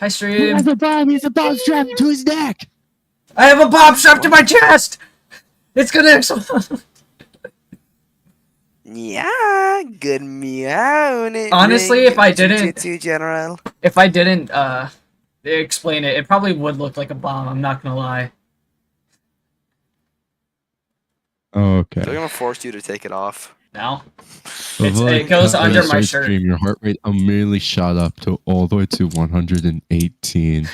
Hi, He stream. has a bomb. He has a bomb strapped to his neck. I have a bomb strapped to my chest. It's gonna explode. Yeah, good meow. Honestly, if I didn't, Jiu-Jitsu General. if I didn't explain it, it probably would look like a bomb. I'm not gonna lie. Okay. They're gonna force you to take it off. Now It goes under my shirt. Stream, your heart rate immediately shot up to all the way to 118.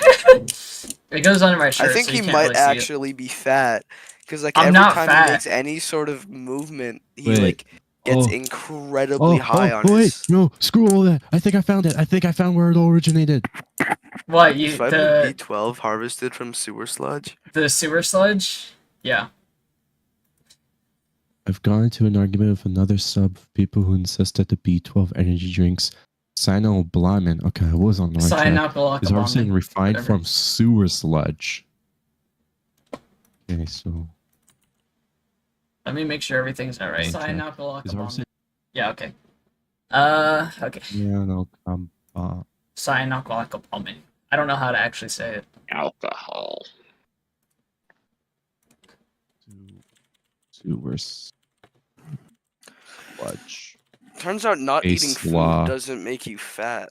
It goes under my shirt. I think so he you can't might really see it. actually be fat, because like I'm every not time fat. he makes any sort of movement, he Wait. like gets Oh. incredibly high on wait, his. no, screw all that. I think I found it. I think I found where it all originated. What you Vitamin B12 harvested from sewer sludge. the sewer sludge? Yeah. I've gone into an argument with another sub of people who insist that the B12 energy drinks cyanobalamin. Okay, I was on the right track. Is harvested and refined whatever. from sewer sludge. Okay, so Let me make sure everything's alright. Okay. Is Cyanalkyl. harvested? Yeah. Okay. Okay. Yeah, no, Cyanalkyl. I don't know how to actually say it. Alcohol. sewer sludge. Turns out not A eating slaw. food doesn't make you fat.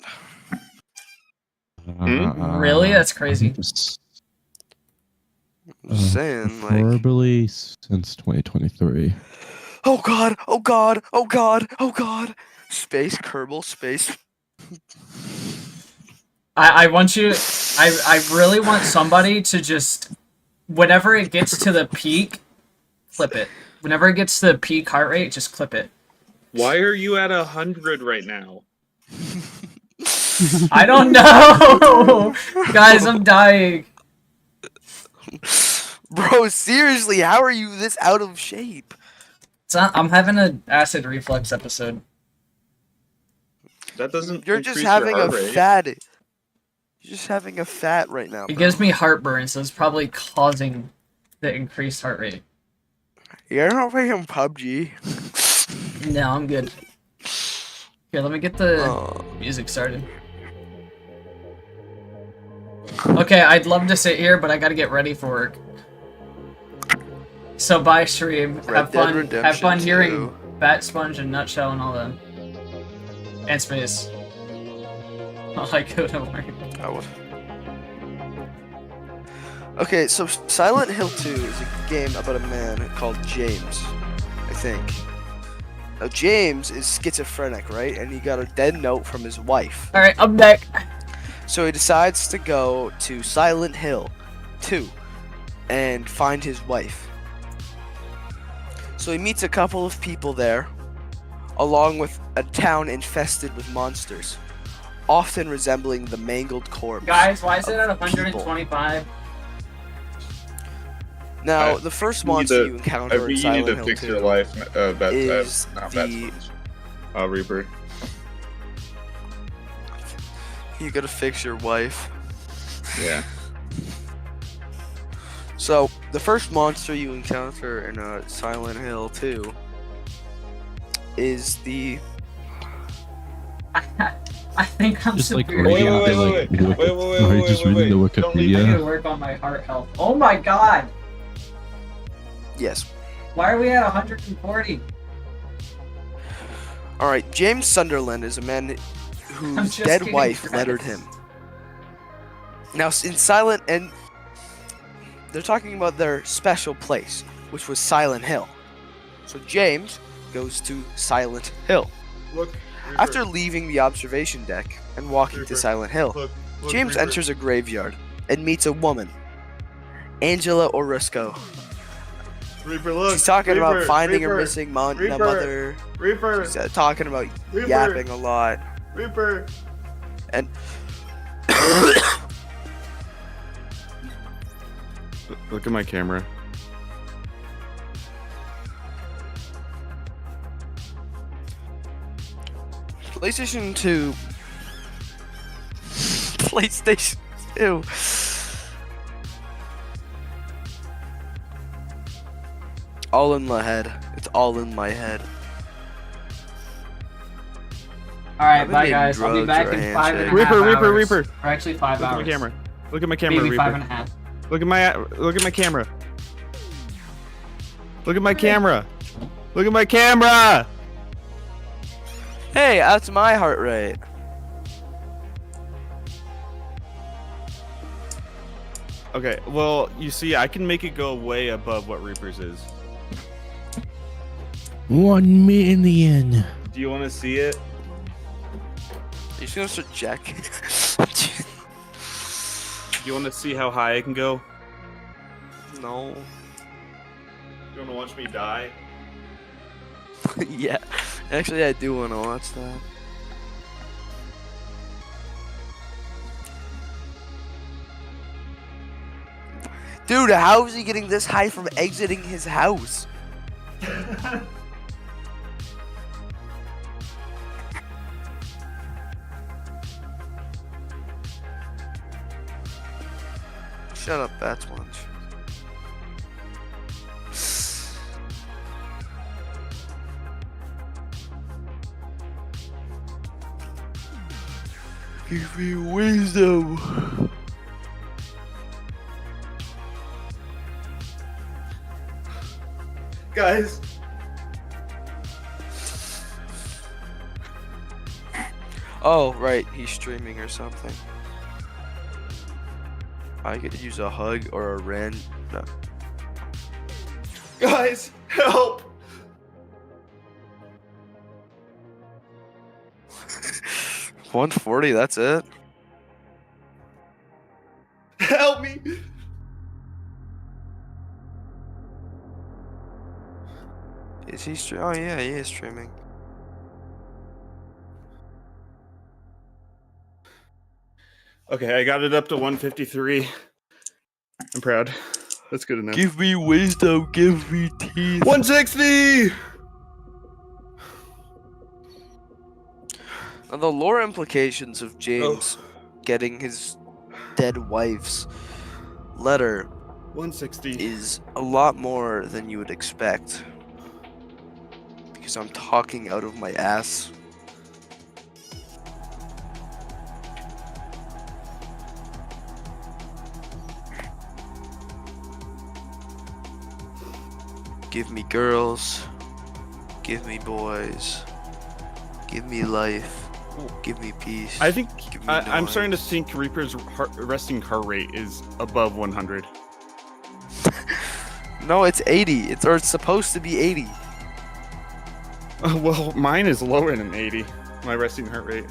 Really? That's crazy. I'm just saying, like. Preferably since 2023. Oh god! Oh god! Oh god! Oh god! Space Kerbal space. I want you. I really want somebody to just, whenever it gets to the peak, clip it. Whenever it gets to the peak heart rate, just clip it. Why are you at 100 right now? I don't know, guys. I'm dying. Bro, seriously, how are you this out of shape? I'm having an acid reflux episode. That doesn't. You're just increase having your a heart rate. fat. You're just having a fat right now. It Bro. gives me heartburn, so it's probably causing the increased heart rate. You're not playing PUBG. No, I'm good. Here, let me get the Oh. music started. Okay, I'd love to sit here, but I gotta get ready for work. So bye, stream. Red Have Dead fun. Have Redemption fun 2. hearing Bat Sponge and Nutshell and all them. And Space. Oh, I go to work. I would. Okay, so Silent Hill 2 is a game about a man called James, I think. Now, James is schizophrenic, right? And he got a dead note from his wife. Alright, I'm back. So he decides to go to Silent Hill 2 and find his wife. So he meets a couple of people there, along with a town infested with monsters, often resembling the mangled corpse. Guys, why is it at of people. 125? Now, the first monster you I encounter in think you need Silent to Hill fix 2 your life. is Not the... bad. Reaper. You gotta fix your wife. Yeah. So, the first monster you encounter in Silent Hill 2 is the... I think I'm Just like superior. reading out the, wait, like, wait, are you just reading the Don't leave I Wikipedia? need to work on my heart health. Oh my god! Yes. Why are we at 140? Alright, James Sunderland is a man I'm whose just dead getting wife credits. lettered him. Now, in Silent... and they're talking about their special place, which was Silent Hill. So James goes to Silent Hill. Look. After leaving the observation deck and walking to Reaper. Silent Hill, Look, James Reaper. enters a graveyard and meets a woman, Angela Orisco. Reaper, look. She's talking about Reaper, finding her Reaper, missing Reaper. mother. Reaper. She's talking about Reaper. yapping a lot. Reaper. And Look at my camera. PlayStation 2. PlayStation 2. All in my head. It's all in my head. Alright, I've been bye getting guys. I'll be drugs back or a in 5.5 handshake. hours. Reaper. Or actually 5 Look hours. at my camera. Look at my camera, Maybe Reaper. 5.5. Look at my camera. Look at my camera. Look at my camera. Hey, that's my heart rate. Okay, well, you see, I can make it go way above what Reaper's is. 1 million. Do you want to see it? You just gonna start jacking? Do you want to see how high I can go? No. You want to watch me die? Yeah. Actually, I do want to watch that. Dude, how is he getting this high from exiting his house? Shut up, Bats Lunch. Give me wisdom. Guys. Oh, right, he's streaming or something. I could use a hug or a ran. No. Guys, help! 140, that's it? Help me! Is he streaming? Oh, yeah, he is streaming. Okay, I got it up to 153. I'm proud. That's good enough. Give me wisdom, give me teeth. 160! Now, the lore implications of James getting his dead wife's letter 160. is a lot more than you would expect. Because I'm talking out of my ass. Give me girls. Give me boys. Give me life. Give me peace. I think Give me I'm starting to noise. think Reaper's resting heart rate is above 100. No, it's 80. It's supposed to be 80. Well, mine is lower than 80. My resting heart rate.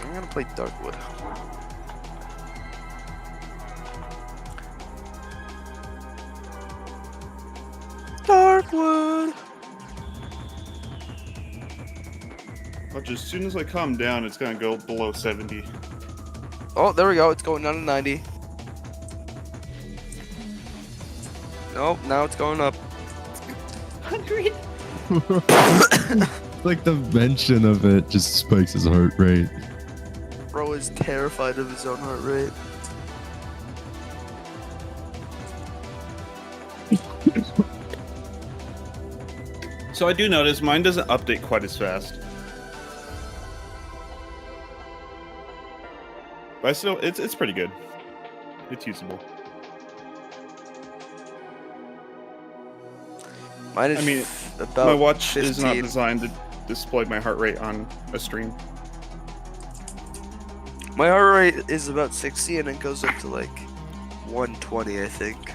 I'm gonna play Darkwood. Darkwood. Watch, as soon as I calm down, it's gonna go below 70. Oh, there we go. It's going down to 90. Nope, now it's going up. 100. Like the mention of it just spikes his heart rate. Bro is terrified of his own heart rate. So I do notice mine doesn't update quite as fast. But I still, it's pretty good. It's usable. Mine is I mean, about my watch 15. is not designed to display my heart rate on a stream. My heart rate is about 60 and it goes up to like 120, I think.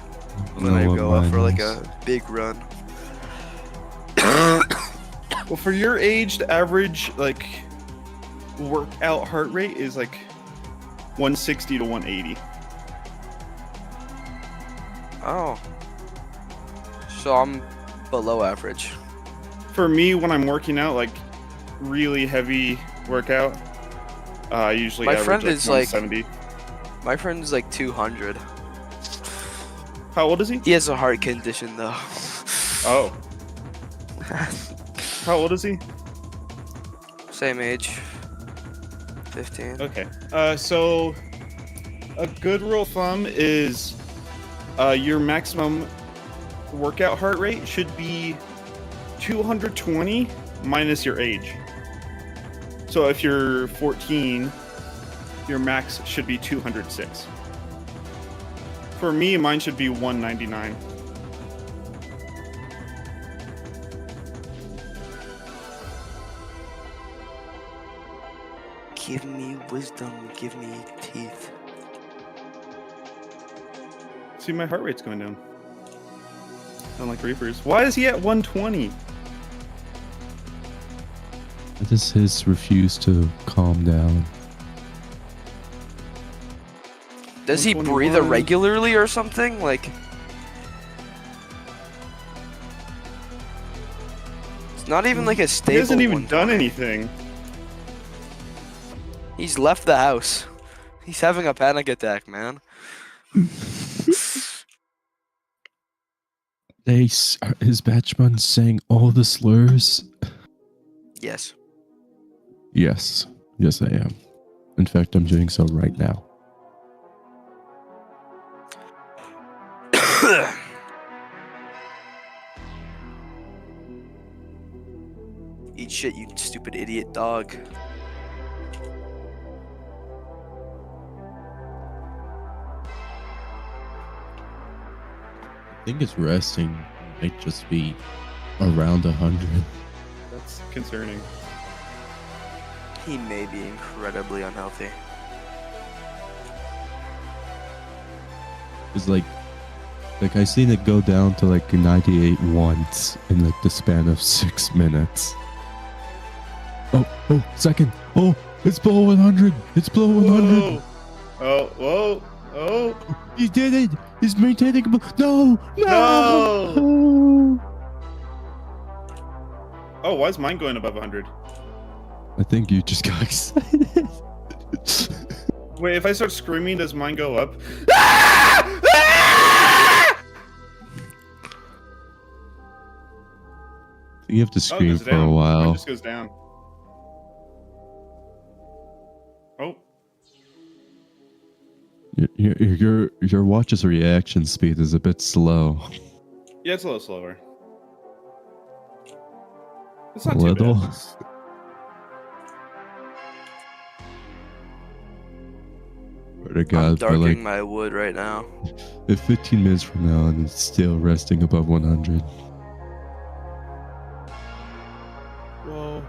When I go out for like a big run. Well, for your age, the average like workout heart rate is like 160 to 180. Oh. So I'm below average. For me, when I'm working out, like really heavy workout, I usually My average friend like is, like- 170. My friend's like 200. How old is he? He has a heart condition though. Oh. How old is he? Same age. 15. Okay. So a good rule of thumb is your maximum workout heart rate should be 220 minus your age. So if you're 14, your max should be 206. For me, mine should be 199. Give me wisdom, give me teeth. See, my heart rate's going down. Sound like Reapers. Why is he at 120? That is his refuse to calm down. Does he breathe 121. irregularly or something? Like, it's not even like a stable. He hasn't even 120. done anything. He's left the house. He's having a panic attack, man. His batchman saying all the slurs. Yes. Yes, I am. In fact, I'm doing so right now. Eat shit, you stupid idiot dog. I think his resting might just be around 100. That's concerning. He may be incredibly unhealthy. It's like I seen it go down to like 98 once in like the span of 6 minutes. Oh, second. Oh, it's below 100. It's below 100. Whoa. Oh. He did it. He's maintaining. No. Oh, why is mine going above 100? I think you just got excited. Wait, if I start screaming, does mine go up? You have to Oh, it scream goes for down. a Mine while. just goes down. Oh. Your watch's reaction speed is a bit slow. Yeah, it's a little slower. It's not A too little. bad. Swear to I'm God, but darkening like my wood right now. if 15 minutes from now and it's still resting above 100. Whoa.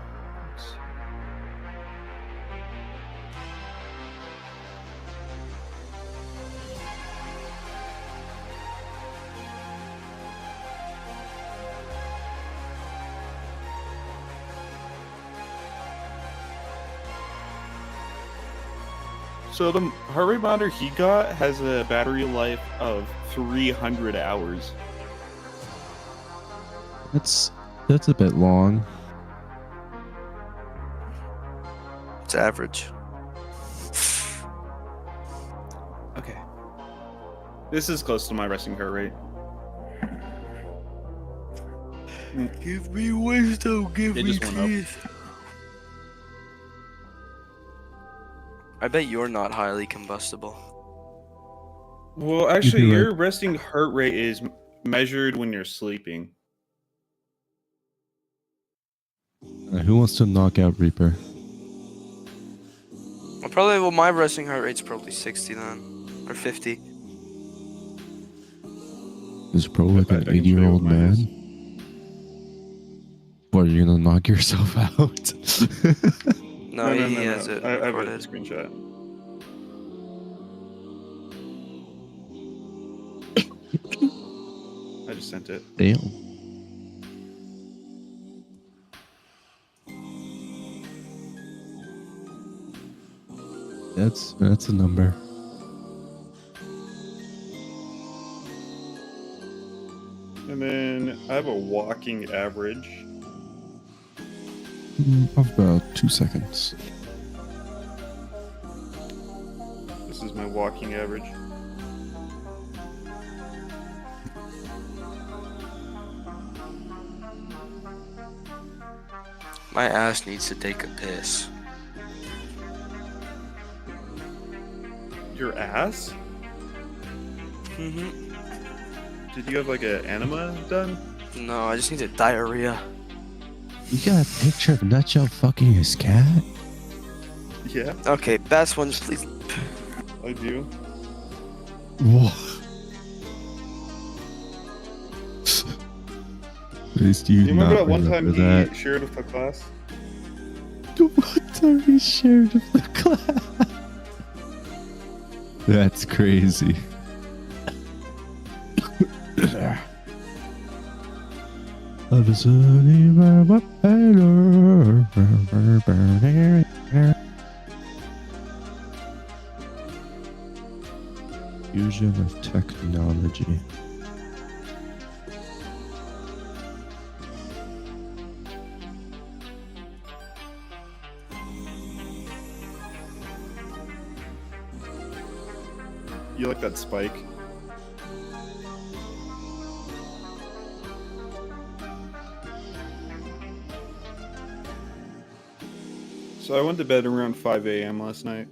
So the heart rate monitor he got has a battery life of 300 hours. That's a bit long. It's average. Okay. This is close to my resting heart rate. Give me wisdom, give It me just went up. teeth. I bet you're not highly combustible. Well, actually, You'd be your resting heart rate is measured when you're sleeping. Who wants to knock out Reaper? Well, my resting heart rate's probably 60 then. Or 50. He's probably like I an can show you 80-year-old what mine is. man. What, are you gonna knock yourself out? No, he has it I have a recorded. screenshot. I just sent it. Damn. That's a number. And then I have a walking average. Of about 2 seconds. This is my walking average. My ass needs to take a piss. Your ass? Mm-hmm. Did you have like an enema done? No, I just need a diarrhea. You got a picture of Nutshell fucking his cat? Yeah, Okay, best ones, please. I do. What? Please, do You you remember not that one time remember he shared with the class? The one time he shared with the class. That's crazy. Fusion of technology. You like that spike? So I went to bed around 5 a.m. last night.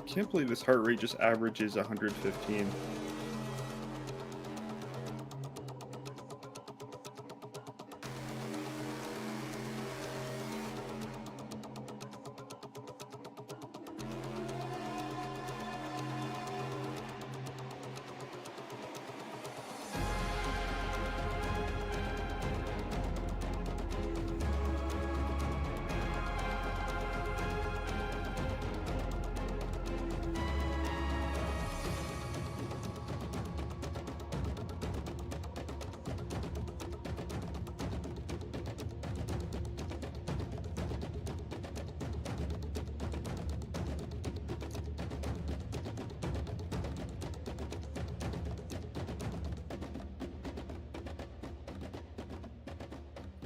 I can't believe this heart rate just averages 115.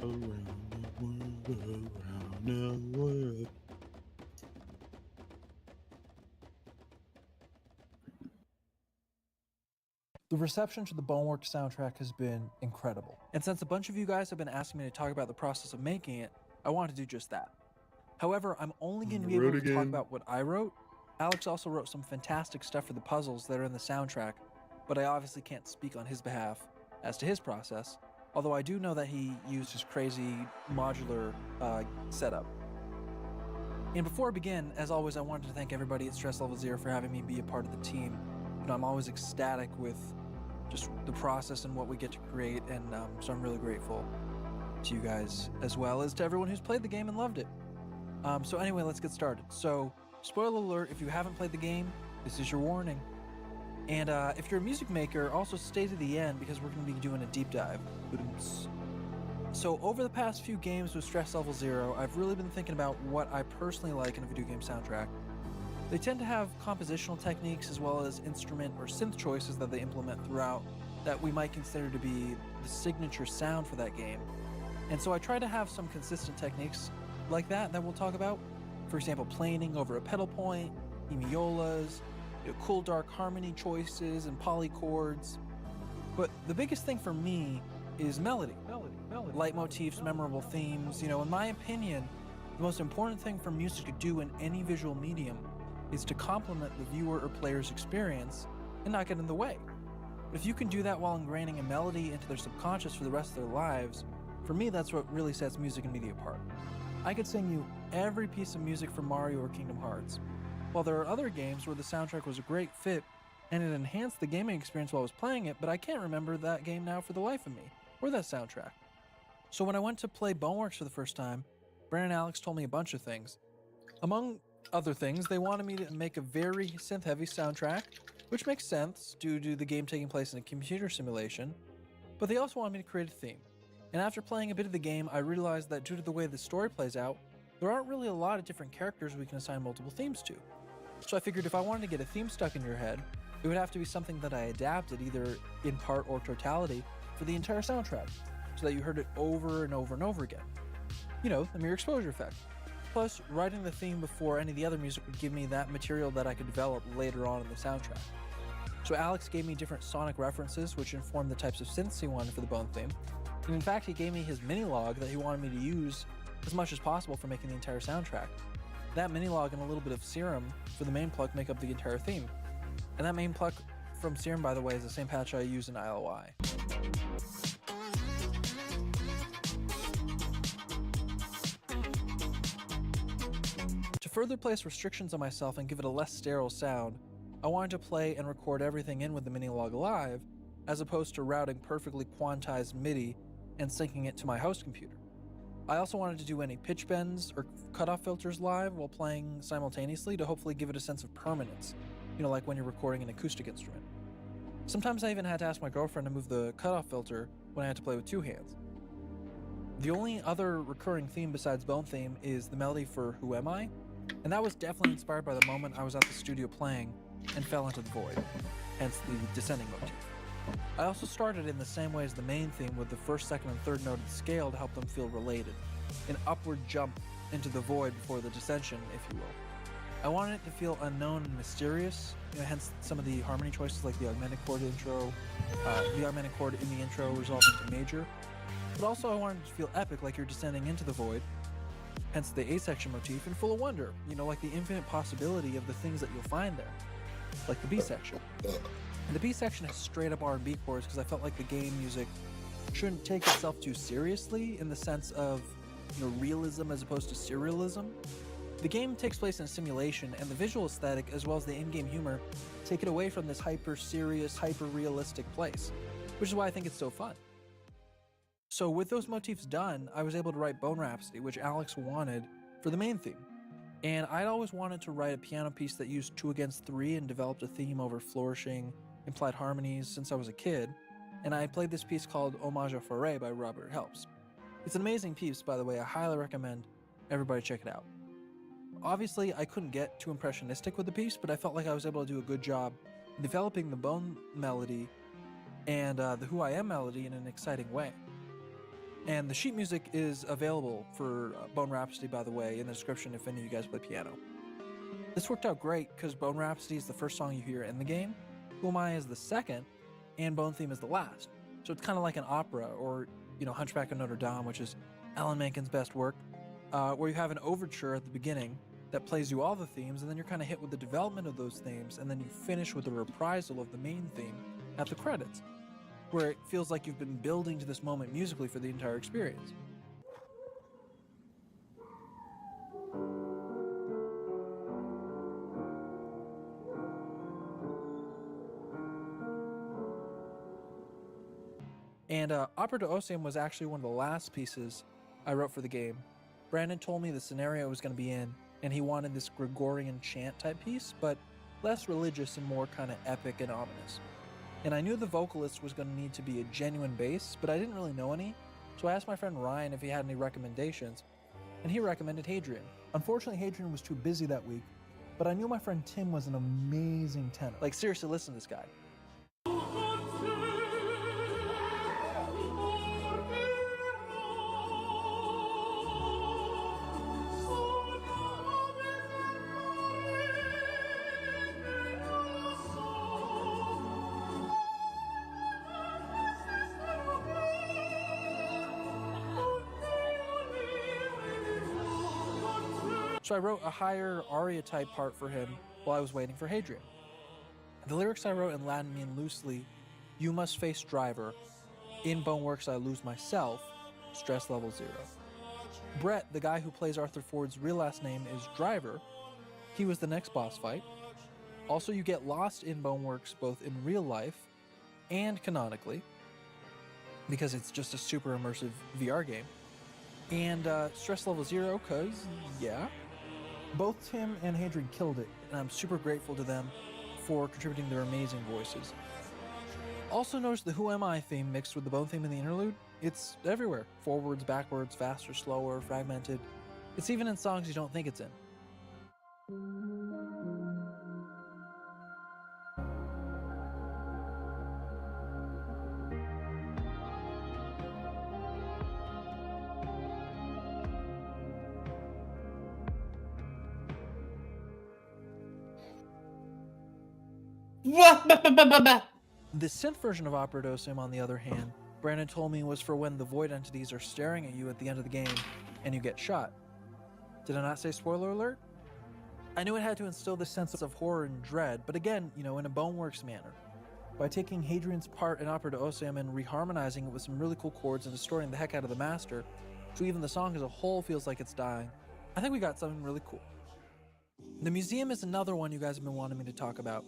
Around the world, around the world. The reception to the Boneworks soundtrack has been incredible. And since a bunch of you guys have been asking me to talk about the process of making it, I wanted to do just that. However, I'm only going to be able to talk about what I wrote. Alex also wrote some fantastic stuff for the puzzles that are in the soundtrack, but I obviously can't speak on his behalf as to his process, although I do know that he used his crazy modular setup. And before I begin, as always, I wanted to thank everybody at Stress Level Zero for having me be a part of the team. You know, I'm always ecstatic with just the process and what we get to create, and so I'm really grateful to you guys, as well as to everyone who's played the game and loved it. So anyway, let's get started. So, spoiler alert, if you haven't played the game, this is your warning. And if you're a music maker, also stay to the end because we're going to be doing a deep dive. Oops. So over the past few games with Stress Level Zero, I've really been thinking about what I personally like in a video game soundtrack. They tend to have compositional techniques as well as instrument or synth choices that they implement throughout that we might consider to be the signature sound for that game. And so I try to have some consistent techniques like that we'll talk about. For example, planing over a pedal point, hemiolas, cool dark harmony choices and polychords. But the biggest thing for me is melody. Leitmotifs, memorable themes. In my opinion, the most important thing for music to do in any visual medium is to complement the viewer or player's experience and not get in the way. But if you can do that while ingraining a melody into their subconscious for the rest of their lives, for me that's what really sets music and media apart. I could sing you every piece of music from Mario or Kingdom Hearts, while there are other games where the soundtrack was a great fit and it enhanced the gaming experience while I was playing it, but I can't remember that game now for the life of me, or that soundtrack. So when I went to play Boneworks for the first time, Brandon and Alex told me a bunch of things. Among other things, they wanted me to make a very synth-heavy soundtrack, which makes sense due to the game taking place in a computer simulation, but they also wanted me to create a theme. And after playing a bit of the game, I realized that due to the way the story plays out, there aren't really a lot of different characters we can assign multiple themes to. So I figured if I wanted to get a theme stuck in your head, it would have to be something that I adapted either in part or totality for the entire soundtrack, so that you heard it over and over and over again. The mere exposure effect. Plus, writing the theme before any of the other music would give me that material that I could develop later on in the soundtrack. So Alex gave me different sonic references which informed the types of synths he wanted for the Bone theme, and in fact he gave me his mini-log that he wanted me to use as much as possible for making the entire soundtrack. That mini-log and a little bit of Serum for the main pluck make up the entire theme. And that main pluck from Serum, by the way, is the same patch I use in ILY. To further place restrictions on myself and give it a less sterile sound, I wanted to play and record everything in with the mini-log live, as opposed to routing perfectly quantized MIDI and syncing it to my host computer. I also wanted to do any pitch bends or cutoff filters live while playing simultaneously to hopefully give it a sense of permanence, like when you're recording an acoustic instrument. Sometimes I even had to ask my girlfriend to move the cutoff filter when I had to play with two hands. The only other recurring theme besides Bone theme is the melody for Who Am I? And that was definitely inspired by the moment I was at the studio playing and fell into the void, hence the descending motif. I also started in the same way as the main theme with the first, second, and third note of the scale to help them feel related, an upward jump into the void before the descension, if you will. I wanted it to feel unknown and mysterious, hence some of the harmony choices like the augmented chord intro, the augmented chord in the intro resolving to major, but also I wanted it to feel epic like you're descending into the void, hence the A section motif, and full of wonder, like the infinite possibility of the things that you'll find there, like the B section. And the B section has straight up R&B chords because I felt like the game music shouldn't take itself too seriously in the sense of realism as opposed to serialism. The game takes place in a simulation, and the visual aesthetic as well as the in-game humor take it away from this hyper-serious, hyper-realistic place, which is why I think it's so fun. So with those motifs done, I was able to write Bone Rhapsody, which Alex wanted for the main theme. And I'd always wanted to write a piano piece that used 2 against 3 and developed a theme over flourishing, implied harmonies since I was a kid, and I played this piece called Hommage à Forêt by Robert Helps. It's an amazing piece, by the way. I highly recommend everybody check it out. Obviously, I couldn't get too impressionistic with the piece, but I felt like I was able to do a good job developing the Bone melody and the Who I Am melody in an exciting way. And the sheet music is available for Bone Rhapsody, by the way, in the description if any of you guys play piano. This worked out great because Bone Rhapsody is the first song you hear in the game, Who Am I is the second, and Bone Theme is the last. So it's kind of like an opera, or Hunchback of Notre Dame, which is Alan Menken's best work, where you have an overture at the beginning that plays you all the themes, and then you're kind of hit with the development of those themes, and then you finish with a reprisal of the main theme at the credits, where it feels like you've been building to this moment musically for the entire experience. And Opera de Ossium was actually one of the last pieces I wrote for the game. Brandon told me the scenario it was going to be in, and he wanted this Gregorian chant type piece, but less religious and more kind of epic and ominous. And I knew the vocalist was going to need to be a genuine bass, but I didn't really know any, so I asked my friend Ryan if he had any recommendations, and he recommended Hadrian. Unfortunately, Hadrian was too busy that week, but I knew my friend Tim was an amazing tenor. Like, seriously, listen to this guy. So I wrote a higher aria type part for him while I was waiting for Hadrian. The lyrics I wrote in Latin mean loosely, "You must face driver. In Boneworks I lose myself. Stress level 0." Brett, the guy who plays Arthur Ford's real last name is Driver. He was the next boss fight. Also, you get lost in Boneworks both in real life and canonically, because it's just a super immersive VR game. And stress level 0, because, yeah. Both Tim and Hadrian killed it, and I'm super grateful to them for contributing their amazing voices. Also notice the Who Am I theme mixed with the Bone theme in the interlude. It's everywhere. Forwards, backwards, faster, slower, fragmented. It's even in songs you don't think it's in. The synth version of Opera Dosium, on the other hand, Brandon told me was for when the void entities are staring at you at the end of the game and you get shot. Did I not say spoiler alert? I knew it had to instill this sense of horror and dread, but again, in a Boneworks manner. By taking Hadrian's part in Opera Dosium and reharmonizing it with some really cool chords and distorting the heck out of the master, so even the song as a whole feels like it's dying, I think we got something really cool. The museum is another one you guys have been wanting me to talk about.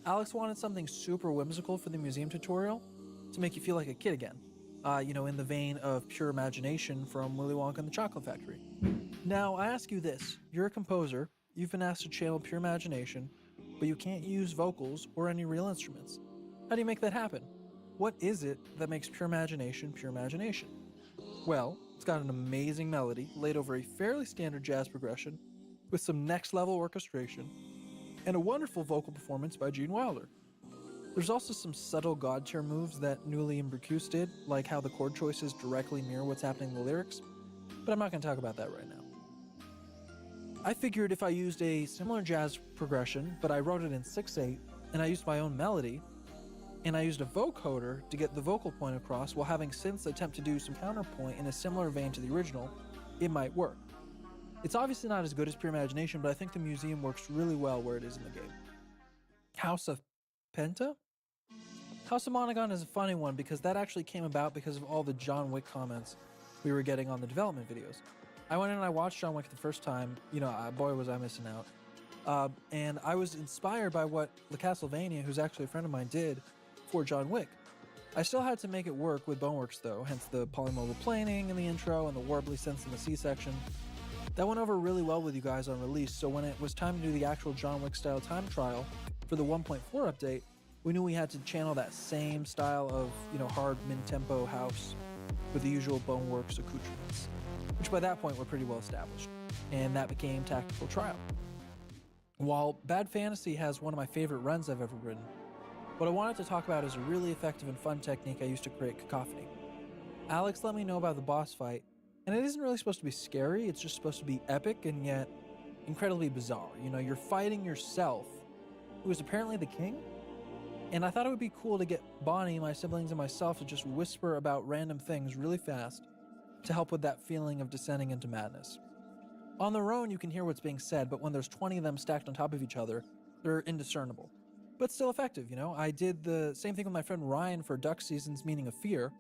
Alex wanted something super whimsical for the museum tutorial to make you feel like a kid again. In the vein of Pure Imagination from Willy Wonka and the Chocolate Factory. Now, I ask you this. You're a composer, you've been asked to channel Pure Imagination, but you can't use vocals or any real instruments. How do you make that happen? What is it that makes Pure Imagination Pure Imagination? Well, it's got an amazing melody laid over a fairly standard jazz progression with some next-level orchestration and a wonderful vocal performance by Gene Wilder. There's also some subtle god tier moves that Newley and Bricus did, like how the chord choices directly mirror what's happening in the lyrics, but I'm not going to talk about that right now. I figured if I used a similar jazz progression, but I wrote it in 6/8, and I used my own melody, and I used a vocoder to get the vocal point across while having synths attempt to do some counterpoint in a similar vein to the original, it might work. It's obviously not as good as Pure Imagination, but I think the museum works really well where it is in the game. House of Penta? House of Monogon is a funny one because that actually came about because of all the John Wick comments we were getting on the development videos. I went in and I watched John Wick the first time, boy was I missing out. And I was inspired by what the Castlevania, who's actually a friend of mine, did for John Wick. I still had to make it work with Boneworks though, hence the polymodal planing in the intro and the warbly synths in the C section. That went over really well with you guys on release, so when it was time to do the actual John Wick style time trial for the 1.4 update, we knew we had to channel that same style of, hard mid-tempo house with the usual Boneworks accoutrements, which by that point were pretty well established, and that became Tactical Trial. While Bad Fantasy has one of my favorite runs I've ever written, what I wanted to talk about is a really effective and fun technique I used to create cacophony. Alex let me know about the boss fight, and it isn't really supposed to be scary, it's just supposed to be epic and yet incredibly bizarre. You're fighting yourself, who is apparently the king, and I thought it would be cool to get Bonnie, my siblings, and myself to just whisper about random things really fast to help with that feeling of descending into madness. On their own, you can hear what's being said, but when there's 20 of them stacked on top of each other, they're indiscernible. But still effective, I did the same thing with my friend Ryan for Duck Season's Meaning of Fear,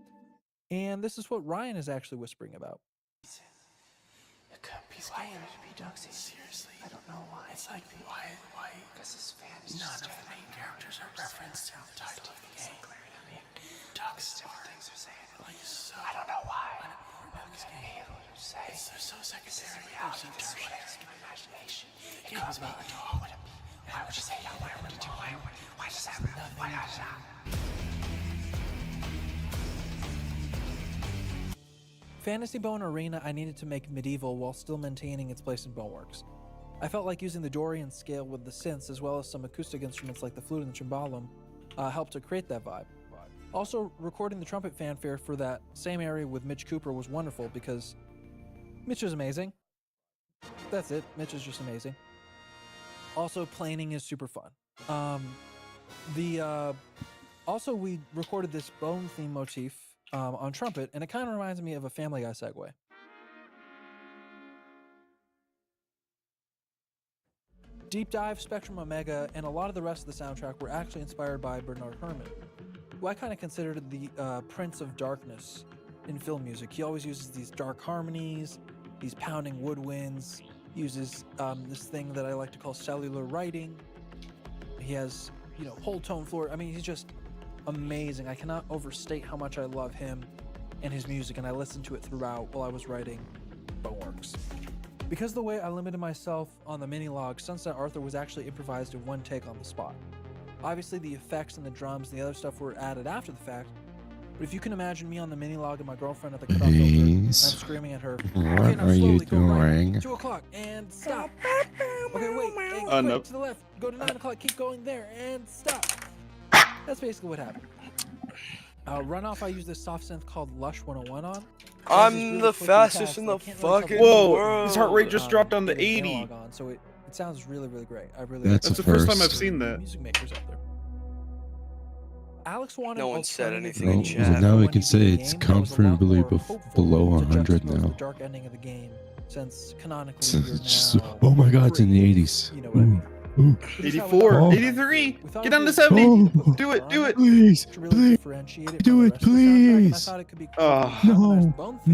and this is what Ryan is actually whispering about. It could be why it would be Duck Season. Seriously. I don't know why. It's like, why? Because this fan is none of the main characters are referenced tied to the game. Ducks are things are saying. Like, so I don't know why. They're so secondary. Reality is what is my imagination. It comes about a dog. Why would you say that? Why would you do it? Why does that happen? Why does that? Fantasy Bone Arena I needed to make medieval while still maintaining its place in Boneworks. I felt like using the Dorian scale with the synths as well as some acoustic instruments like the flute and the cimbalum helped to create that vibe. Also, recording the trumpet fanfare for that same area with Mitch Cooper was wonderful because Mitch is amazing. That's it, Mitch is just amazing. Also, planing is super fun. Also, we recorded this bone theme motif on trumpet, and it kind of reminds me of a Family Guy segue. Deep Dive, Spectrum Omega, and a lot of the rest of the soundtrack were actually inspired by Bernard Herrmann, who I kind of considered the Prince of Darkness in film music. He always uses these dark harmonies, these pounding woodwinds, uses this thing that I like to call cellular writing. He has, whole tone floor. I mean, he's just amazing. I cannot overstate how much I love him and his music, and I listened to it throughout while I was writing Boneworks. Because of the way I limited myself on the mini-log, Sunset Arthur was actually improvised in one take on the spot. Obviously, the effects and the drums and the other stuff were added after the fact, but if you can imagine me on the mini-log and my girlfriend at the cutoff filter, and I'm screaming at her, What are you doing? 2 o'clock, and stop. Okay, wait, hey, quick, nope. to the left, go to 9 o'clock, keep going there, and stop. That's basically what happened. Runoff, I use this soft synth called Lush 101 on. I'm the fastest in the fucking Whoa, world. his heart rate just dropped down to 80. On, so it sounds really, really great. I really That's like That's a the first time first. I've seen that. music makers out there. Alex wanted No one said alternative anything in music. chat. Now we When can he say beat the it's game, that was a lot comfortably more hopeful below to 100 juxtapose now. the dark ending of the game, since canonically It's you're just- now oh my god, it's in the free. 80s. You know what I mean? Ooh, This is how we 84, got- 83. We thought Get it on to was 70. Oh. Do it, do it. please, to really please. differentiate it do from the it, rest of the soundtrack, and I please. thought it could be Oh. harmonized bone theme.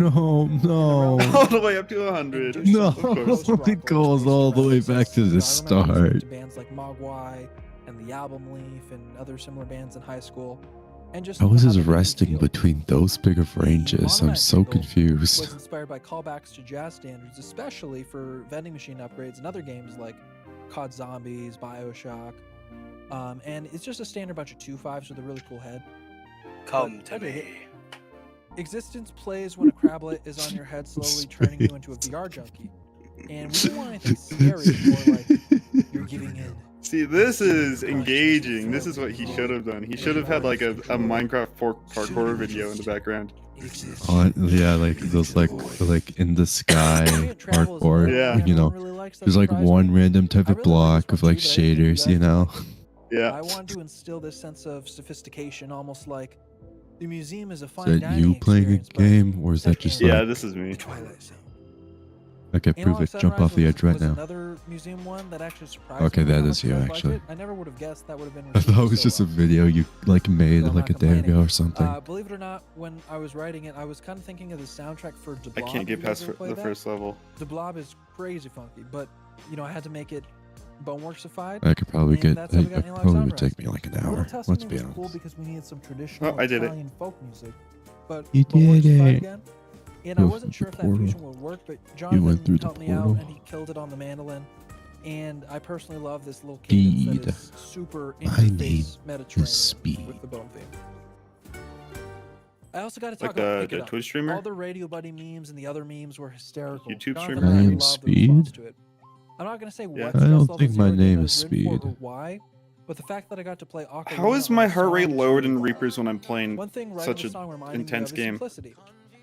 No. All the way up to 100. And do No, some post-rock it goes or all the way space back to the references. I remember listening start. to bands like Mogwai and the Album Leaf and other similar bands in high school. And just I was how just they made me resting feel. between those big of ranges. I'm Monomat so jingle confused. was inspired by callbacks to jazz standards, especially for vending machine upgrades and other games like COD Zombies, BioShock. And it's just a standard bunch of 2.5s with a really cool head. Come But to I dig it. me. Existence plays when a crablet is on your head, slowly turning you into a VR junkie. And we didn't want anything scary, more like you're giving in. See, this is engaging. This is what he should have done. He should have had like a Minecraft parkour video in the background. Oh, yeah, like those like in the sky hardcore. Yeah. You know, there's like one random type of block of like shaders. You know. Yeah. I wanted to instill this sense of sophistication, almost like the museum is a fine Is that dining you playing a experience, but game, or is that just Yeah, like? this is me. the Twilight Zone. Okay, prove Analog it. Jump Sunrise off the was- edge right was now. Another museum one that actually surprised Okay, me that how is much you, I liked actually. it. I never would have guessed that would have been. I thought it received was so just a well. video you like made So I'm like a not day ago complaining. or something. Believe it or not, when I was writing it, I was kind of thinking of the soundtrack for The I Blob. can't get Have you guys past ever played the that? first level. The Blob is crazy funky, but I had to make it Boneworksified. I could probably and get. that's how we got It Analog probably would Sunrise. take me like an Little hour. Tuscany Let's be was cool honest. because we needed some traditional I did it. Italian folk music, but You Boneworksified did it. again. And I You wasn't sure if that portal. fusion would work, but went Jonathan through the helped me out portal. and he killed it on the mandolin. And I personally love this little cadence Speed. that is super My name interface Mediterranean is Speed. with the bone theme. I also got to talk Like about Pick the It Up. Twitch All streamer. the Radio Buddy memes and the other memes were hysterical. YouTube Jonathan streamer? and My I name's loved the response Speed? to it. I'm not gonna say Yeah. what I stress don't level think my Zero name Game is written for Speed. or why, but the fact that I got to play Ocarina How is on my a heart song rate is lowered really in wild. Reapers when I'm playing One thing writing such the a song reminded intense me of is game? simplicity.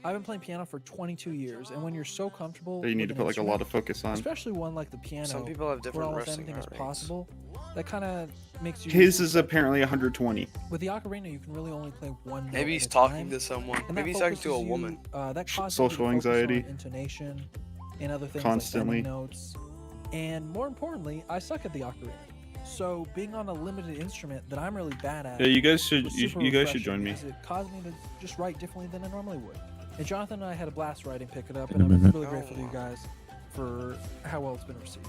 I've been playing piano for 22 years, and when you're so comfortable, that you need with to an put like a instrument, lot of focus on? especially one like the piano, Some people have where different almost resting anything is heart rates. possible, that kind of makes you. His is apparently 120. With the ocarina, you can really only play one note Maybe at he's a talking time, to someone. and Maybe that he's talking to a focuses you, woman. That causes you to Social focus on anxiety. intonation, and other things Constantly. like bending notes. And more importantly, I suck at the ocarina. So being on a limited instrument that I'm really bad at. Yeah, you guys should was you, super you guys should refreshing join me. because it caused me to just write differently than I normally would. And Jonathan and I had a blast writing Pick It Up, In and a I'm minute. really grateful to you guys for how well it's been received.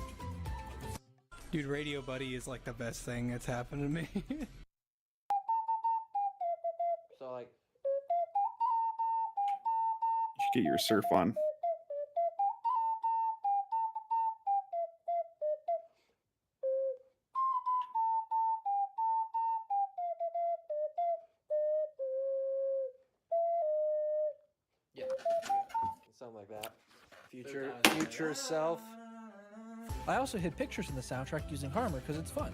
Dude, Radio Buddy is like the best thing that's happened to me. So like, You should get your surf on. something like that. Future self. I also hid pictures in the soundtrack using Harmor because it's fun.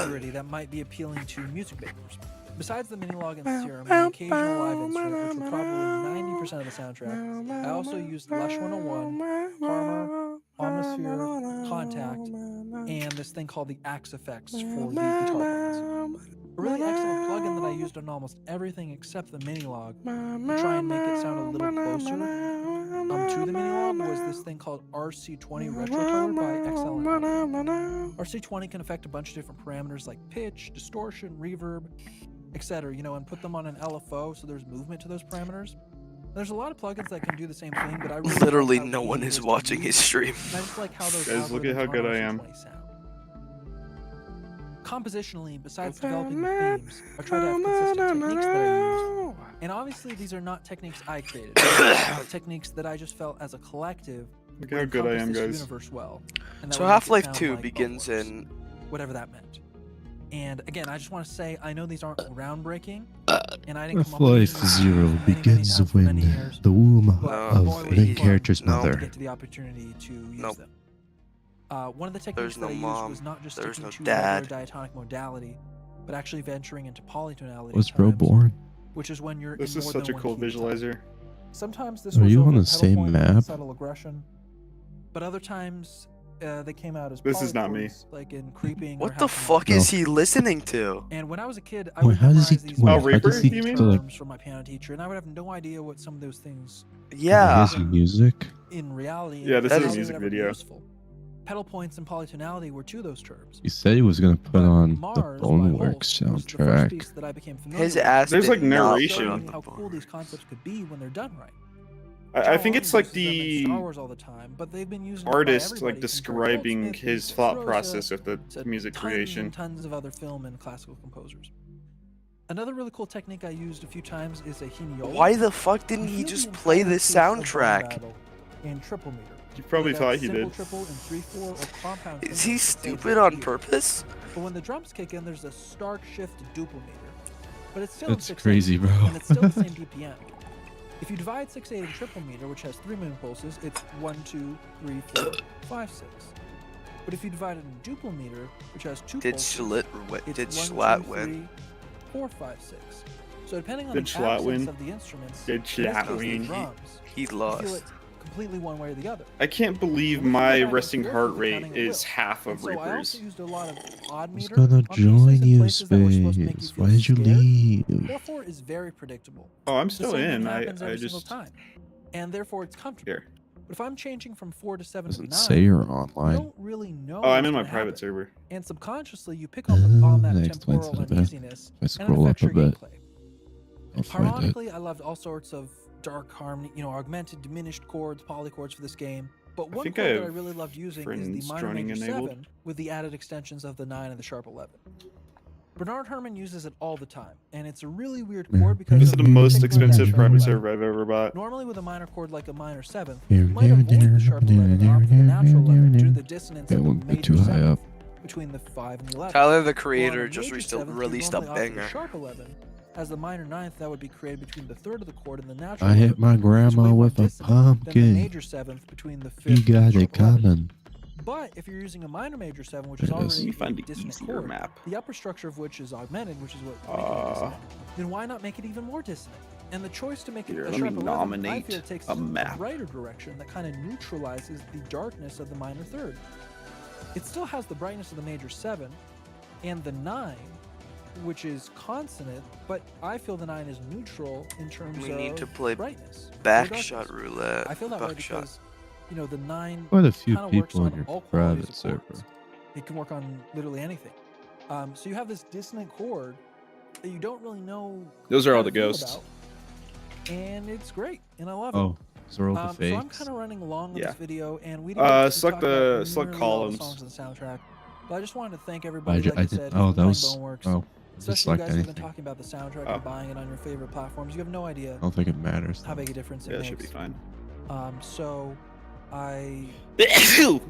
Gritty that might be appealing to music makers. Besides the mini log and serum, and the occasional live instrument, which were probably 90% of the soundtrack, I also used Lush 101, Harmor, Omnisphere, Contact, and this thing called the Axe Effects for the guitar parts. A really excellent plugin that I used on almost everything except the mini log to try and make it sound a little closer to the mini world was this thing called RC20 Retrocolor by XL. RC20 can affect a bunch of different parameters like pitch, distortion, reverb, etc. And put them on an LFO so there's movement to those parameters. There's a lot of plugins that can do the same thing, but I really Literally like how no easy one it is to watching use, his stream. and I just like how those Guys, look at how algorithms good on I am. RC20 sound. Compositionally, besides developing the themes, I try to have consistent techniques that I use. And obviously, these are not techniques I created, but techniques that I just felt as a collective Look would how good I encompass am, this guys. universe well. And that So would make it Half-Life sound 2 like begins Boneworks, in... whatever that meant. And again, I just want to say, I know these aren't groundbreaking, and I didn't come up with Half-Life these Zero many begins times for many when years, the womb but No, I'm of going the with main fun character's no. to mother. get to the opportunity to use Nope. them. One of the techniques There's that no I used mom, was not just there's sticking no to dad. regular diatonic modality, but actually venturing into polytonality. Was at bro times, born? which is when you're This in is more such a than one cool key at a time. visualizer. Sometimes this Are was you over on the pedal same point and map? subtle aggression, but other times they came out as This is not me. polychords, like in creeping. or What the half fuck No. is he listening to? And when I was a kid, I Wait, would how does he- memorize these wait, how words does he- and you mean? So, like- terms from my piano teacher, and I would have no idea what some of those things Yeah. His music? in reality. Yeah, this is a reality music would ever be video. useful. Pedal points and polytonality were two of those terms. He said he was gonna put But on the Mars by Boneworks Holst was the first soundtrack. piece that I became familiar His with. ass There's, did like, not narration. put on Showing the how cool board. these concepts could be when they're done right. I think John it's like uses them in the Star Wars all the time, but they've been used by artist everybody like from describing Goldsmith his to thought Rosa process with the to music tons creation. and tons of other film and classical composers. Another really cool technique I used a few times is a hemiola. Why the fuck didn't You he feel just the play entire this piece of bone soundtrack? battle in triple meter. You probably Whether thought that's he simple did. triple in 3/4 or compound Is singles he to play stupid with on you. purpose? But when the drums kick in, there's a stark shift to duple meter. But it's still That's in 6/8, crazy, bro. and it's still the same BPM. If you divide 6/8 in triple meter, which has 3 main pulses, it's 1, 2, 3, 4, 5, 6. But if you divide it in duple meter, which has 2 Did pulses, Schlatt it's did 1, Schlatt 2, win? 3, 4, 5, 6. So depending on Did the Schlatt absence win? of the instruments, Did in this Schlatt case, the win? drums, He you feel lost. it completely one way or the other. I can't believe When we my go back resting and forth heart with the rate counting at is will. half And of so I also Reaper's. used a lot of odd I was meter gonna on pieces join in you, places that were supposed to make you Space. feel Why did you scared. leave? 4/4 is very predictable. Oh, I'm The still same in. thing I happens every single just time, and therefore it's comfortable. here. But if I'm changing from 4 to 7 to Doesn't 9, say you're you online. don't really know. Oh, I'm what's in my gonna private happen. server. And subconsciously, you pick up on that That explains temporal it a bit. uneasiness, If I and it scroll affects up a your bit, gameplay. I'll find it. Ironically, I loved all sorts of dark harmony, augmented, diminished chords, polychords for this game. But one think chord I that I have really loved using is friends the minor droning major enabled. 7 with the added extensions of the 9 and the sharp 11. Bernard Herrmann uses it all the time, and it's a really weird chord because This is of the most particular that expensive sharp private 11. server I've ever bought. Normally with a minor chord like a minor 7th, you might avoid the sharp 11 and opt for the natural 11 due to the dissonance It of the won't be major too high 7th up. between the 5 and the 11. Tyler, the While on creator, a just major 7th, you'd released a normally opt for the banger. sharp 11, as the minor 9th that would be created between the 3rd of the chord and the natural I 11. hit my It's way grandma more with a dissonant than the pumpkin. major 7th between the 5th You and the got it sharp 11. coming. But if you're using a minor major 7, which is There it is. already You a find the dissonant easier chord, map. the upper structure of which is augmented, which is what makes it dissonant, then why not make it even more dissonant? And the choice to make it Here, a let sharp me 11, I nominate feel takes a us in a map. brighter direction that kind of neutralizes the darkness of the minor 3rd. It still has the brightness of the major 7 and the 9, which is consonant, but I feel the 9 is neutral in terms We of need to play brightness. or Backshot darkness. roulette. I feel that way Buckshot. because, the 9 Quite a few kind of works people on in your all qualities private of server. chords. It can work on literally anything. So you have this dissonant chord that you don't really know. Those are how all to the feel ghosts. about, and it's great, and I love it. Oh, so roll the So I'm fakes. kind of running along with Yeah. this video, and we didn't get to select talk about select nearly all the columns. songs in the soundtrack. But I just wanted to thank I, everybody, ju- like I I did. said, Oh, who's that been was. playing Boneworks. Oh, Especially just you like guys who've been anything. talking about the soundtrack Oh. and buying it on your favorite platforms. You have no idea I don't think it matters. how big a difference it Yeah, that makes. should be fine. So I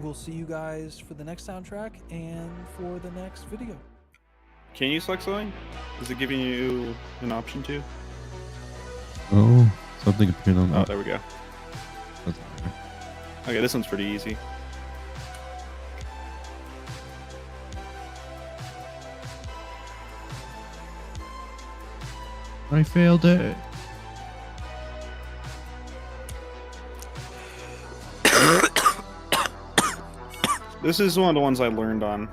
will see you guys for the next soundtrack and for the next video. Can you select something? Is it giving you an option to? Oh, something appeared on. Oh, there we go. doesn't matter. Okay, this one's pretty easy. I failed it. This is one of the ones I learned on.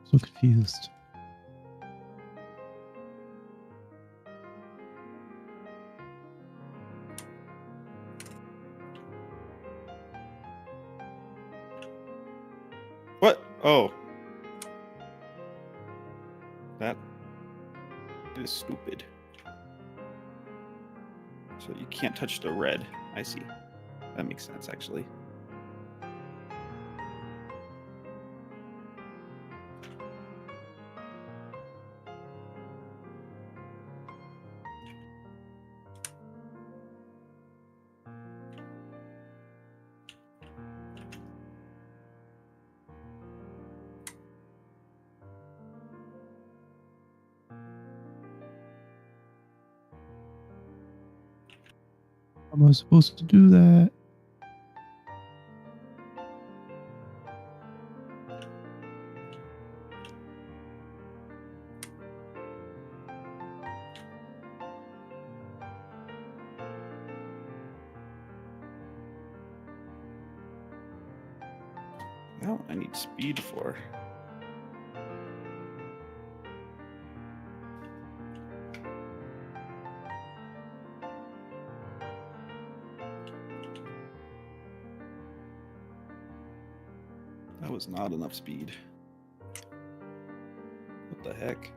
So confused. What? Oh. That is stupid. So you can't touch the red. I see. That makes sense, actually. How am I supposed to do that? Well, I need speed for. That was not enough speed. What the heck?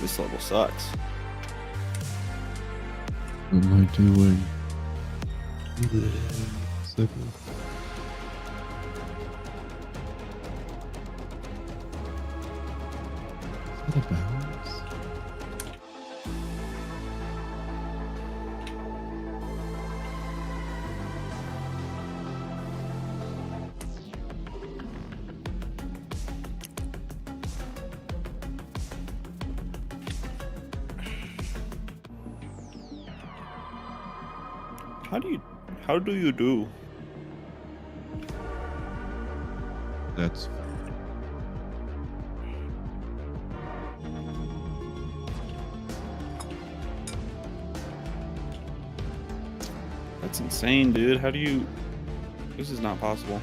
This level sucks. What am I doing? Second. Is that a bounce? How do you do? That's That's insane, dude. How do you... This is not possible.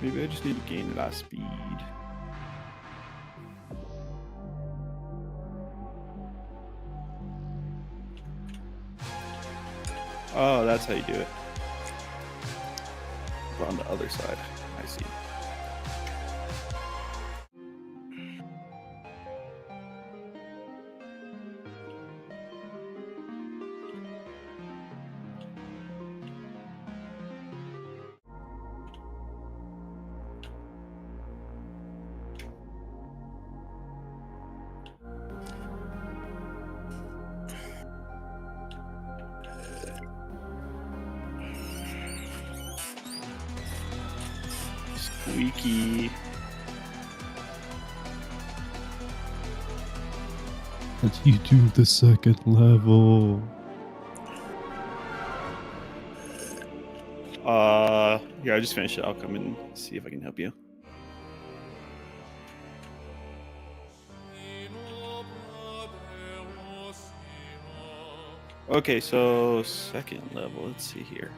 Maybe I just need to gain that speed. Oh, that's how you do it. But on the other side. I see. Squeaky. how do you do the second level? Yeah, I just finished it. I'll come and see if I can help you. Okay, so second level. Let's see here.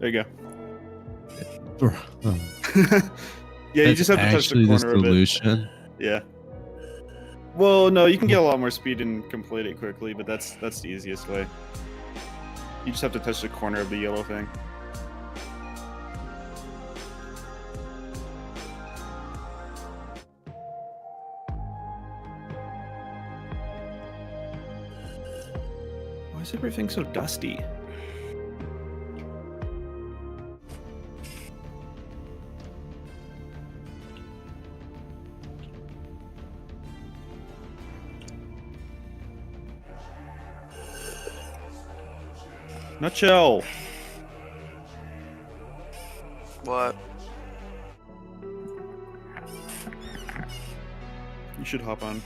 There you go. Yeah, you just have to touch the actually the corner of it. solution. Yeah. Well, no, you can get a lot more speed and complete it quickly, but that's the easiest way. You just have to touch the corner of the yellow thing. Why is everything so dusty? Nutshell. What? You should hop on.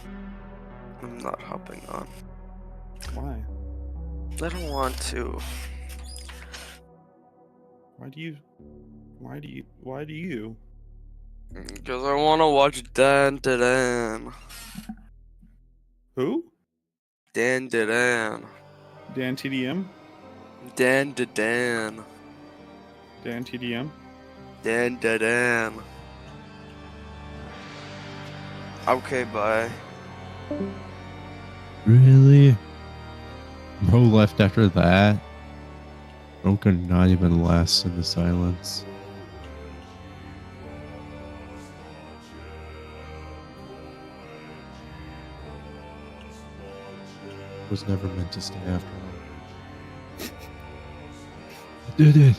I'm not hopping on. Why? I don't want to. Why do you? Why do you? Why do you? Because I want to watch Dan Dan. Who? Dan Dan. Dan TDM? Dan Dan. Dan TDM? Dan Dan. Okay, bye. Really? Bro left after that? Bro could not even last in the silence. Was never meant to stay after all. I did it!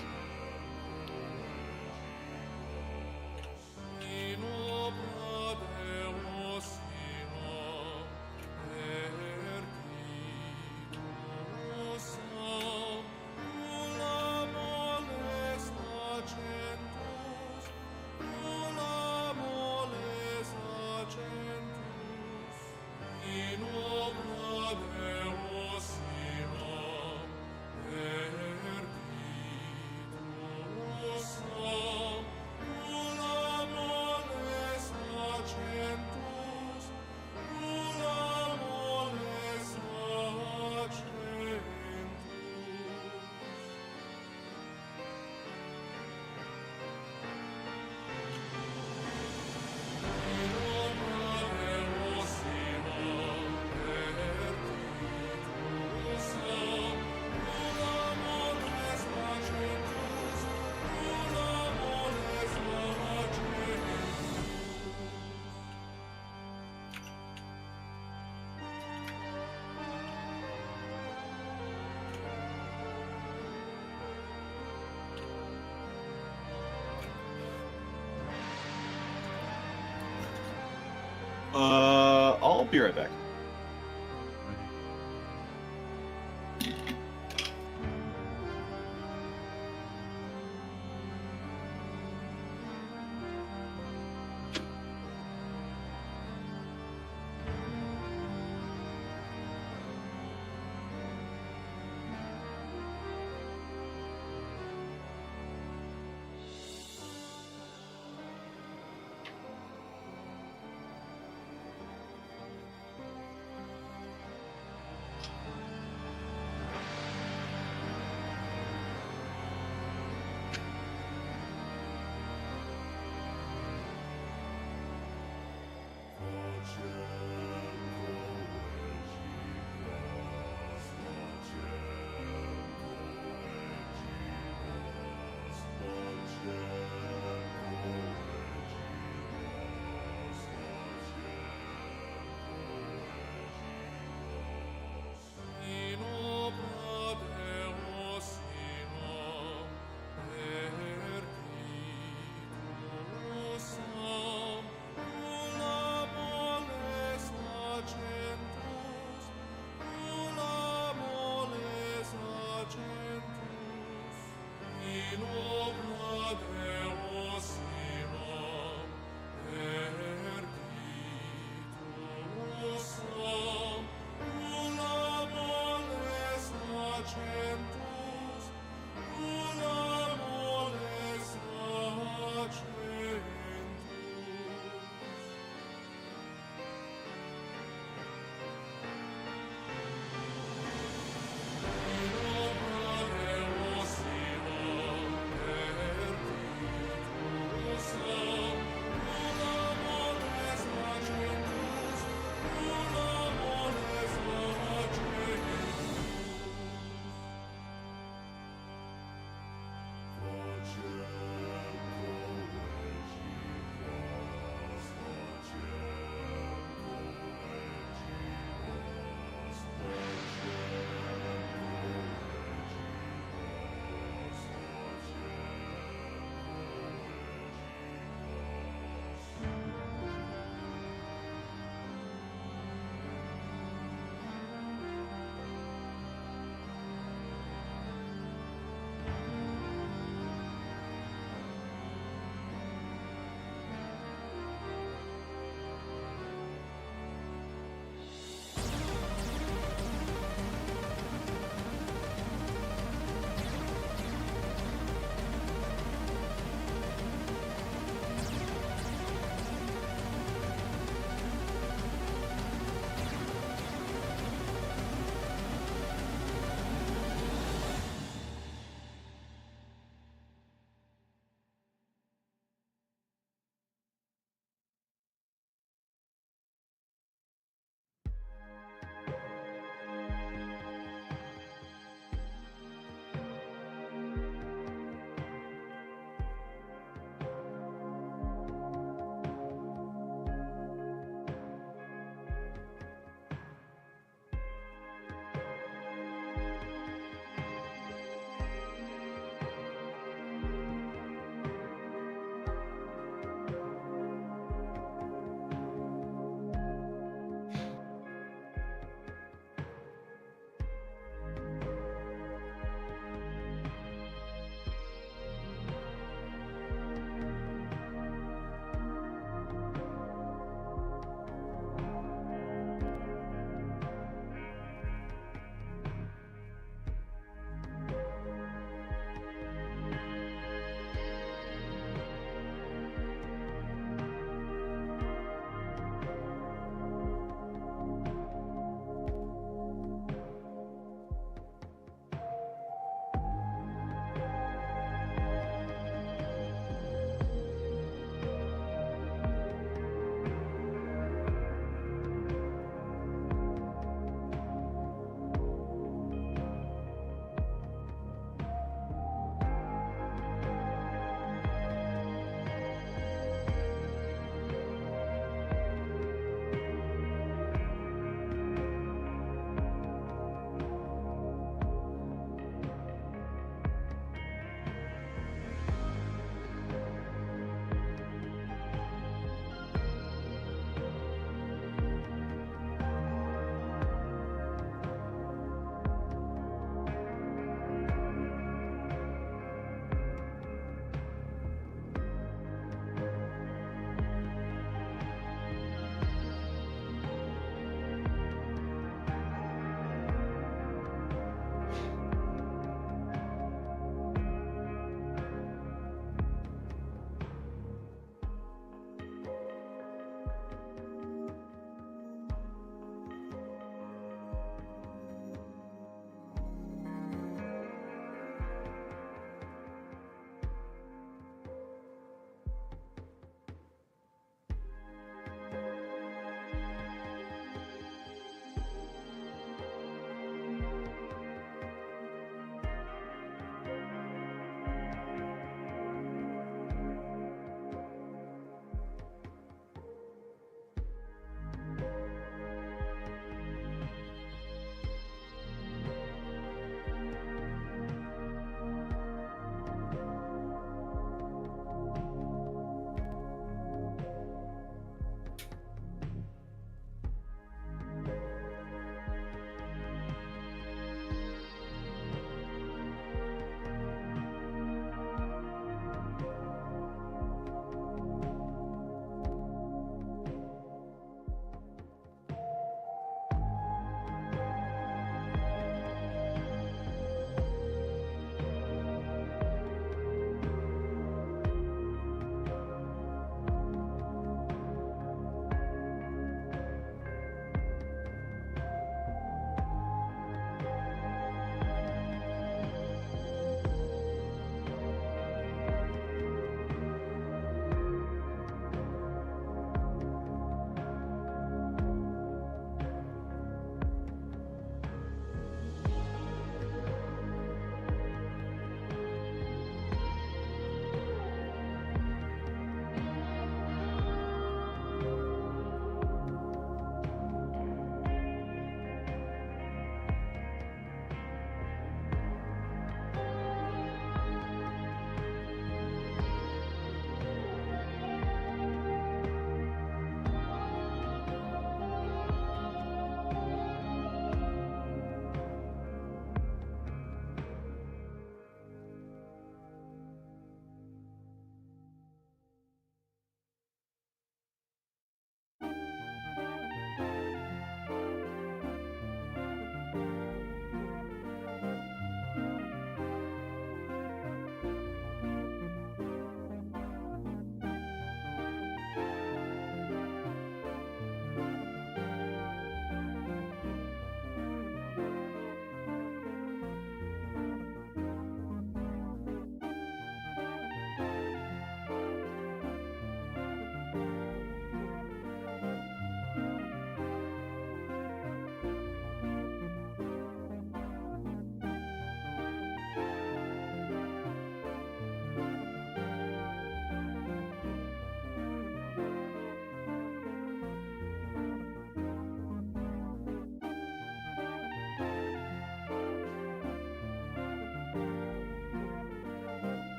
I'll be right back.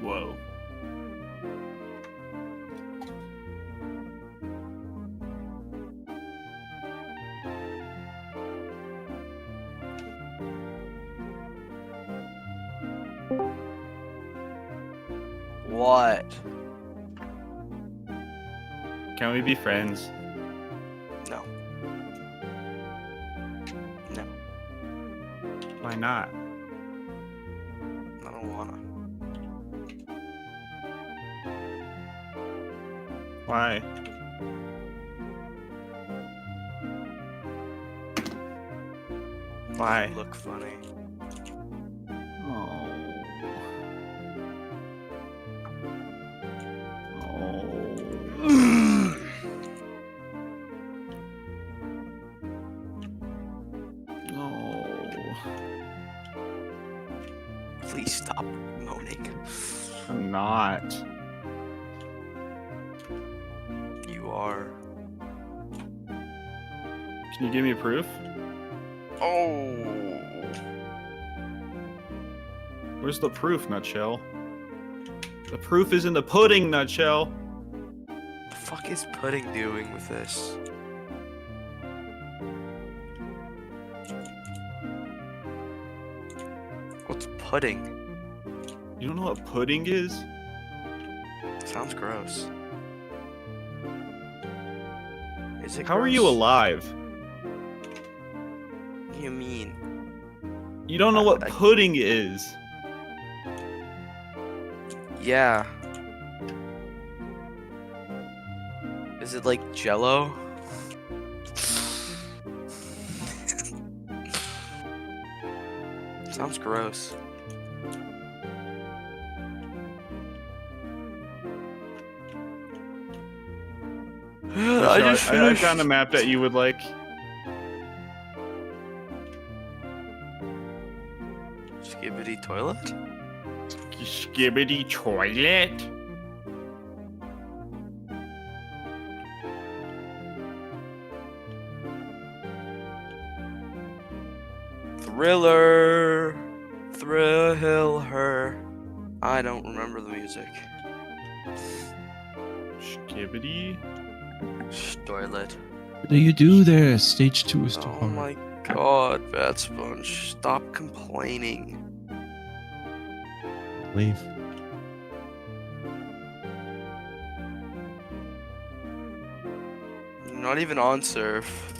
Whoa. What? Can we be friends? No. No. Why not? I don't wanna. Why? Why? You look funny. Oh. Please stop moaning. I'm not. You are. Can you give me proof? Oh. Where's the proof, Nutshell? The proof is in the pudding, Nutshell. The fuck is Pudding doing with this? What's Pudding? You don't know what pudding is? Sounds gross. Is it How are gross? you alive? What do you mean? You don't know what I- pudding is. Yeah. Is it like Jello? Sounds gross. I just I finished. found a map that you would like. Skibbity toilet? Skibbity toilet. Thriller. Thrill her. I don't remember the music. Skibbity. Toilet. What do you do there? Stage 2 is too Oh hard. my god, Bat Sponge. Stop complaining. Leave. You're not even on surf.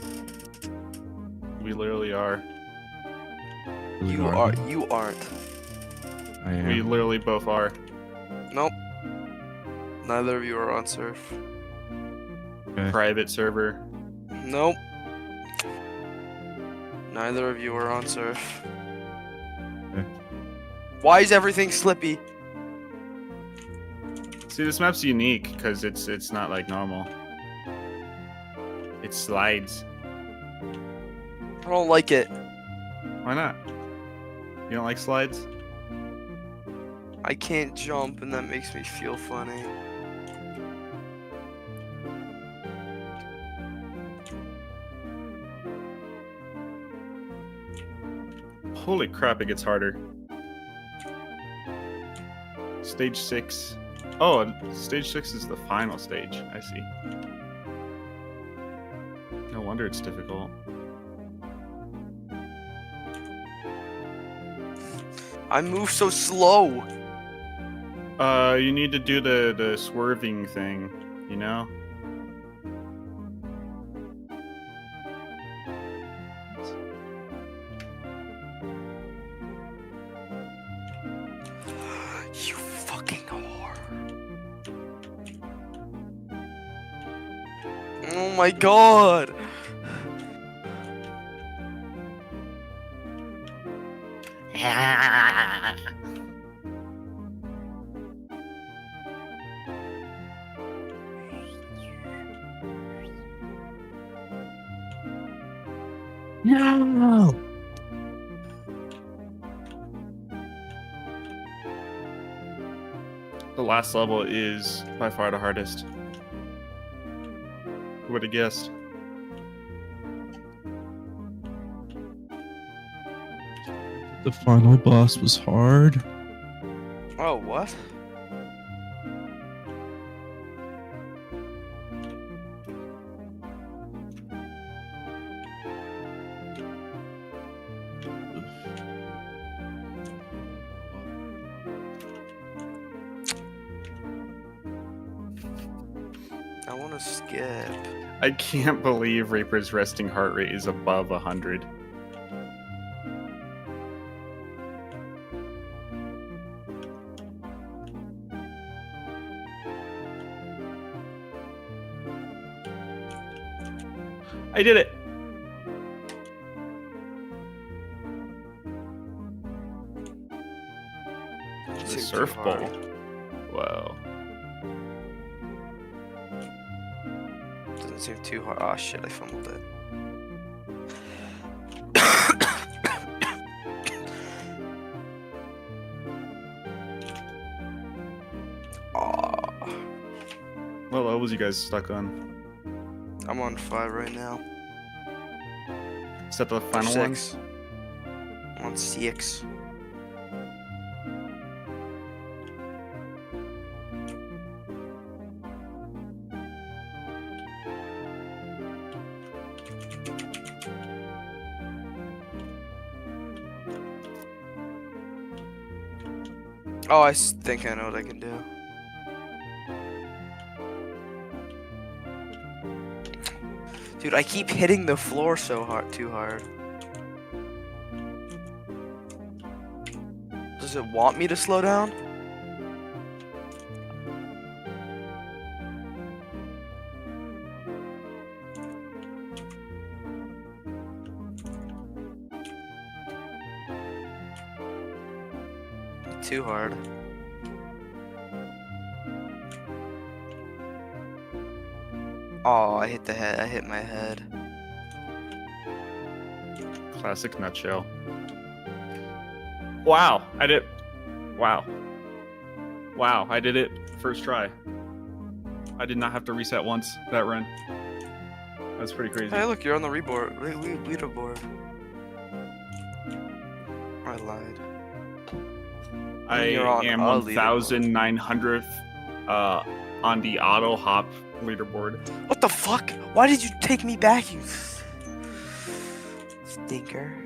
We literally are. Really You hard. are. You aren't. I am. We literally both are. Nope. Neither of you are on surf. Okay. Private server. Nope. Neither of you are on surf. Okay. Why is everything slippy? See, this map's unique because it's not like normal. It slides. I don't like it. Why not? You don't like slides? I can't jump and that makes me feel funny. Holy crap, it gets harder. Stage 6. Oh, and stage 6 is the final stage. I see. No wonder it's difficult. I move so slow. You need to do the swerving thing, you know? You fucking whore. Oh my god. No! The last level is by far the hardest. Who would have guessed? The final boss was hard. Oh, what? I want to skip. I can't believe Reaper's resting heart rate is above 100. I did it! The surf ball. Whoa. Doesn't seem too hard. Oh shit, I fumbled it. Oh, What levels you guys stuck on? I'm on 5 right now. Is that the final one? 6. I'm on 6. Oh, I think I know what I can do. Dude, I keep hitting the floor so hard, too hard. Does it want me to slow down? Too hard. Oh, I hit the head. I hit my head. Classic nutshell. Wow, I did. Wow. Wow, I did it first try. I did not have to reset once that run. That's pretty crazy. Hey, look, you're on the leaderboard. I lied. I You're on am a 1,900th on the auto hop leaderboard. What the fuck? Why did you take me back, you stinker?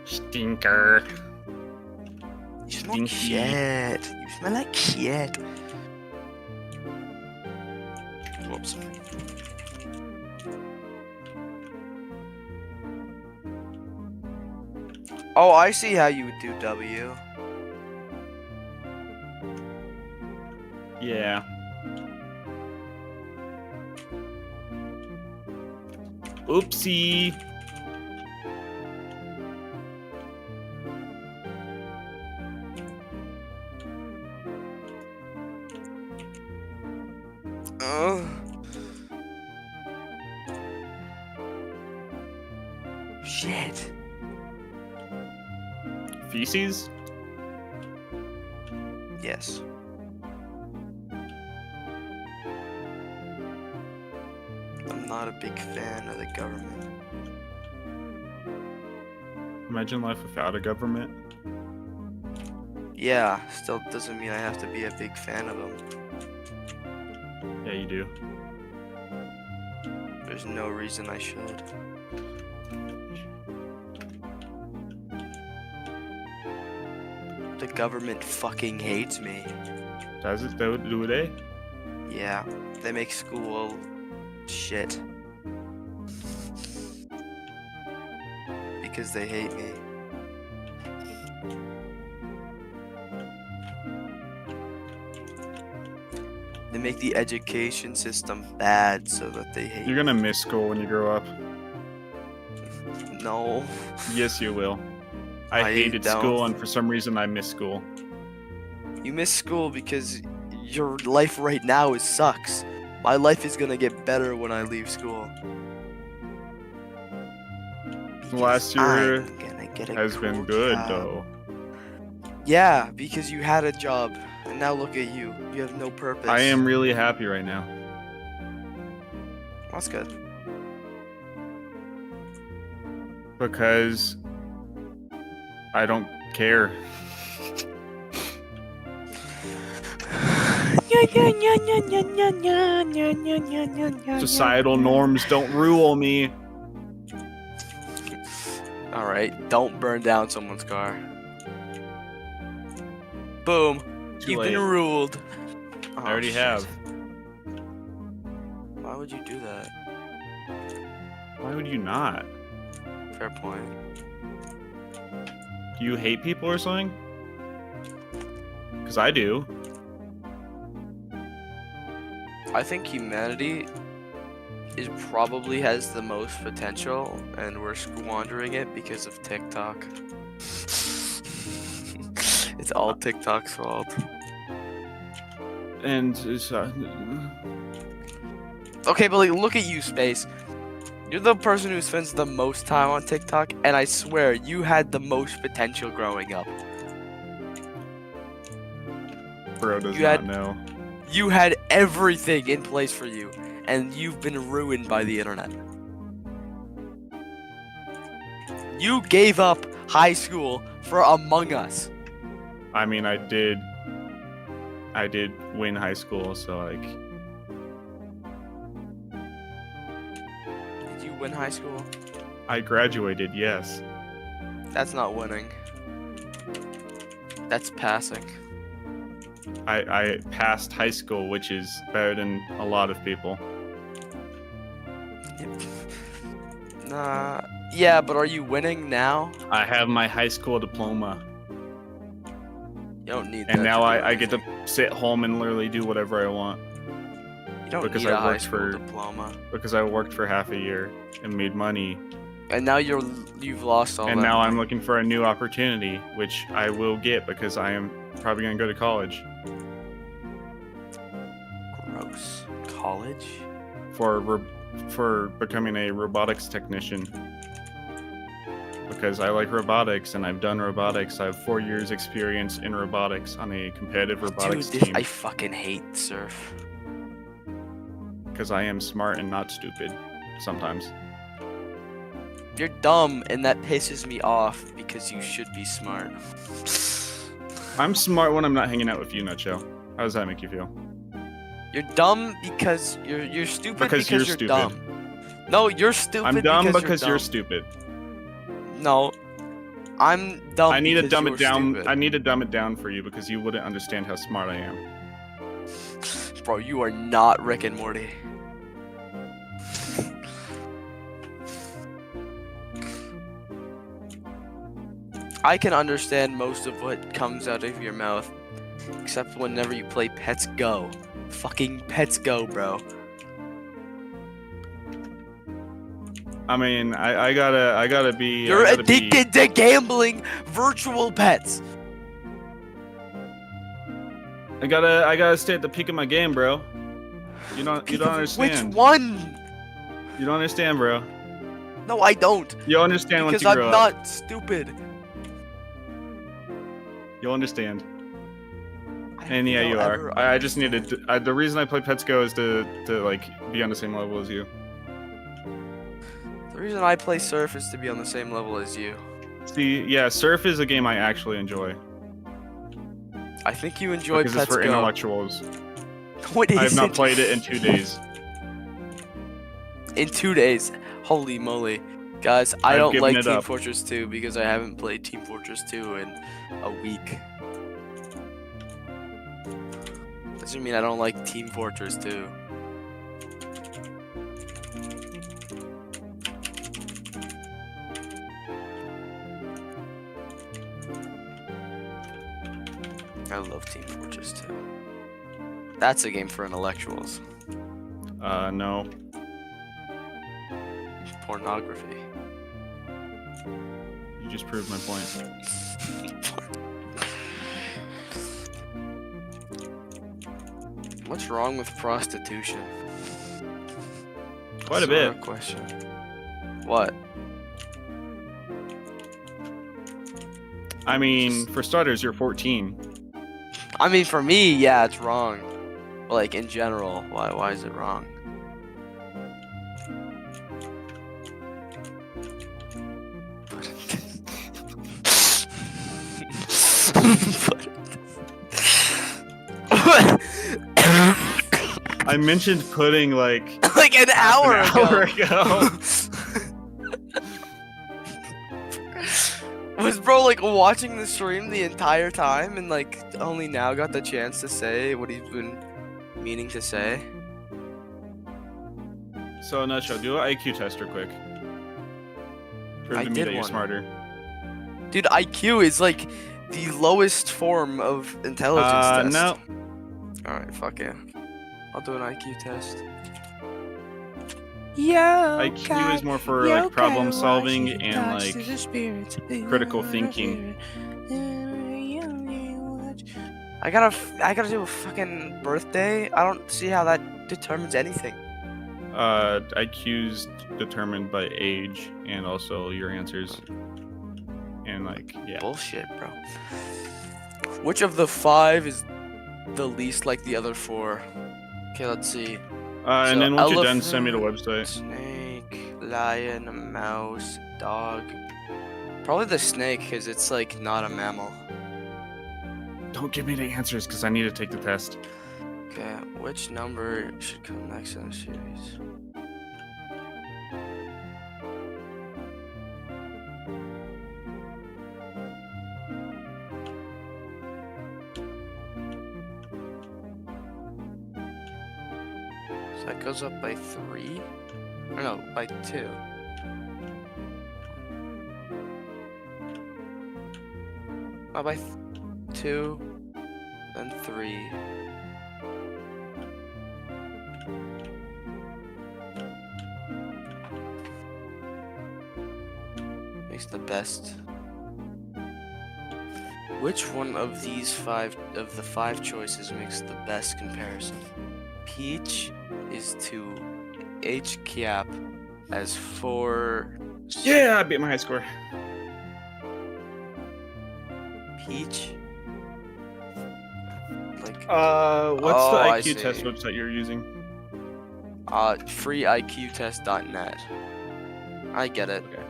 Stinker. You smell Stinky. shit. You smell like shit. Whoops. Oh, I see how you would do W. Yeah. Oopsie. Ugh. Shit. Feces? Yes. I'm not a big fan of the government. Imagine life without a government. Yeah, still doesn't mean I have to be a big fan of them. Yeah, you do. There's no reason I should. The government fucking hates me. Does it? Do they? Yeah, they make school shit. Because they hate me. They make the education system bad so that they hate You're gonna miss school when you grow up. No. Yes, you will. I I hated don't. school, and for some reason, I miss school. You miss school because your life right now sucks. My life is gonna get better when I leave school. Last Because year I'm gonna get a has been cool good, job. though. Yeah, because you had a job, and now look at you. You have no purpose. I am really happy right now. That's good. Because I don't care. Societal norms don't rule me. Alright, don't burn down someone's car. Boom. Too You've late. been ruled. Oh, I already shit. have. Why would you do that? Why would you not? Fair point. Do you hate people or something? Because I do. I think humanity probably has the most potential, and we're squandering it because of TikTok. It's all TikTok's fault. And it's, Okay, but like, look at you, Space. You're the person who spends the most time on TikTok, and I swear you had the most potential growing up. bro does You not had- know. You had everything in place for you, and you've been ruined by the internet. You gave up high school for Among Us. I mean, I did win high school, so like, Did you win high school? I graduated, yes. That's not winning. That's passing. I passed high school, which is better than a lot of people. Nah. Yeah, but are you winning now? I have my high school diploma, You don't need that. and now to do I get to anything. sit home and literally do whatever I want You don't because need I a high worked school for- diploma. because I worked for half a year and made money, And now you've lost all and that now I'm money. looking for a new opportunity, which I will get because I am probably gonna go to college Gross. College? for becoming a robotics technician. Because I like robotics and I've done robotics. I have 4 years experience in robotics on a competitive robotics Dude, team. I fucking hate surf. Because I am smart and not stupid sometimes. You're dumb, and that pisses me off because you should be smart. I'm smart when I'm not hanging out with you, Nutshell. How does that make you feel? You're dumb because you're stupid Because you're stupid. dumb. No, you're stupid. I'm dumb because you're dumb. stupid. No, I'm dumb. I need to because dumb you're it down. stupid. I need to dumb it down for you because you wouldn't understand how smart I am. Bro, you are not Rick and Morty. I can understand most of what comes out of your mouth, except whenever you play Pets Go. Fucking Pets Go, bro. I mean, I gotta be. You're I gotta be- addicted to gambling virtual pets. I gotta stay at the peak of my game, bro. You don't understand. Which one? You don't understand, bro. No, I don't. You'll understand once Because you I'm grow up. not stupid. You'll understand. I And yeah, don't you ever are. I just needed. understand. The reason I play Pets Go is to like be on the same level as you. The reason I play Surf is to be on the same level as you. See, yeah, Surf is a game I actually enjoy I think you enjoy because Pets it's for Go. intellectuals. What is I have not it? played it in 2 days. In 2 days. Holy moly. Guys, I I've don't given like it Team up. Fortress 2 because I haven't played Team Fortress 2 in a week. Doesn't mean I don't like Team Fortress 2. I love Team Fortress 2. That's a game for intellectuals. No. Pornography. You just proved my point. What's wrong with prostitution? Quite a Sort of bit. question. What? I mean, for starters, you're 14. I mean, for me, yeah, it's wrong. But, like, in general, why is it wrong? I mentioned pudding like Like an hour an ago. hour ago. bro, like watching the stream the entire time and like only now got the chance to say what he's been meaning to say. So, nutshell, do an IQ test real quick. Prove I to me did that you're one. smarter. Dude, IQ is like the lowest form of intelligence test. No. Alright, fuck yeah. I'll do an IQ test. Yo, IQ is more for like problem solving and like critical thinking. I gotta do a fucking birthday. I don't see how that determines anything. IQ's determined by age and also your answers. And like, yeah. Bullshit, bro. Which of the 5 is the least like the other 4? Okay, let's see. And So, then once you're done, send me the elephant, website. Snake, lion, mouse, dog. Probably the snake, because it's like not a mammal. Don't give me the answers because I need to take the test. Okay, which number should come next in the series? So that goes up by 3? Or no, by 2. Oh, by 2, then 3. Makes the best. Which one of these 5 of the 5 choices makes the best comparison? Peach is to H cap as 4. Yeah, I beat my high score. Peach. Like What's Oh, the I IQ test see. website you're using? freeiqtest.net. I get it. Okay.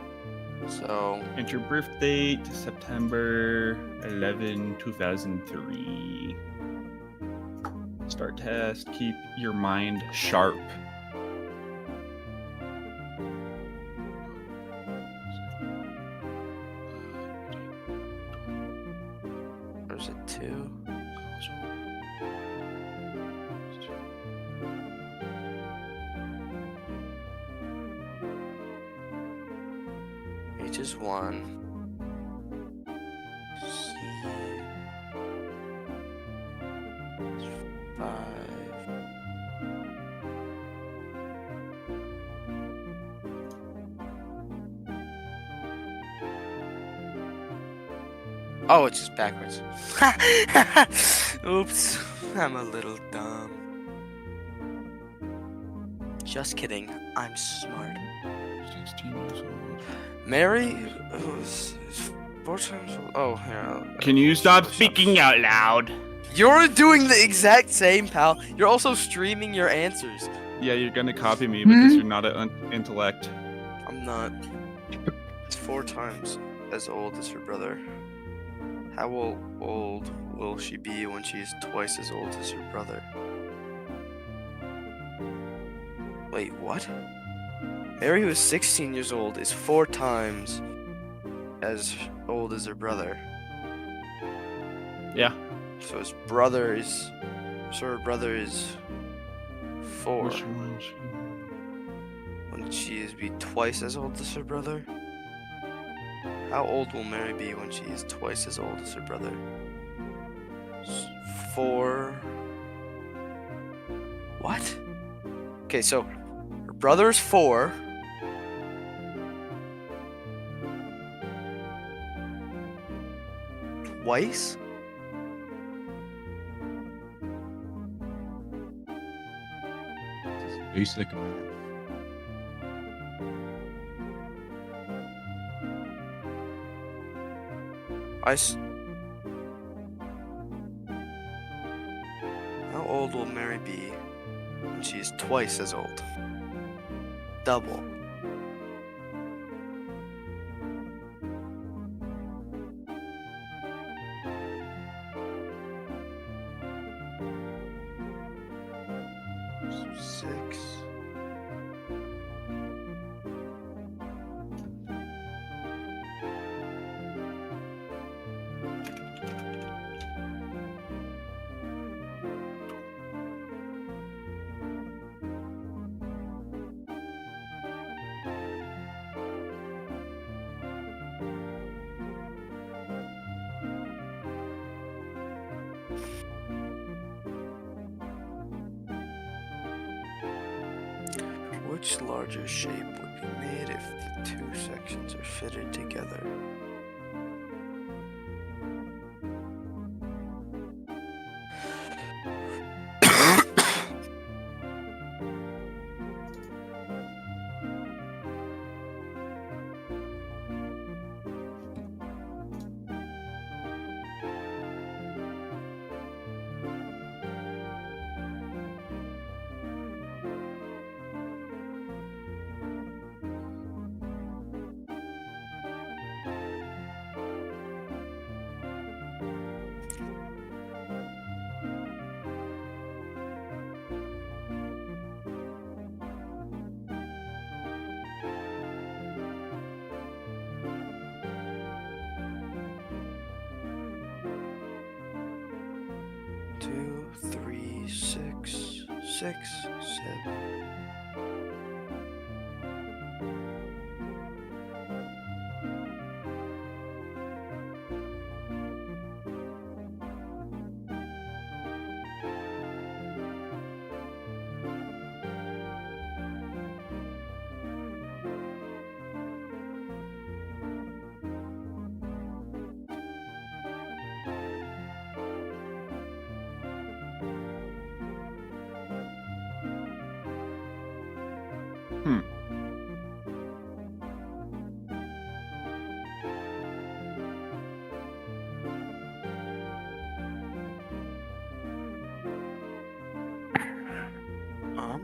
So Enter birth date, September 11, 2003. Start test. Keep your mind sharp. there's a 2. H is 1. C is 5. Oh, it's just backwards. Oops, I'm a little dumb. Just kidding, I'm smart. 16 years old. Mary, who's 4 times old. Oh, here. Can you stop speaking out loud? You're doing the exact same, pal. You're also streaming your answers. Yeah, you're gonna copy me because you're not an intellect. I'm not. It's 4 times as old as her brother. How old will she be when she is twice as old as her brother? Wait, what? Mary, who is 16 years old, is 4 times as old as her brother. Yeah. So his brother is. So her brother is 4. Which one? Wouldn't she be twice as old as her brother? How old will Mary be when she is twice as old as her brother? 4. What? Okay, so her brother is 4. Twice? Basic math. How old will Mary be when she is twice as old? Double. Six. Which larger shape would be made if the two sections are fitted together? Two, three, six, 7.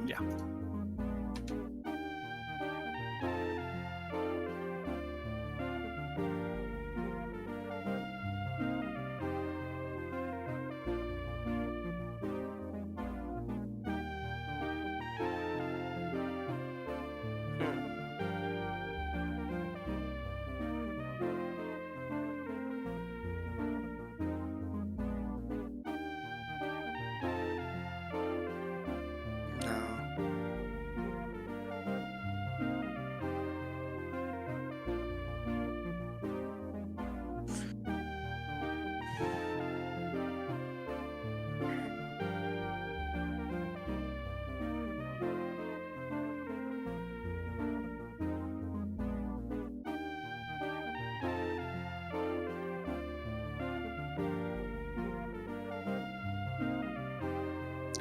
Yeah. No.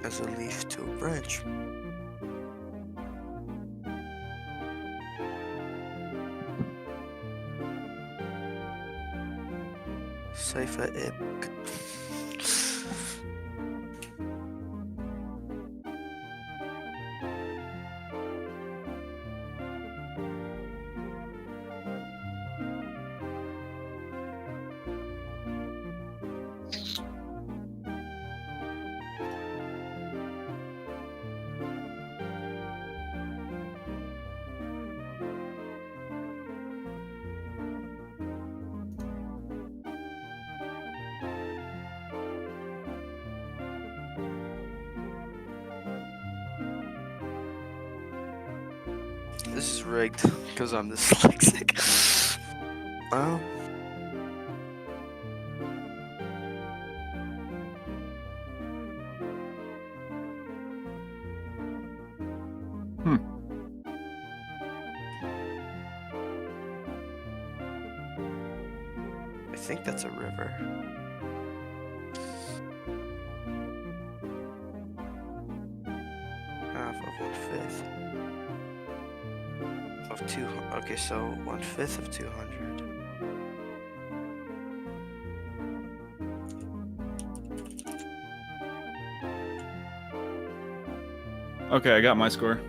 As a leaf to a branch. Cypher Ip. This is rigged because I'm dyslexic. I think that's a river. Half of 1/5 of 200. Okay, so 1/5 of 200. Okay, I got my score.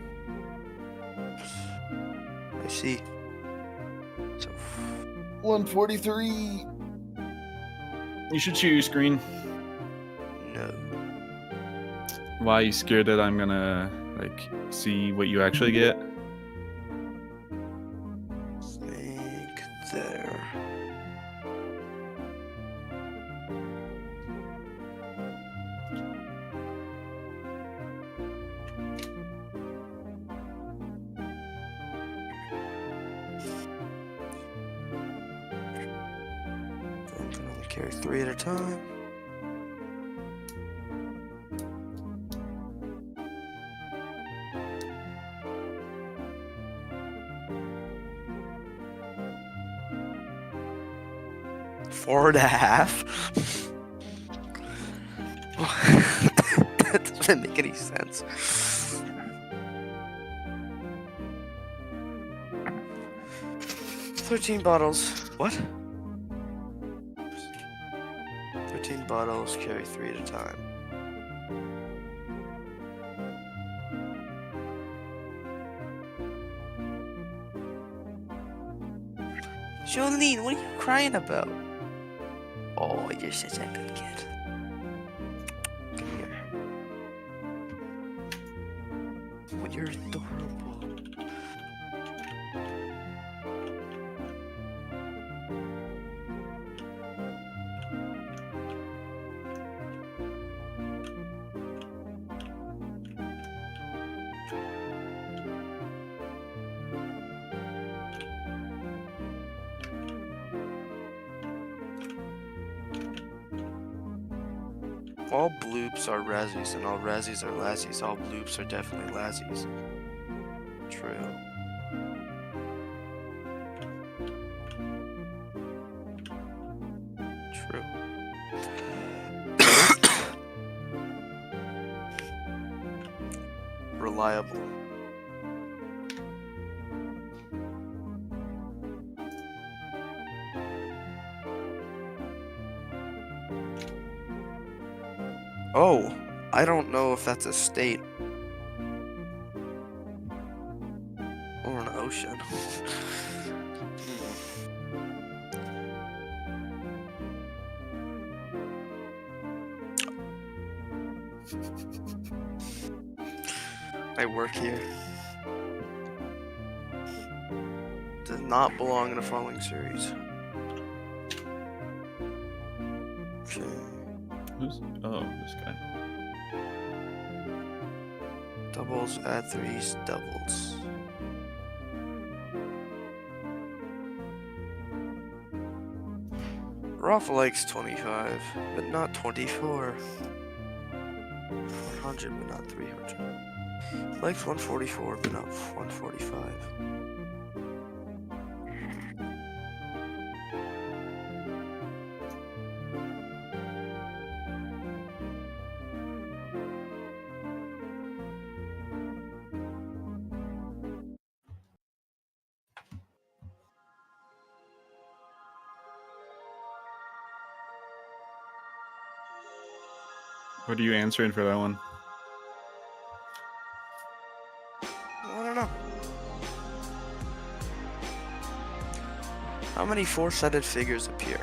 I see. So 143. You should share your screen. no. Why are you scared that I'm gonna like see what you actually get? Snake there. Then can only carry 3 at a time. 4.5? That doesn't make any sense. $13 bottles. What? 13 bottles, carry 3 at a time. Jolene, what are you crying about? Oh, you're such a good kid. Come here. Oh, you're adorable. All bloops are razzies, and all razzies are lassies. All bloops are definitely lassies. True. True. Reliable. Oh, I don't know if that's a state or an ocean. I work here. Does not belong in the following series. Okay. Who's? Oh, this guy. Doubles, add threes, doubles. Rolf likes 25, but not 24. 400, but not 300. He likes 144, but not 145. What are you answering for that one? I don't know. How many four-sided figures appear?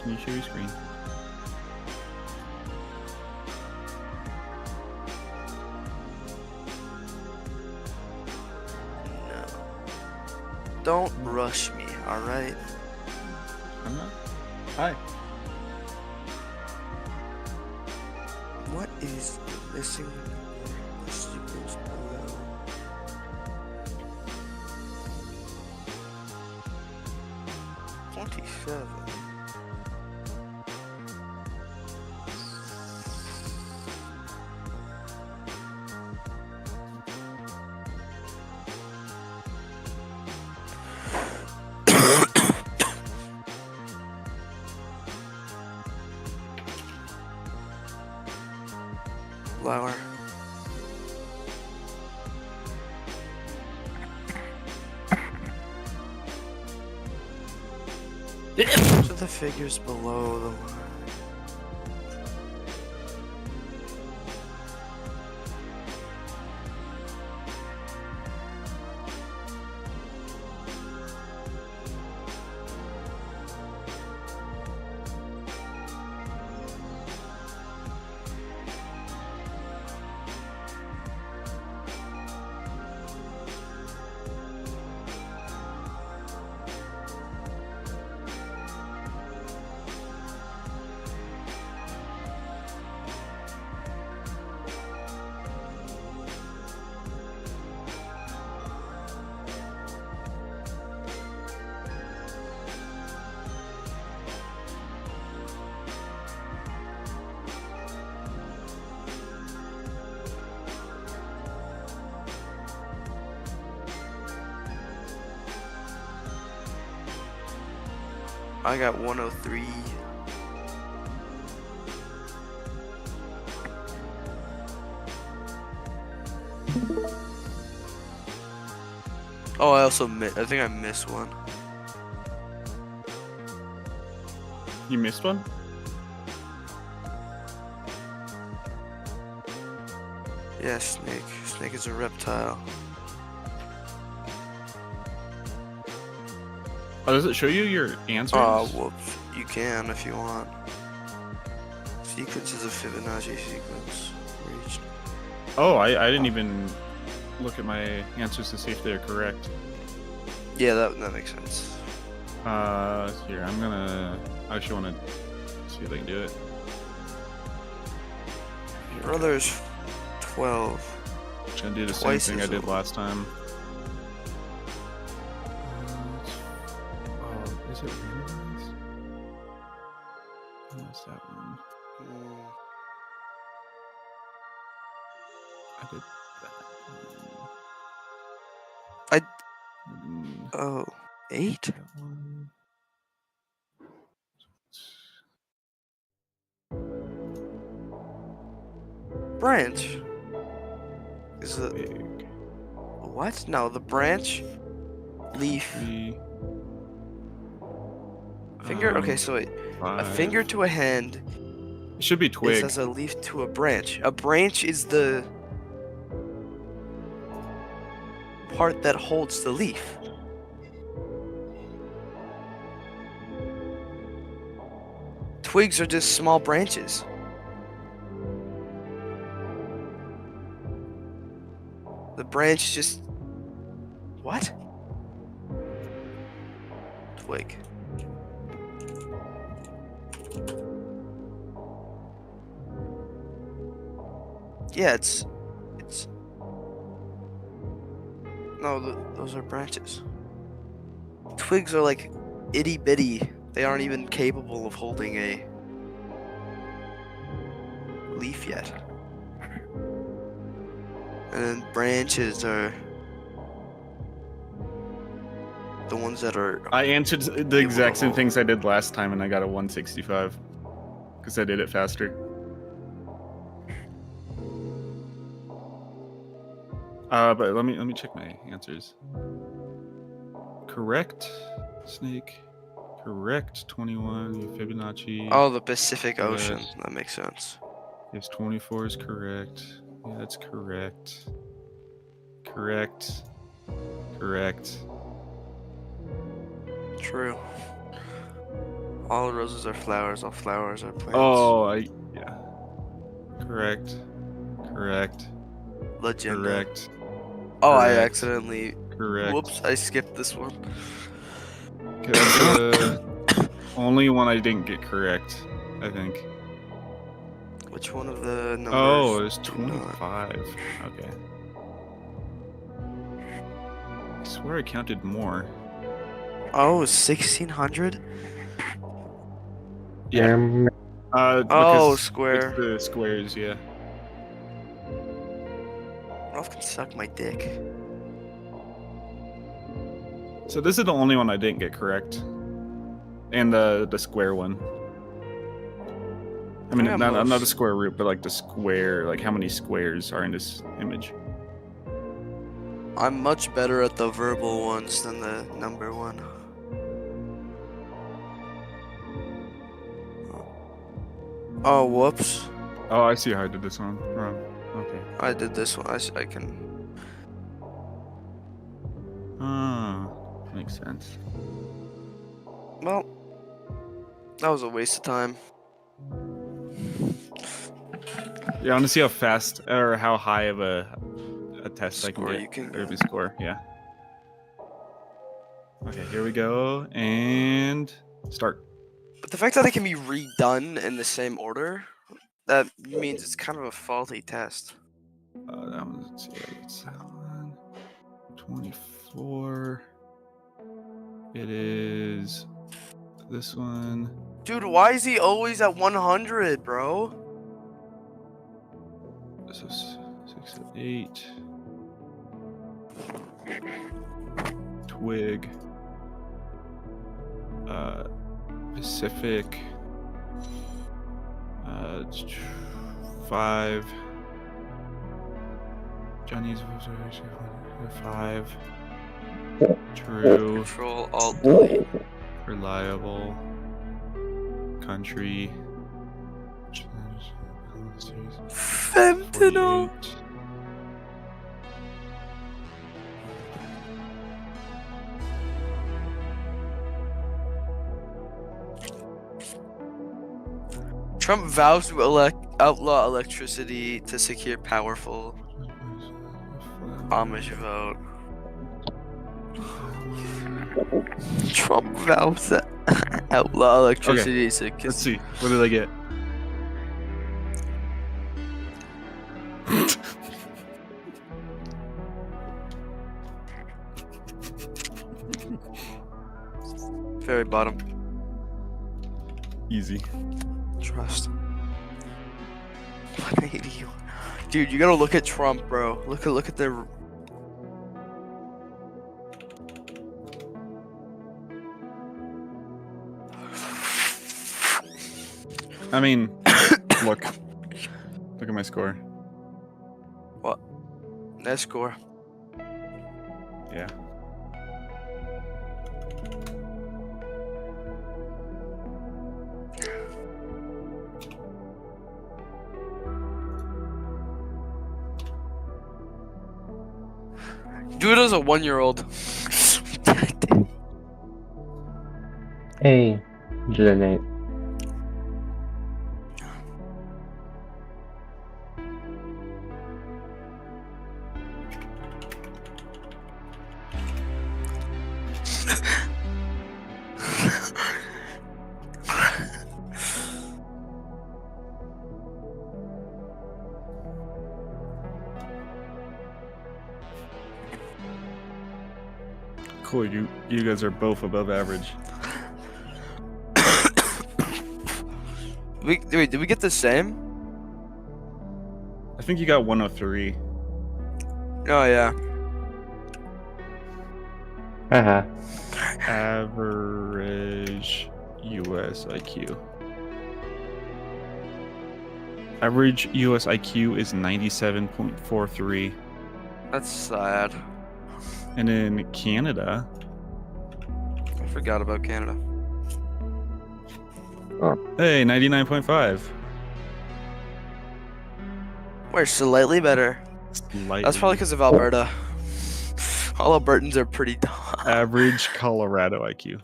Can you share your screen? No. Don't rush me, alright? I'm not. Hi. What is missing? Sequence below? $27. Lower. Which of the figures below the line? I got 103. Oh, I think I missed one. You missed one? Yeah, snake. Snake is a reptile. Oh, does it show you your answers? Oh, whoops. You can if you want. Sequence is a Fibonacci sequence. Reached. Oh, I didn't even look at my answers to see if they're correct. Yeah, that makes sense. Here, I actually want to see if I can do it. Here. Brothers 12. Just gonna do the same Twice thing I as did old. last time. Oh, is it randomized? What's that one? I did that. Oh, 8? That one. Branch. Is it Big. what? No, the branch, leaf, Three. finger. Okay, so wait. A 5. finger to a hand It should be is twig. as a leaf to a branch. A branch is the part that holds the leaf. Twigs are just small branches. The branch just... What? Twig. Yeah, it's... No, those are branches. Twigs are like itty bitty. They aren't even capable of holding a leaf yet. And then branches are the ones that are... I answered the exact same things I did last time, and I got a 165 because I did it faster. But let me check my answers. Correct, snake. Correct, 21. Fibonacci. Oh, the Pacific Ocean. Yes. That makes sense. Yes, 24 is correct. Yeah, that's correct. Correct. Correct. True. All roses are flowers. All flowers are plants. Oh, yeah. Correct. Correct. Legend. Correct. Oh, I Correct. accidentally... Correct. Whoops, I skipped this one. Okay, that's the only one I didn't get correct, I think. Which one of the numbers? Oh, it was do not- 25. Okay. I swear I counted more. Oh, 1600? Yeah. Oh, because square. It's the squares, yeah. Ralph can suck my dick. So this is the only one I didn't get correct. And the square one. I mean, Yeah, not most- the square root, but like the square, like how many squares are in this image. I'm much better at the verbal ones than the number one. Oh, whoops. Oh, I see how I did this one wrong. Okay. I did this one. I can... Oh, makes sense. Well, that was a waste of time. Yeah, I want to see how fast or how high of a test I can Score get. you can Or get. the score, yeah. Okay, here we go, and start. But the fact that it can be redone in the same order, that means it's kind of a faulty test. That one, let's see, it's that one. 24. It is this one. Dude, why is he always at 100, bro? This is 6, 8. Twig. Pacific. 5. Johnny's 5. True. Control Alt Delete. Reliable. Country. Fentanyl. 48. Trump vows to outlaw electricity to secure powerful Amish vote. Trump vows to outlaw electricity to Let's see. What did I get? Very bottom. Easy. Trust. What an idiot. Dude, you gotta look at Trump, bro. Look at the. I mean, look at my score. What? That score. Yeah. Do it as a 1-year-old. Hey, Jeanette. Cool. You guys are both above average. Wait, did we get the same? I think you got 103. Oh yeah. Haha. Average US IQ. Average US IQ is 97.43. That's sad. And in Canada, I forgot about Canada. hey, 99.5. We're slightly better. Slightly. That's probably because of Alberta. All Albertans are pretty dumb. Average Colorado IQ.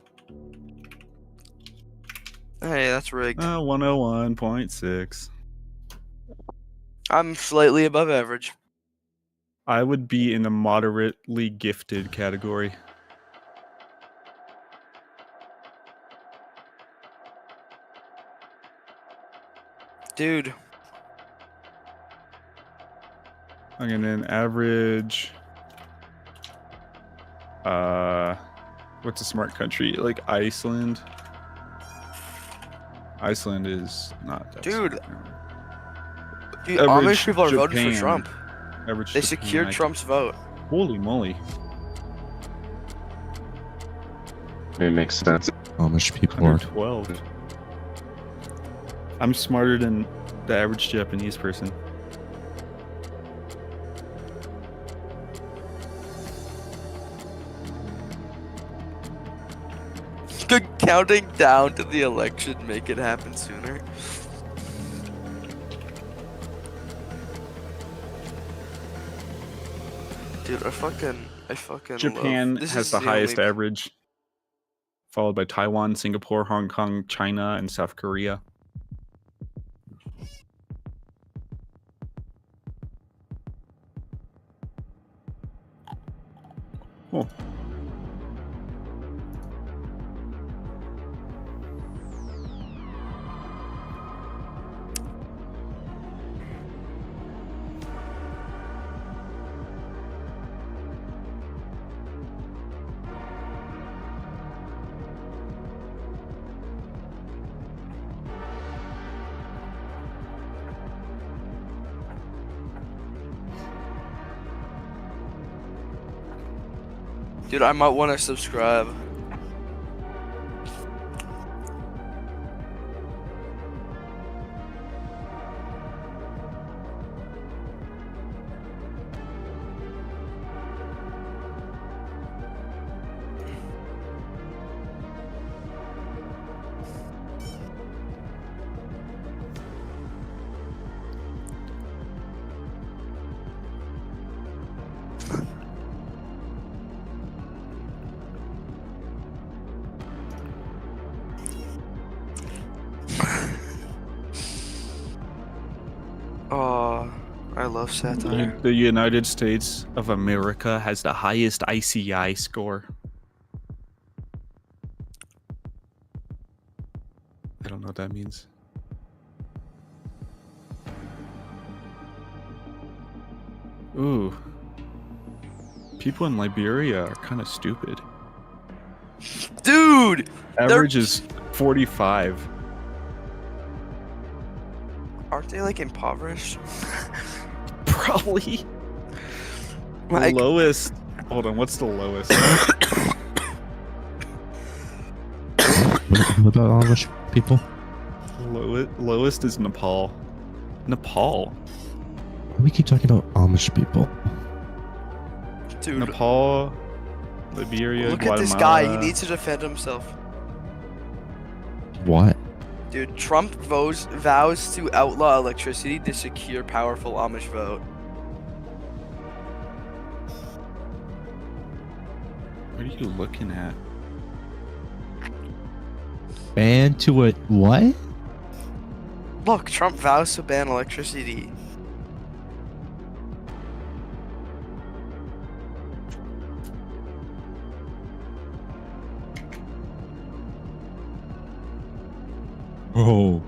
Hey, that's rigged. 101.6. I'm slightly above average. I would be in the moderately gifted category. Dude. Okay, and then average. What's a smart country? Like Iceland. Iceland is not that Dude. smart. Dude, Average Amish people are voting for Japan. Trump. Average They Japan secured IQ. Trump's vote. Holy moly. It makes sense. Amish people are 112. I'm smarter than the average Japanese person. Could counting down to the election make it happen sooner? Dude, I fucking Japan love. This has is the highest only- average, followed by Taiwan, Singapore, Hong Kong, China, and South Korea. Cool. Dude, I might want to subscribe. love satire. The United States of America has the highest ICI score. I don't know what that means. Ooh. People in Liberia are kind of stupid. Dude! Average is 45. Aren't they like impoverished? Probably. The Like- lowest. Hold on, what's the lowest? What about Amish people? Lowest is Nepal. Nepal. We keep talking about Amish people. Dude, Nepal, Liberia, look Guatemala. at this guy. He needs to defend himself. What? Dude, Trump vows to outlaw electricity to secure powerful Amish vote. What are you looking at? Ban to it. What? Look, Trump vows to ban electricity. Bro.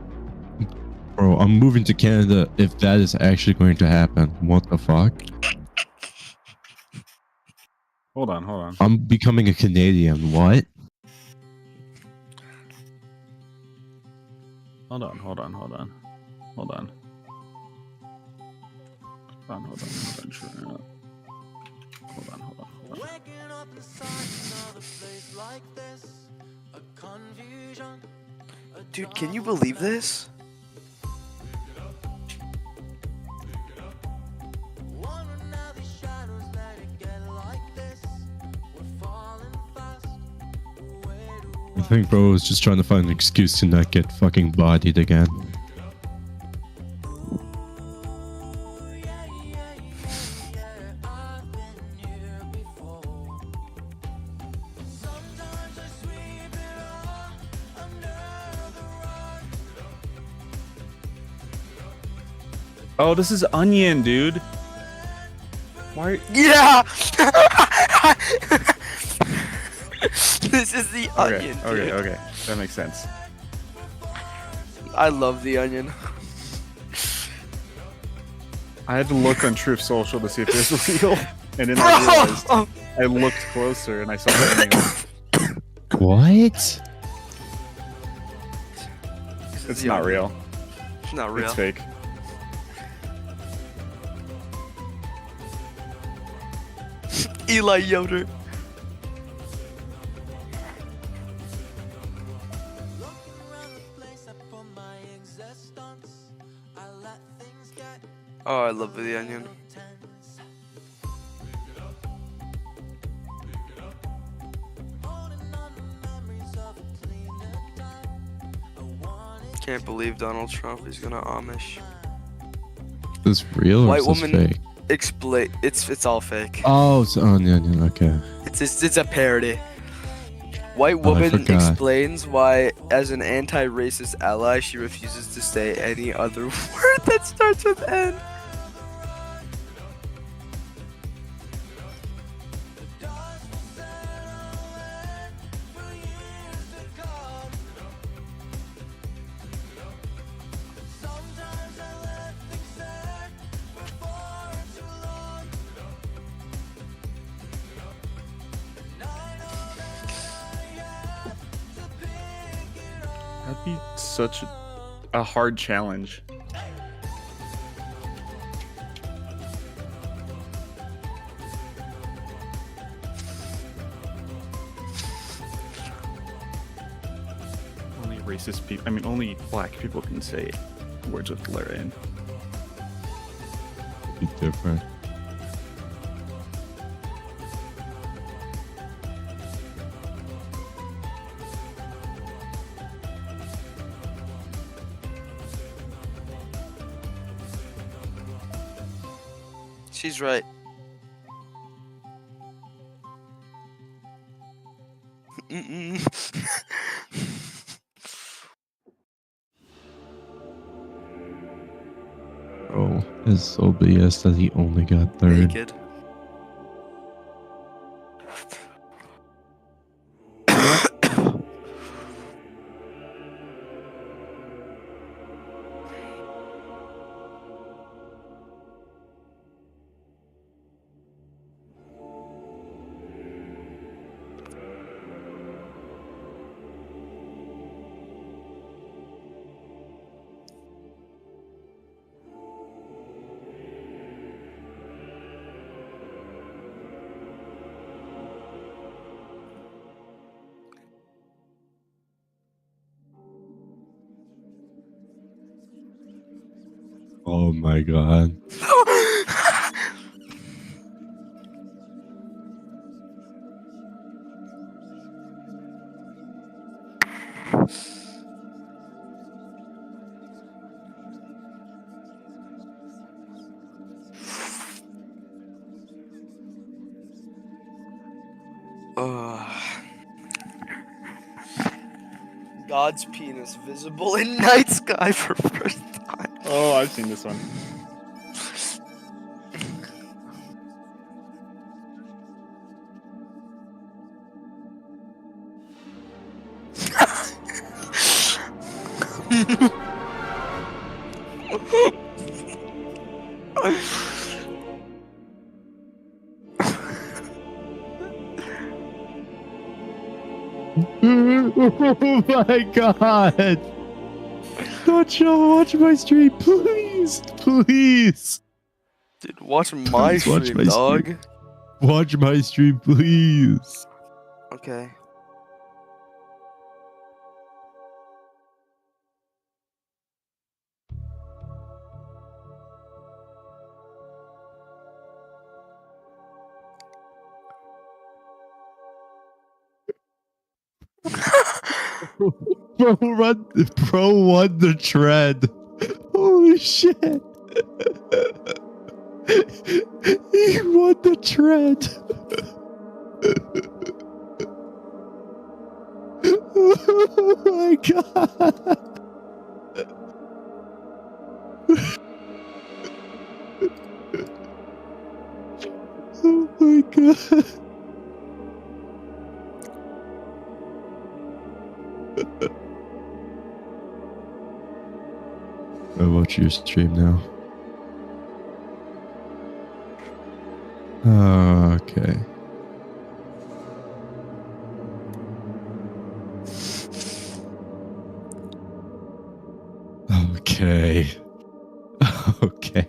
Bro, I'm moving to Canada if that is actually going to happen. What the fuck? Hold on. I'm becoming a Canadian. What? Hold on. Hold on. Dude, can you believe this? I think bro is just trying to find an excuse to not get fucking bodied again. Oh, this is Onion, dude. Why? Yeah! This is the Onion. Dude. Okay. That makes sense. I love the Onion. I had to look on Truth Social to see if it was real, and then I realized I looked closer and I saw the Onion. What? It's not real. It's not real. It's fake. Eli Yoder. Oh, I love the Onion. Can't believe Donald Trump is gonna Amish. Is this real or White is this woman fake? explain. It's all fake. Oh, it's Onion. Okay. It's a parody. White woman forgot. explains why, as an anti-racist ally, she refuses to say any other word that starts with N. That'd be such a hard challenge. Only racist people. I mean, only black people can say words with the letter N. Be different. She's right. Oh. It's so BS that he only got third. Naked. Oh my god. God's penis visible in night sky for first time. Oh, I've seen this one. Oh my god. Don't y'all watch my stream, please. Please. Dude, watch my Please watch stream, my dog. stream. Watch my stream, please. Okay. Bro won the tread. Holy shit. He won the tread. Oh my god. Oh my god. I watch your stream now. Okay. Okay. Okay.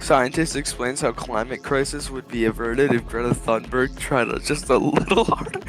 Scientist explains how climate crisis would be averted if Greta Thunberg tried just a little harder.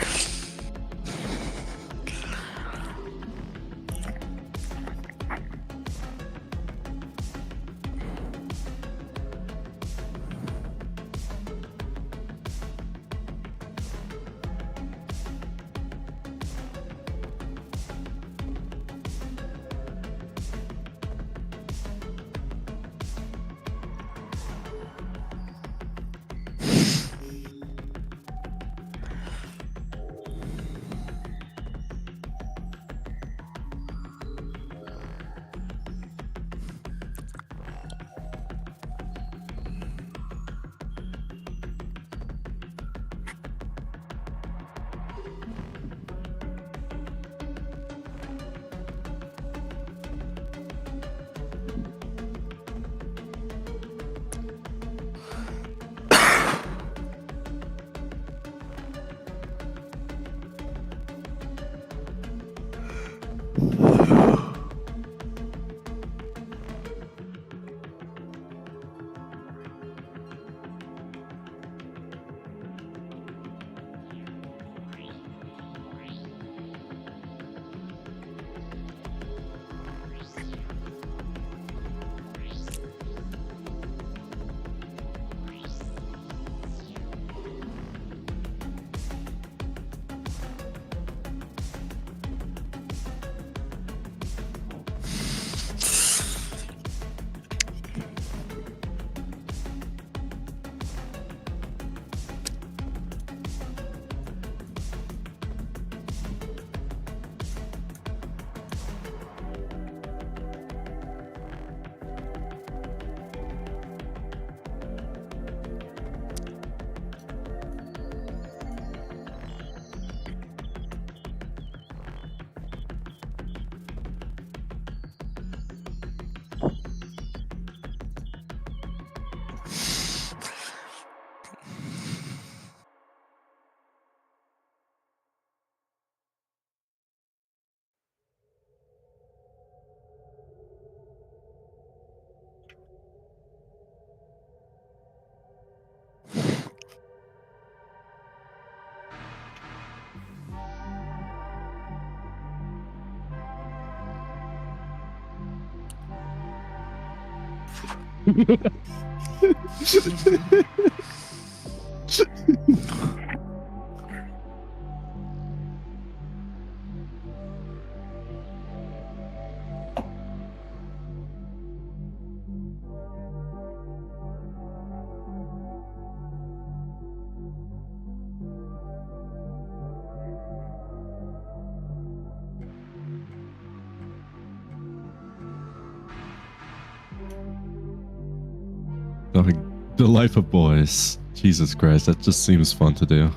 Like, the life of boys. Jesus Christ, that just seems fun to do.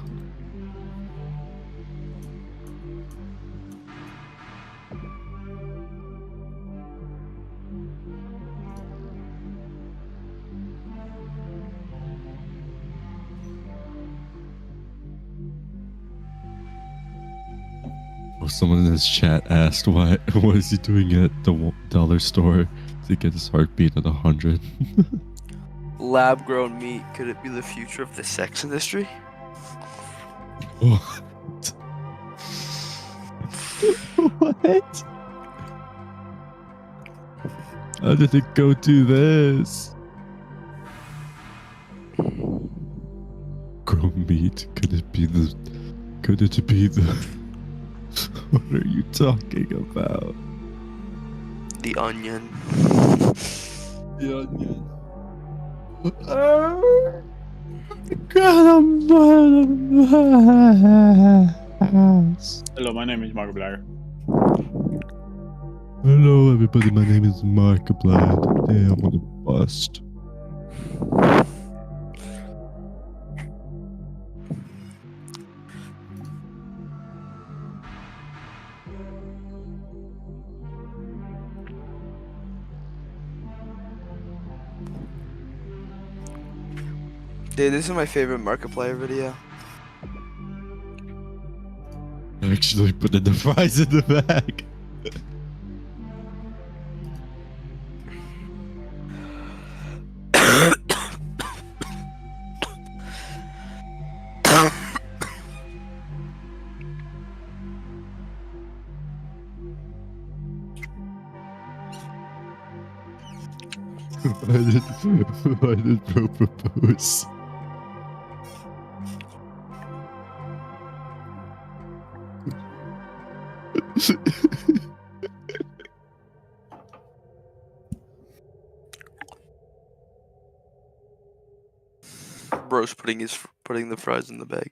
Oh, someone in this chat asked what is he doing at the dollar store to get his heartbeat at 100? Lab grown meat. Could it be the future of the sex industry? What? What? How did it go to this? Grown meat? Could it be the... What are you talking about? The onion. The onion. Coronavirus. Hello, my name is Markiplier. Hello, everybody. My name is Markiplier. Today I'm on a bust. Dude, this is my favorite Markiplier video. Actually, put the fries in the bag. Why did bro propose? Bro's putting the fries in the bag.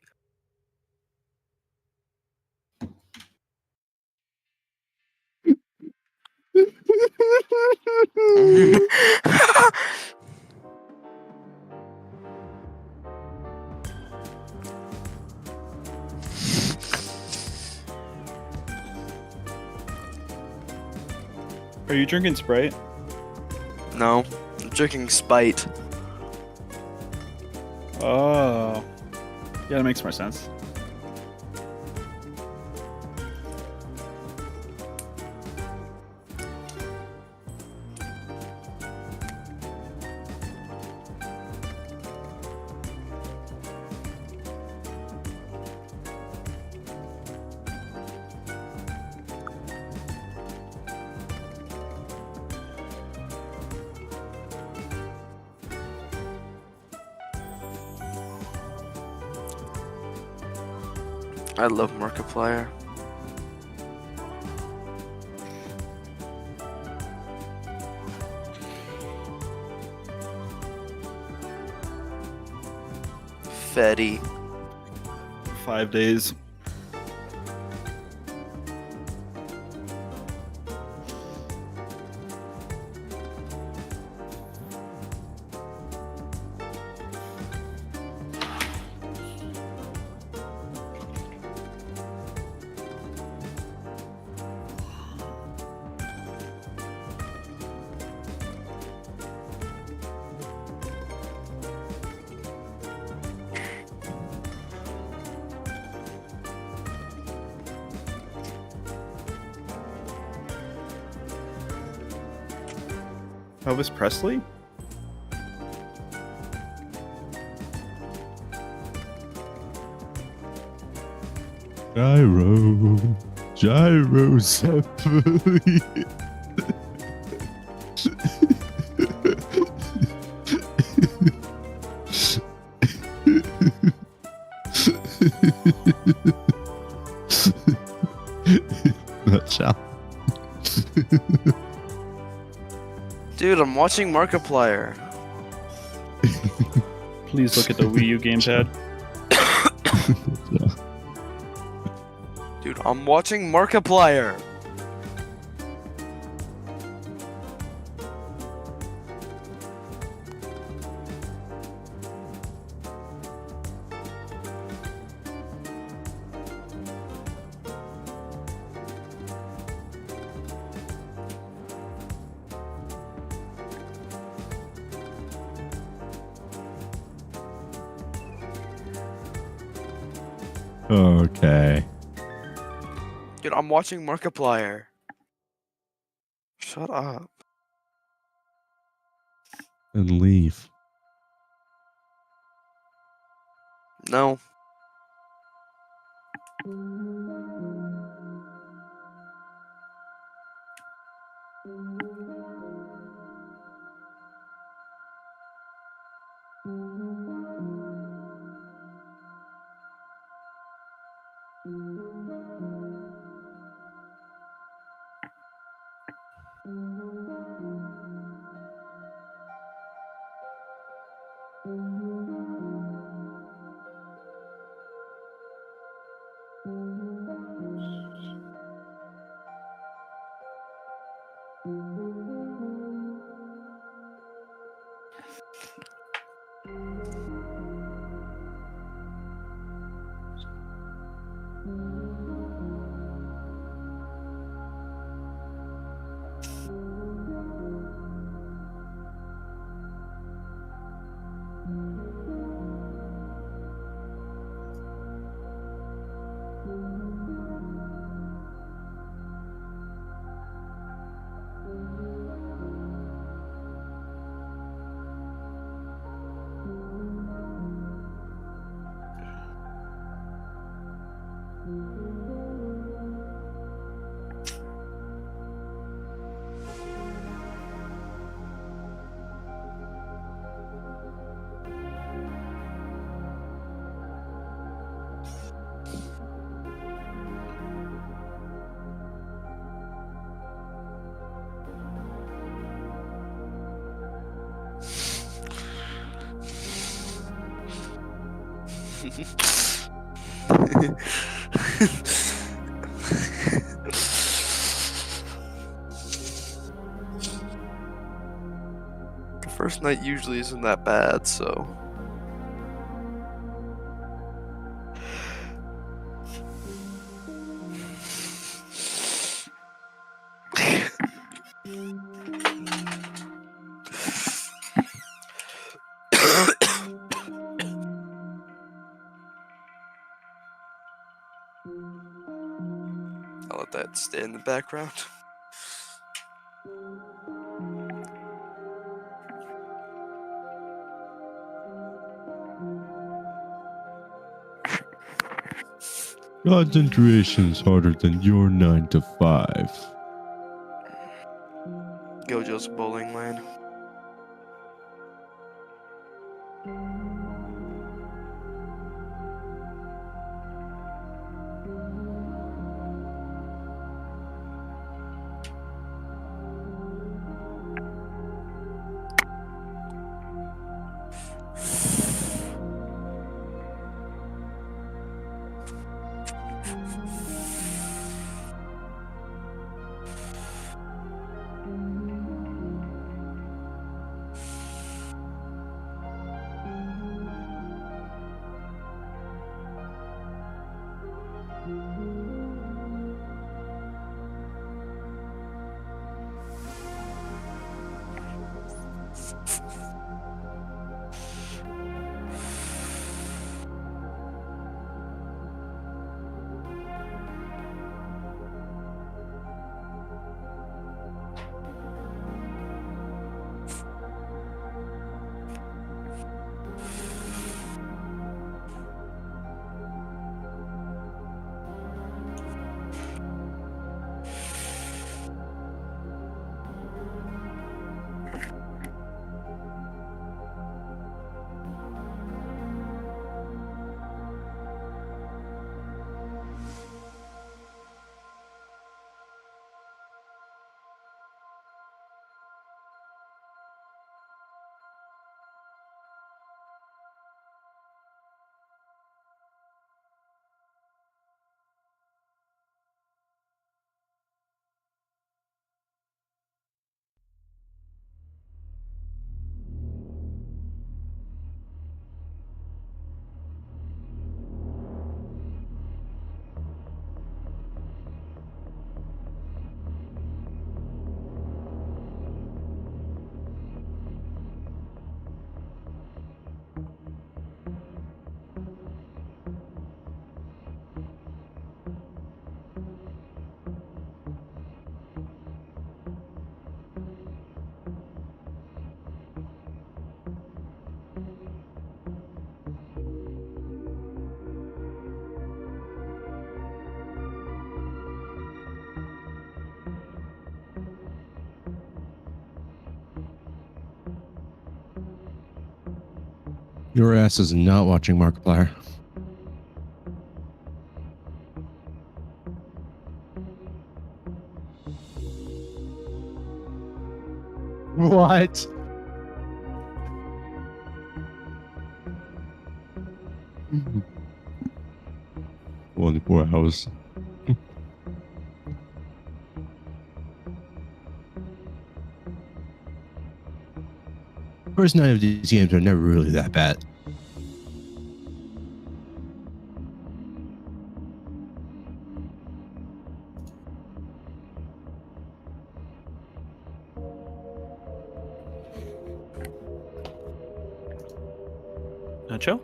Are you drinking Sprite? No, I'm drinking Spite. Oh. Yeah, that makes more sense. I love Markiplier. Fetty. 5 days. Elvis Presley? Gyro Zeppeli. Dude, I'm watching Markiplier. Please look at the Wii U gamepad. Dude, I'm watching Markiplier. Okay. Dude, I'm watching Markiplier. Shut up. And leave. No. The first night usually isn't that bad, so. I'll let that stay in the background. Concentration's harder than your 9 to 5. Gojo's bowling lane. Your ass is not watching Markiplier. What? Only 4 hours. First 9 of these games are never really that bad. Nacho?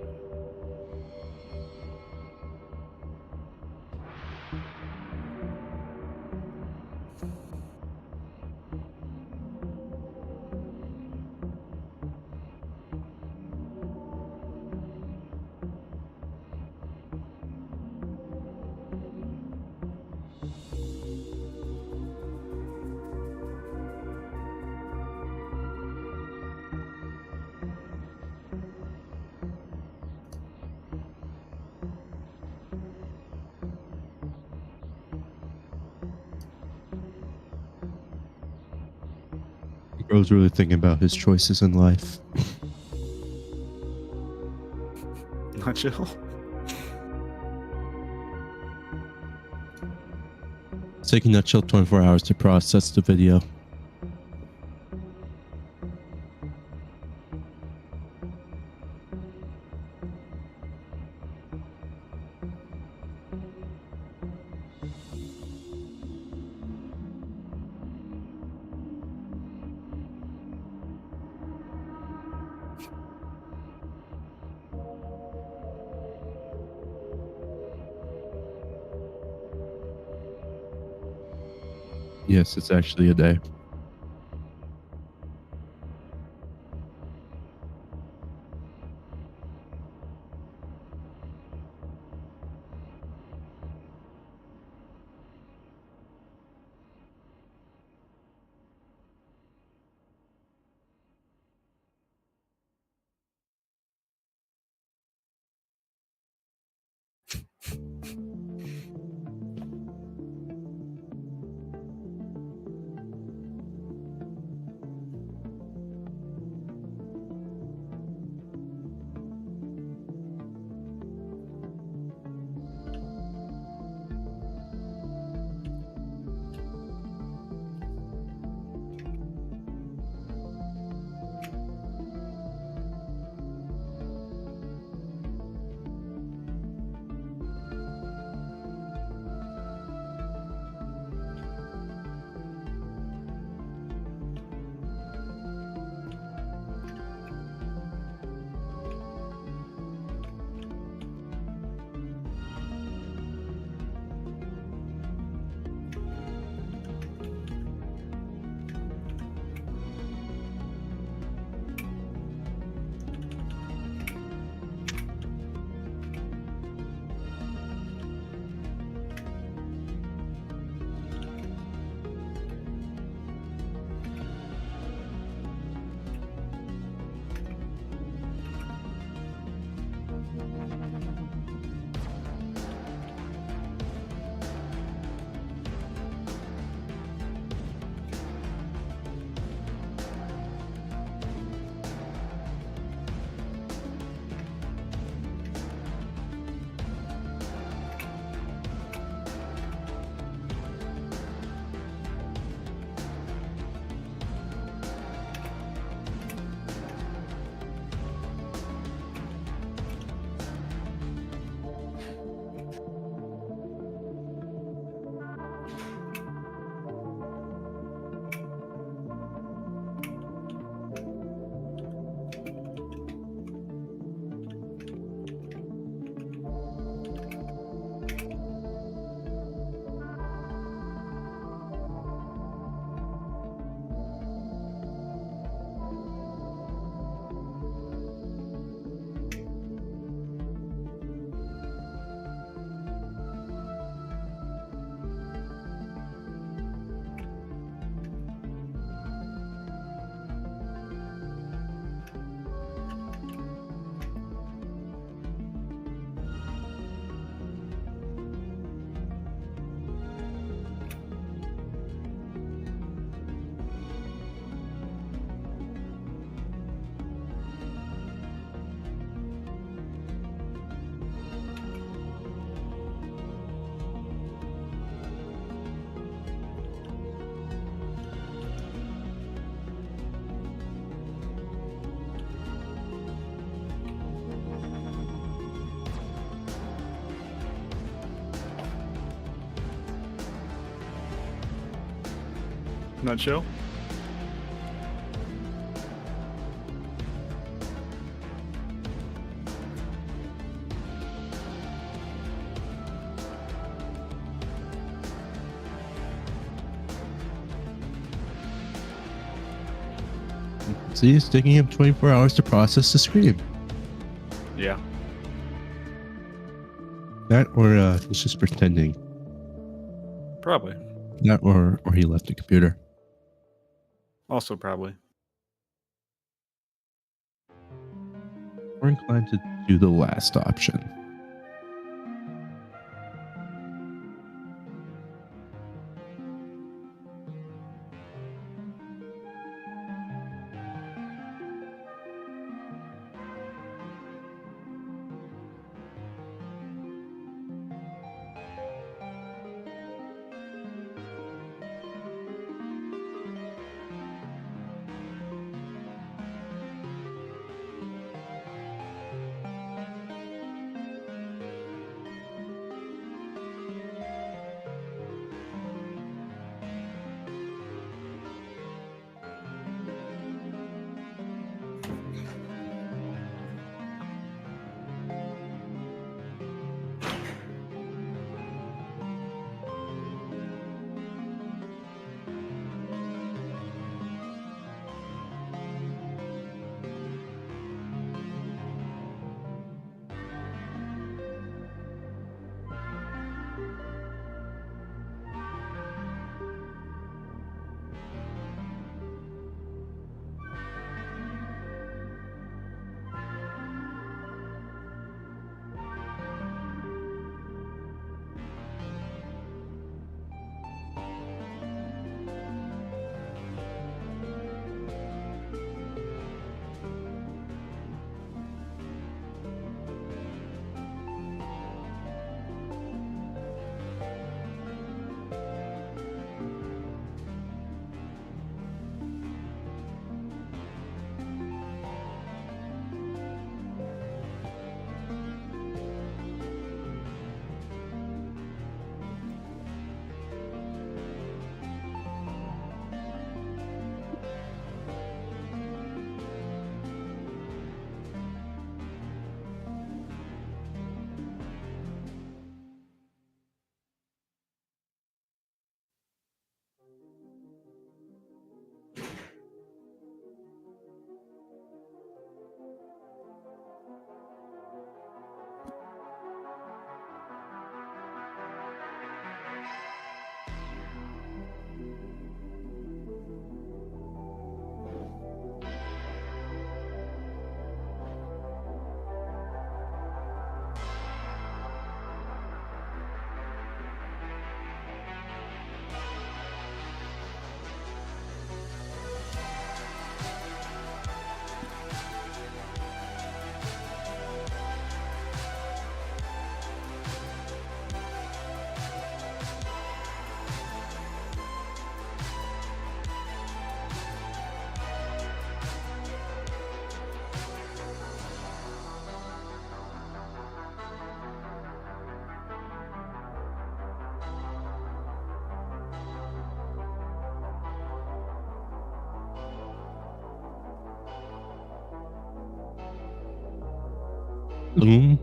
Bro's really thinking about his choices in life. Nacho? It's taking Nutshell 24 hours to process the video. Yes, it's actually a day. Nutshell. See, it's taking him 24 hours to process the scream. Yeah. That or he's just pretending. Probably. That or he left the computer. Also probably. We're inclined to do the last option. Boom.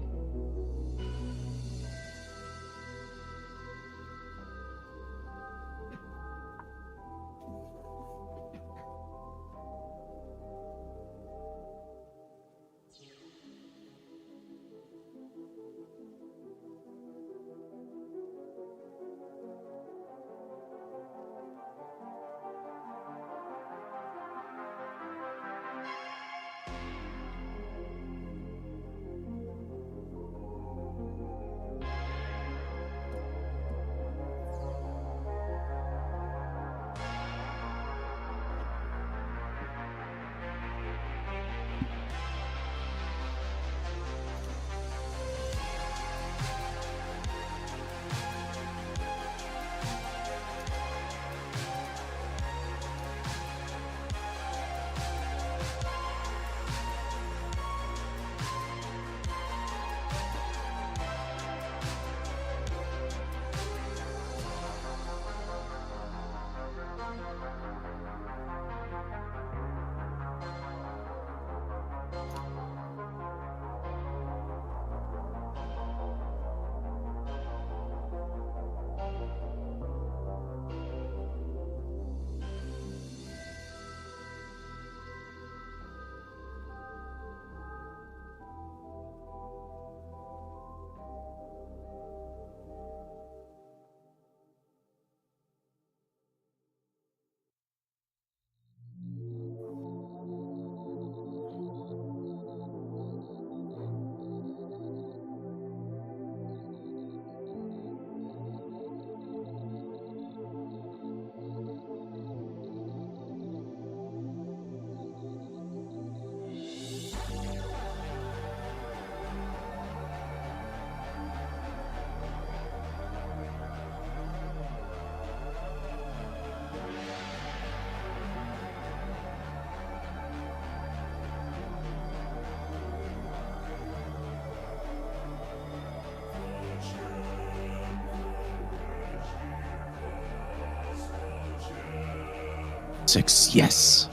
206. Yes.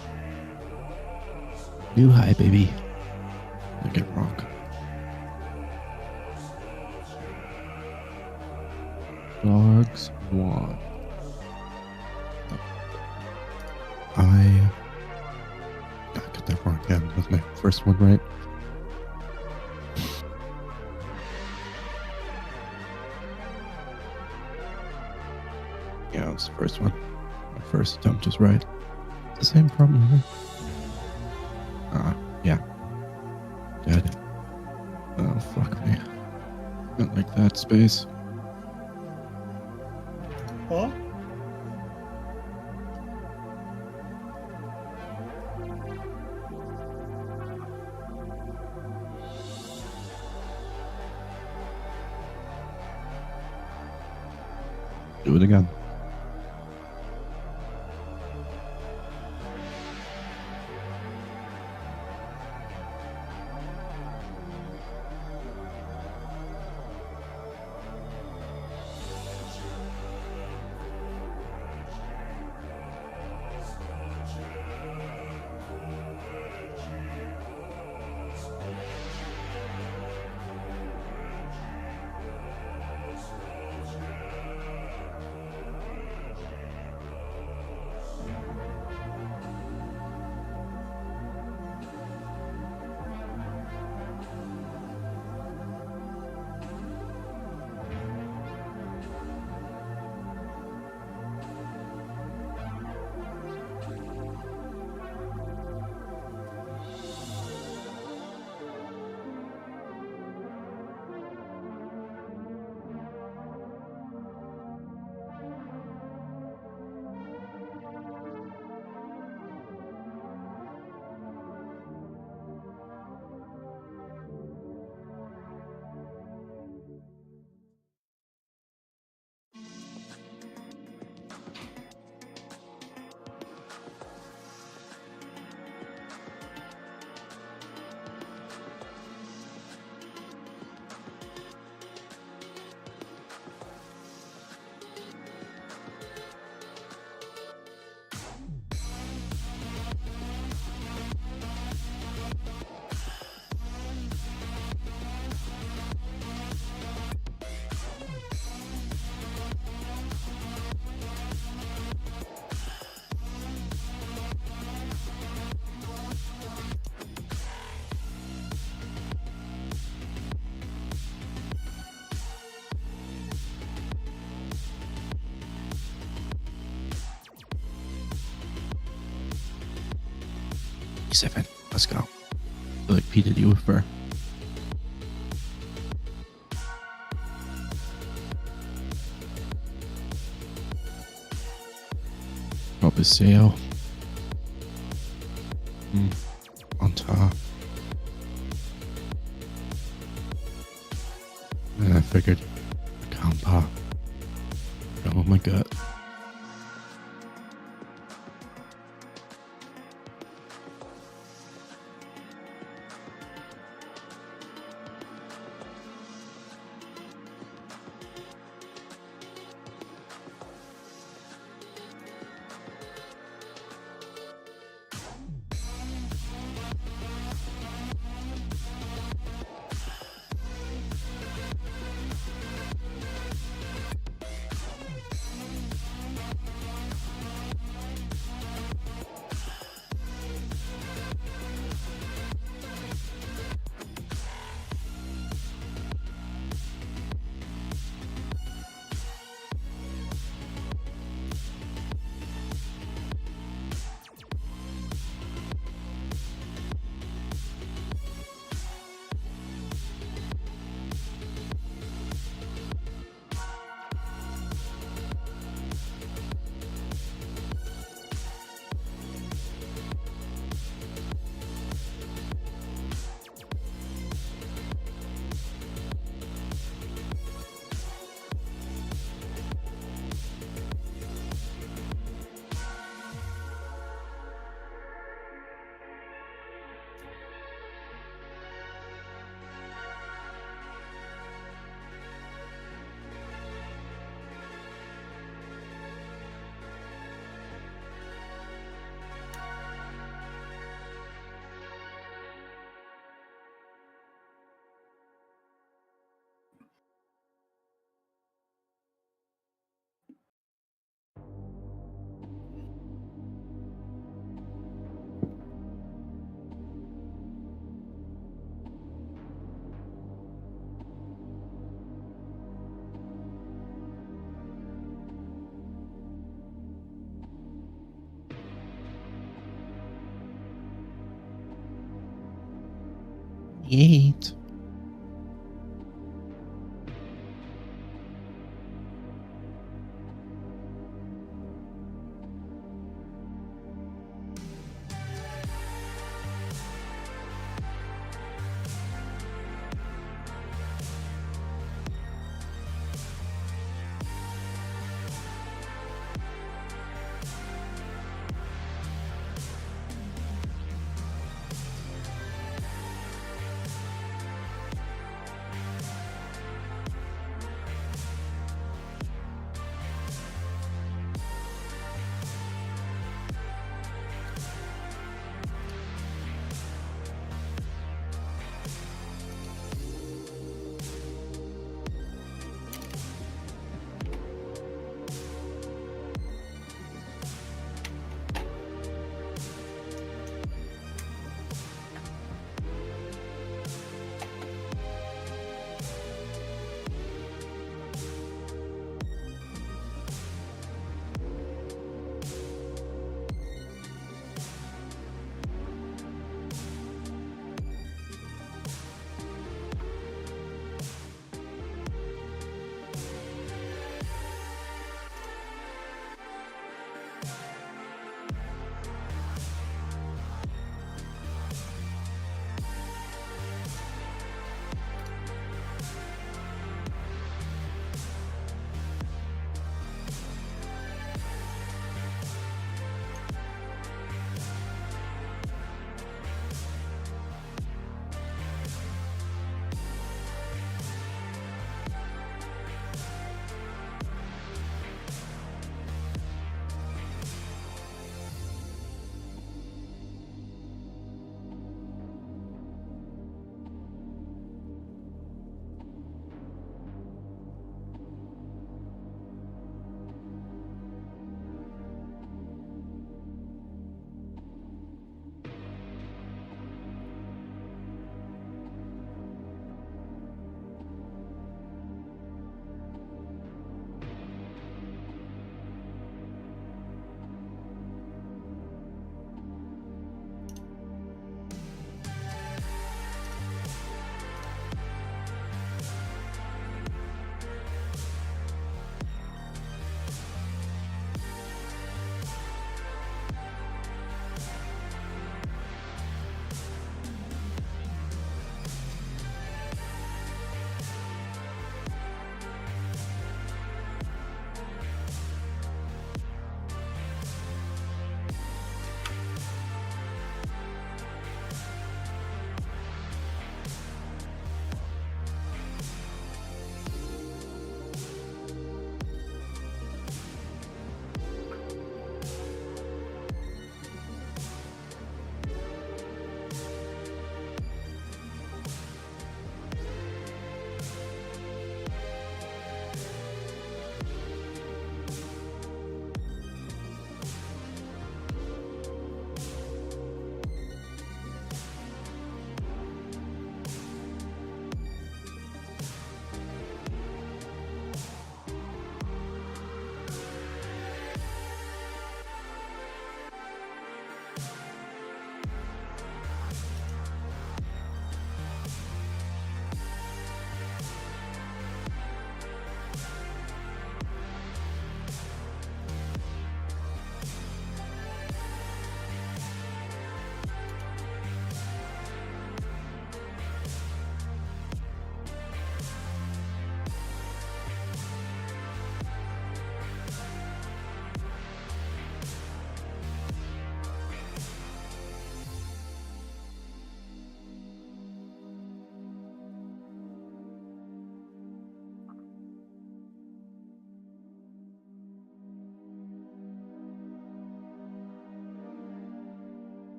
New high, baby. Don't get wrong. Dogs want. I got that wrong again. Was my first one right? Yeah, it was the first one. My first attempt was right. The same problem here. Yeah. Dead. Oh, fuck me. Not like that space. Huh? Do it again. Seven. Let's go. I feel like P Diddy with her. Drop his sail. On top. And I figured, I can't pop. Oh my god. 28.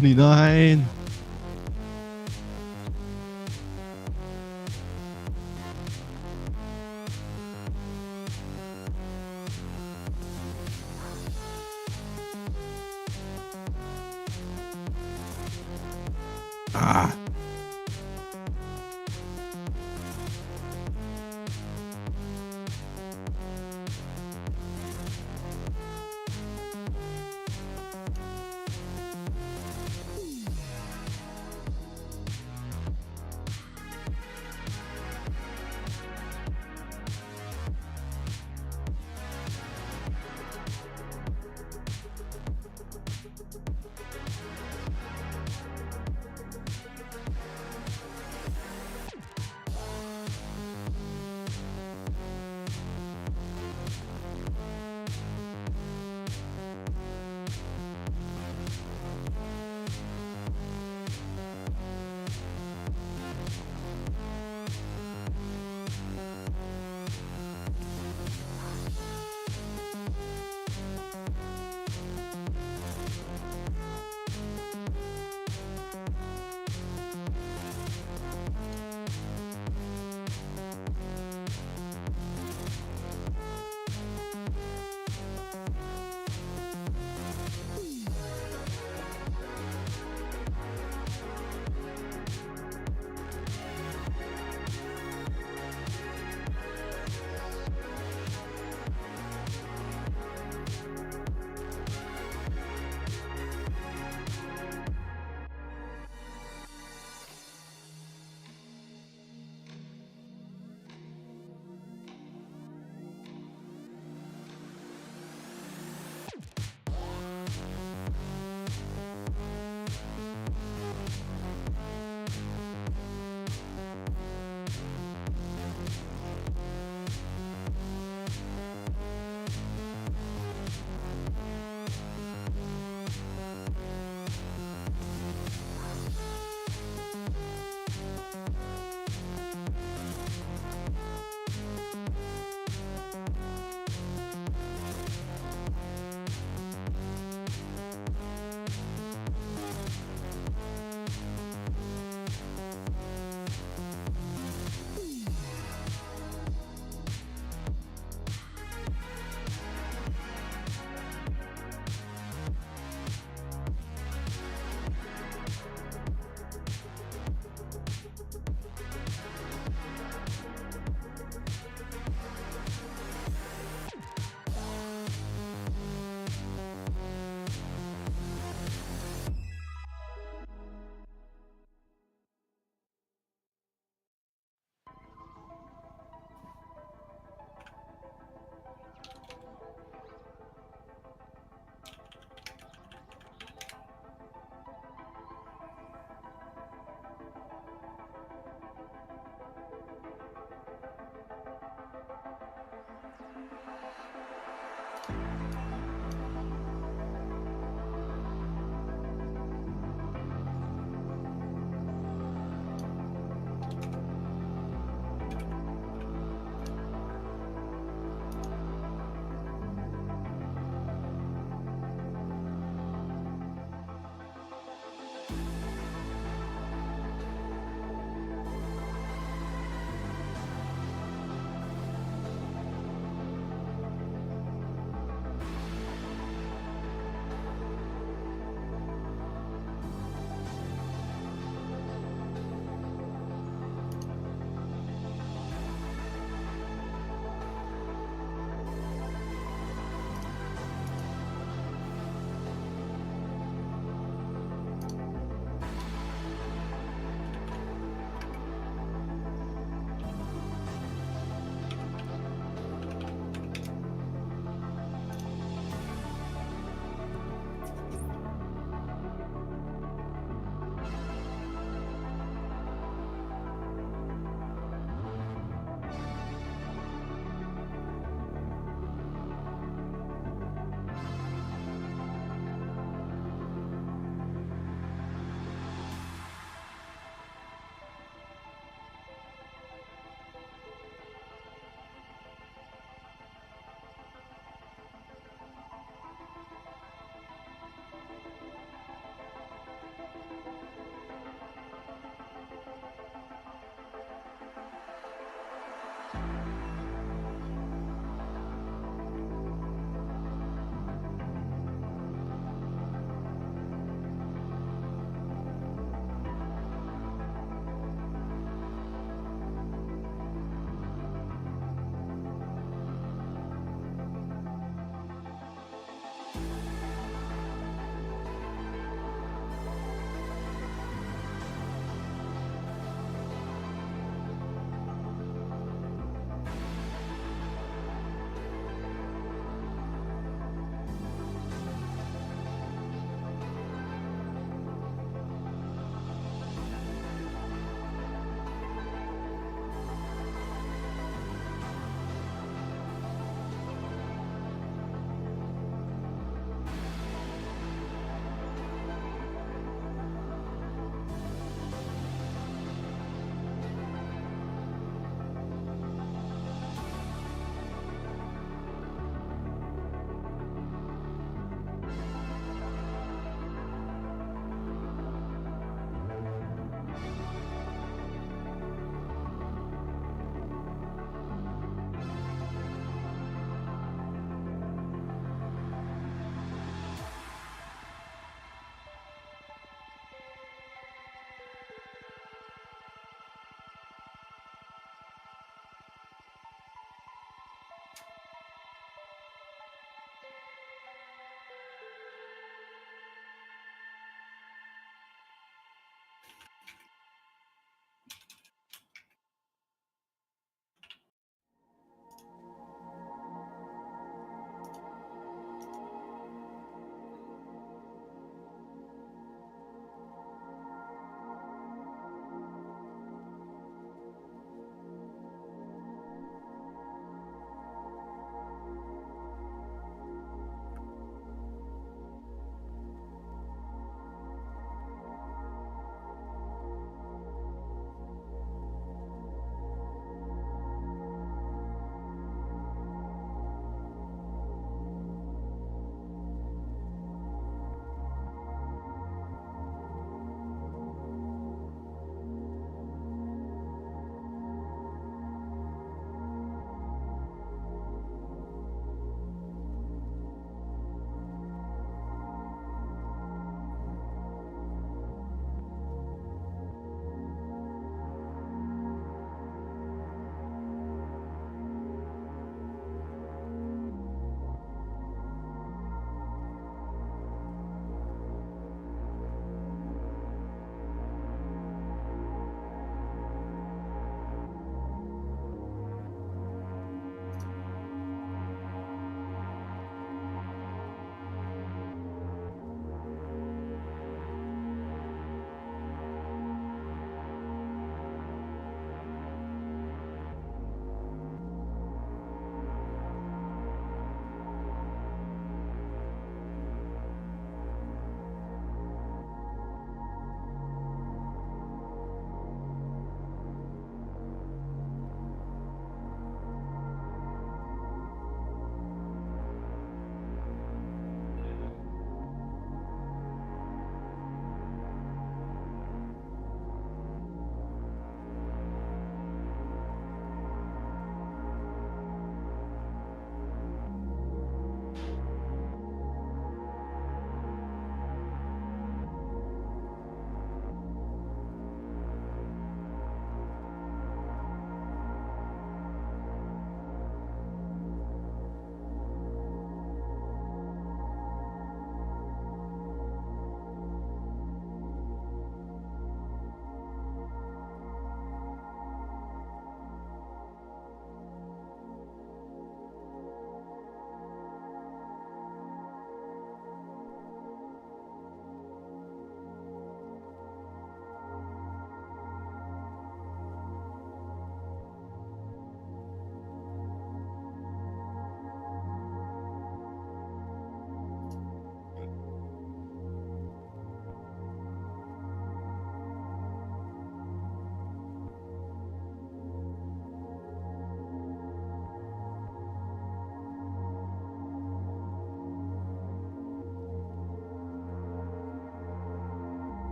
$29. Ah.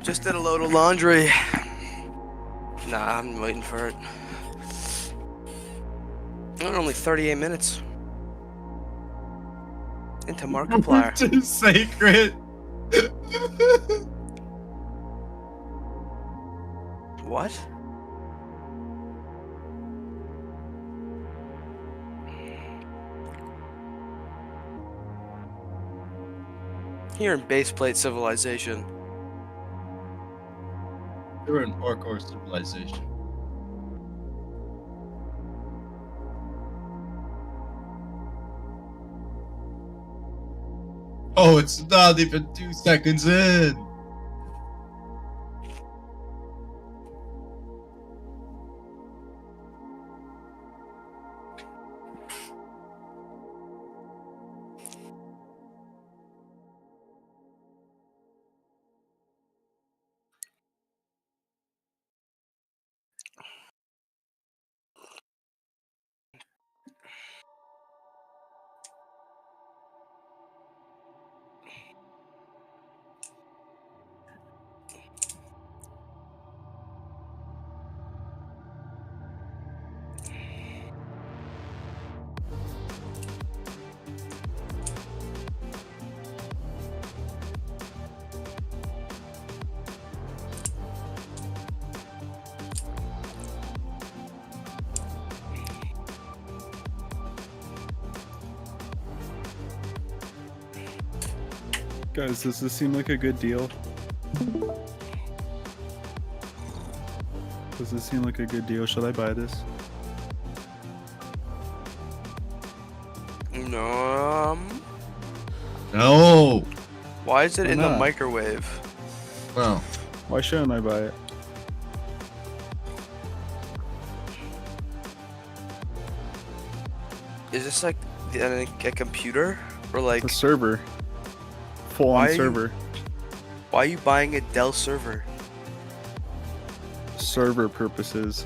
Just did a load of laundry. Nah, I'm waiting for it. Only 38 minutes. Into Markiplier. Too sacred. What? Here in Baseplate Civilization. You're in parkour civilization. Oh, it's not even 2 seconds in. Guys, does this seem like a good deal? Does this seem like a good deal? Should I buy this? No. No. Why is it Why in the not? microwave? Well, Why shouldn't I buy it? Is this like a computer? Or like, It's a server. Full Why on are you- server. why are you buying a Dell server? Server purposes.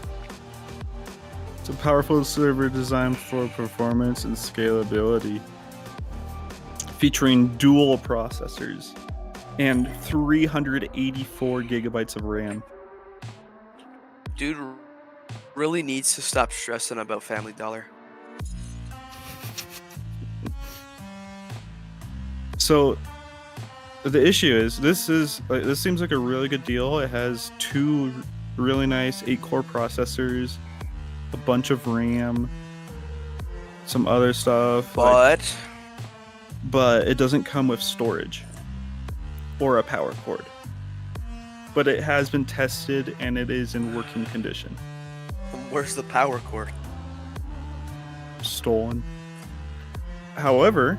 It's a powerful server designed for performance and scalability, featuring dual processors and 384 gigabytes of RAM. Dude really needs to stop stressing about Family Dollar. So the issue is this seems like a really good deal. It has 2 really nice 8-core processors, a bunch of RAM, some other stuff, but it doesn't come with storage or a power cord. But it has been tested and it is in working condition. Where's the power cord? Stolen. However,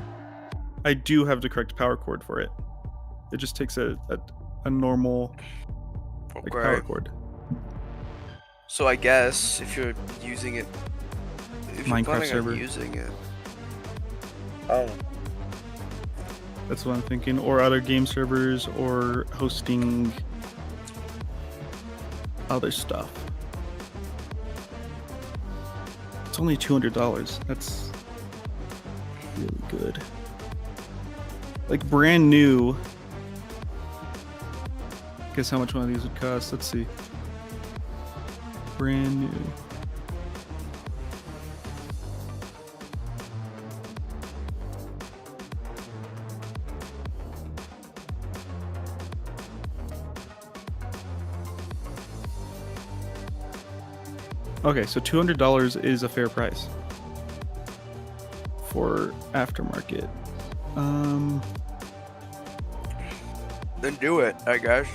I do have the correct power cord for it. It just takes a normal like, power Okay. cord. So I guess if you're using it, if you're Minecraft planning server. on using it, oh, That's what I'm thinking. Or other game servers or hosting other stuff. It's only $200. That's really good. Like brand new. Guess how much one of these would cost? Let's see. Brand new. Okay, so $200 is a fair price for aftermarket. then do it, I guess.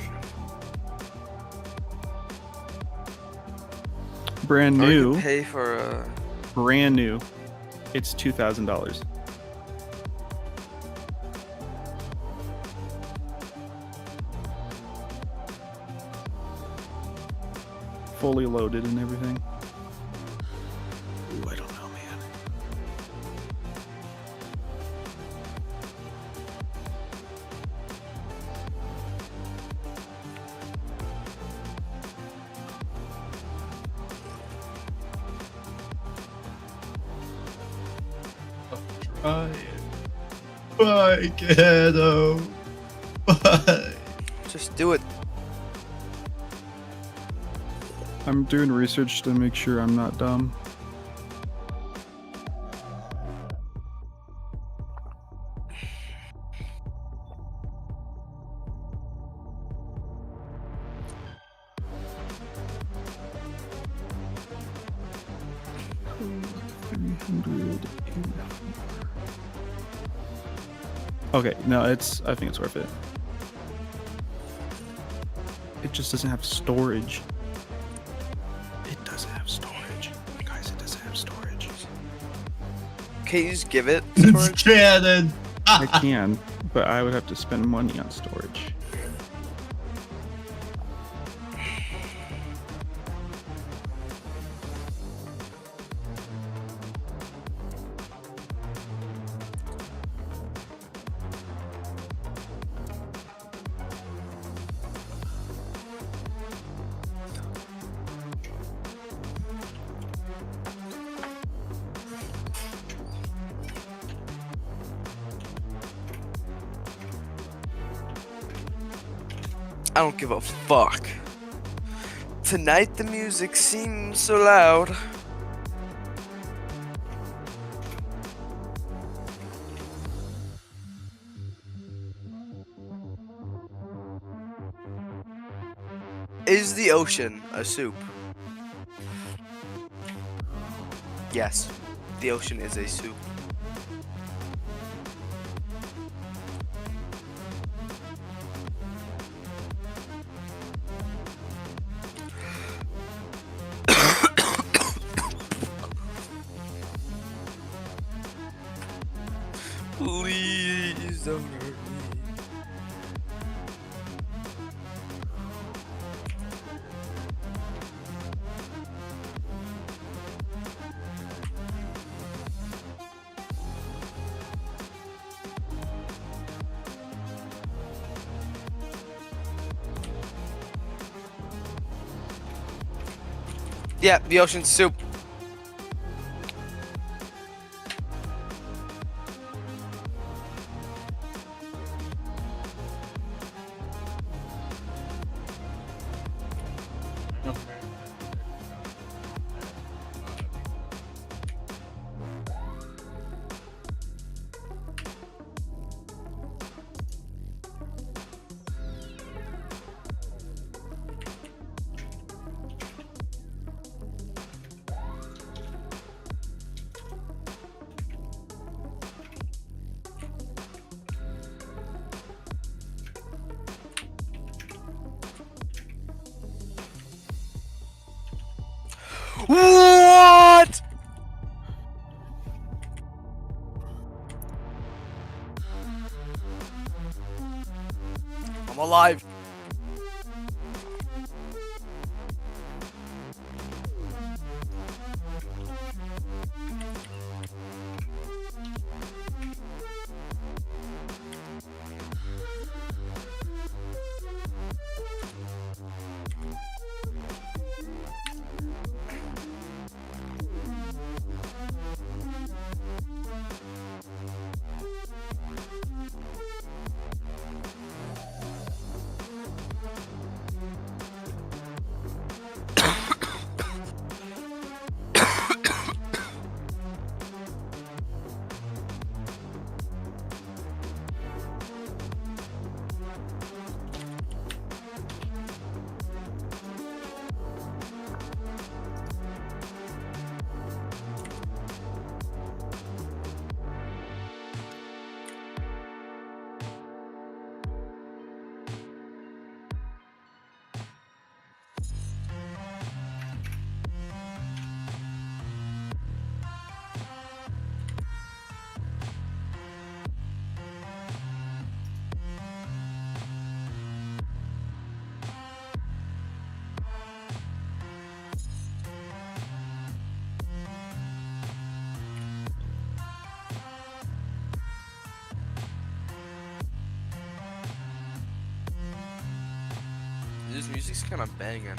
Brand Or you new, could pay for a. brand new. It's $2,000. Fully loaded and everything. Ooh, I don't know, man. try it. Bye, kiddo. Bye. Just do it. I'm doing research to make sure I'm not dumb. Okay, no, I think it's worth it. It just doesn't have storage. It doesn't have storage. Guys, it doesn't have storage. Can't you just give it It's storage? canon. I can, but I would have to spend money on storage. I don't give a fuck. Tonight the music seems so loud. Is the ocean a soup? Yes, the ocean is a soup. Please don't hurt me. Yeah, the ocean's soup. What? I'm alive. This music's kind of banging.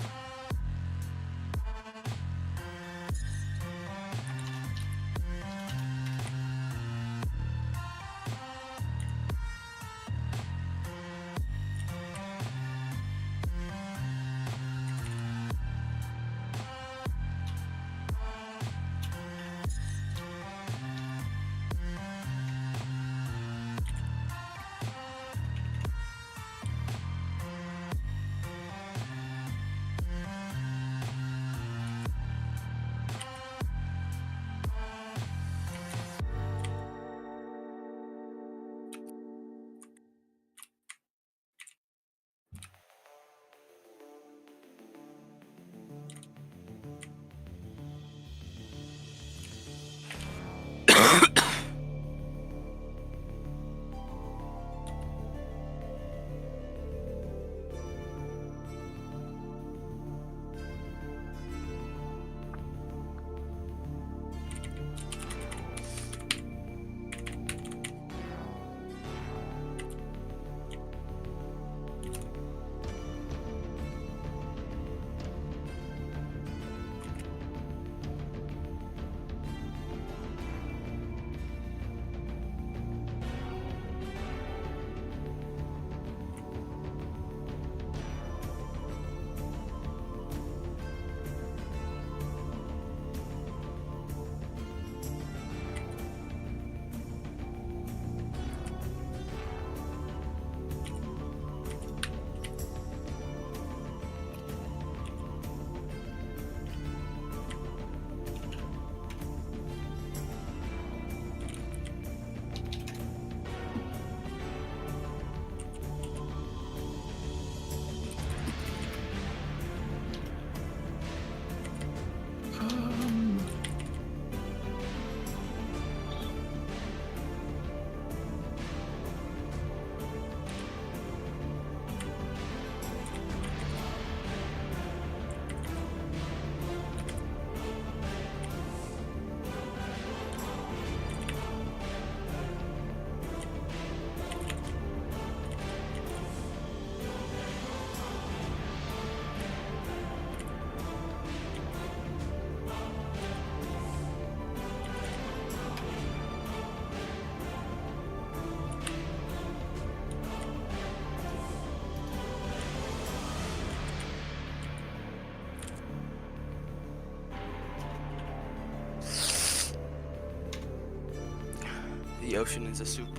ocean is a soup.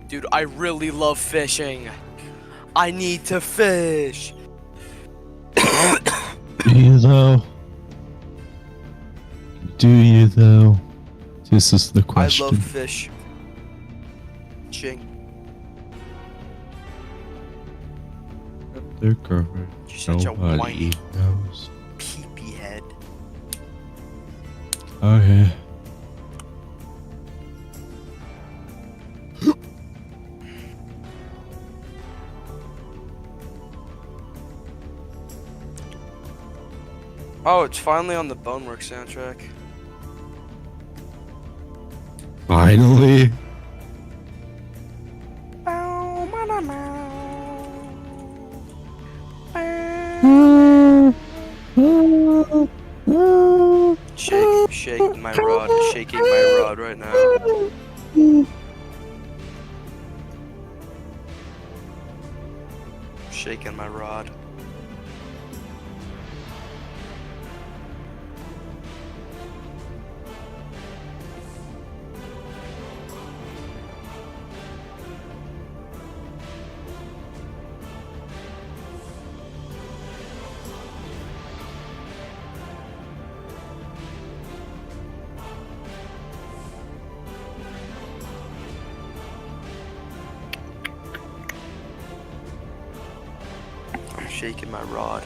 Dude, I really love fishing. I need to fish. Do you though? Do you though? This is the I question. love fish. They're covered. You're such a Nobody whiny knows. peepee head. Okay. Oh, it's finally on the Bonework soundtrack. Finally. Shaking my rod right now. Shaking my rod. I'm shaking my rod.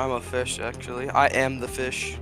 I'm a fish, actually. I am the fish.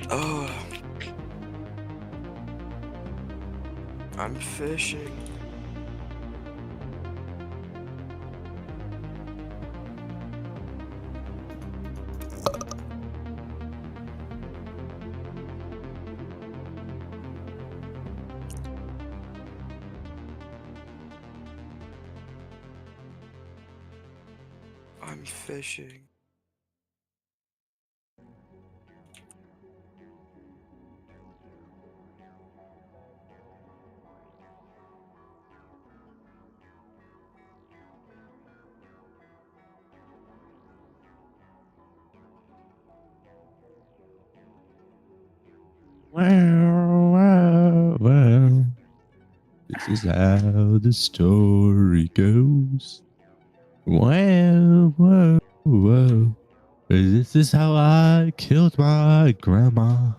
Oh, I'm fishing. I'm fishing. Well. This is how the story goes. Whoa. This is how I killed my grandma.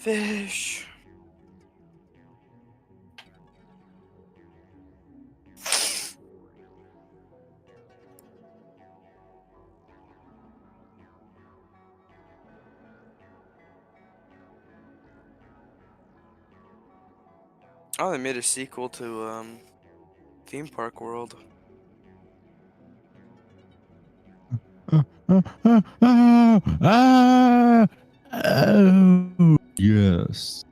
Fish. Oh, they made a sequel to Theme Park World. Oh, yes.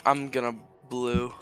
I'm gonna blue.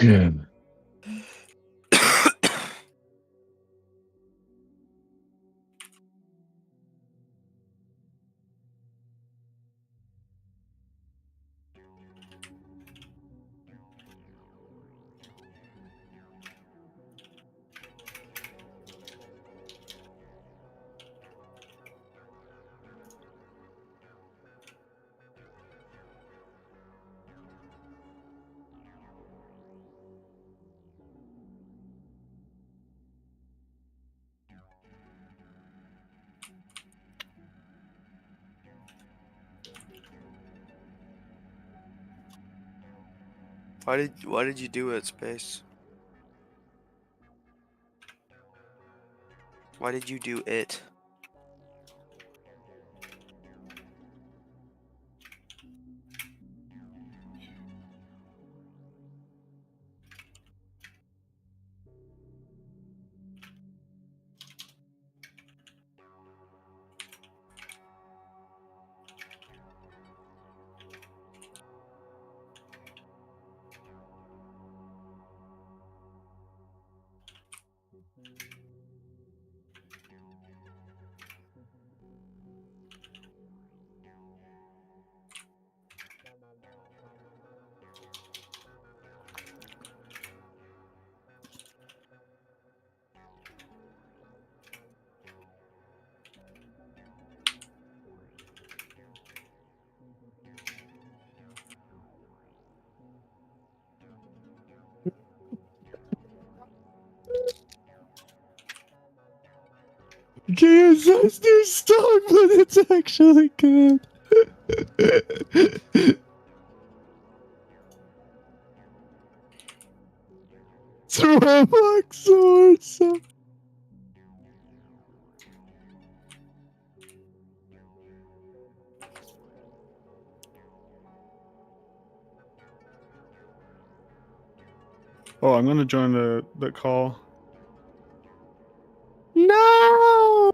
Yeah. Why did you do it, Space? Why did you do it? KSI's new song, but it's actually good. It's Roblox Swords. Oh, I'm gonna join the call. No.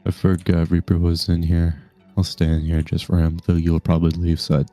I forgot Reaper was in here. I'll stay in here just for him, though you'll probably leave, so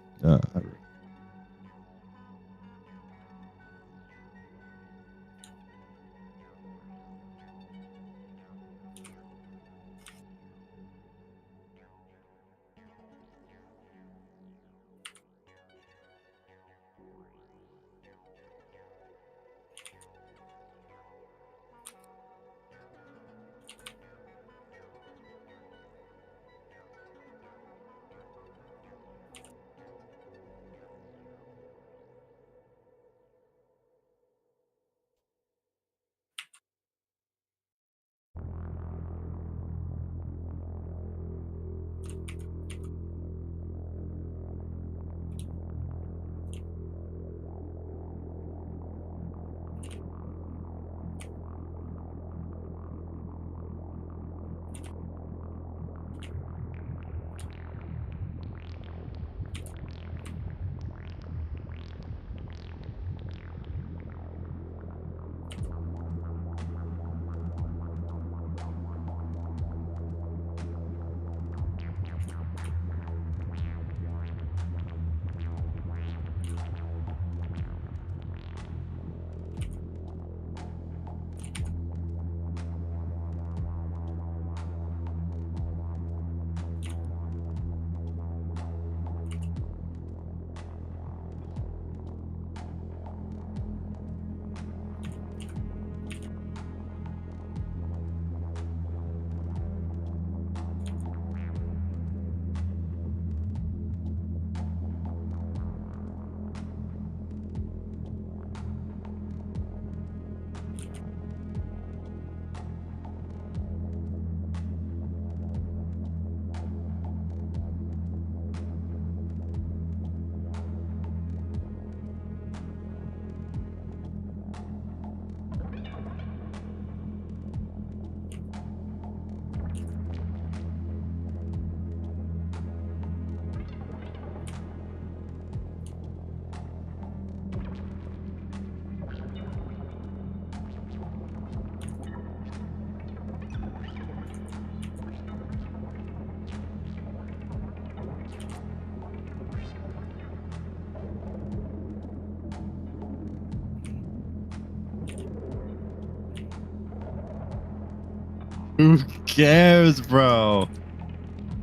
who cares, bro?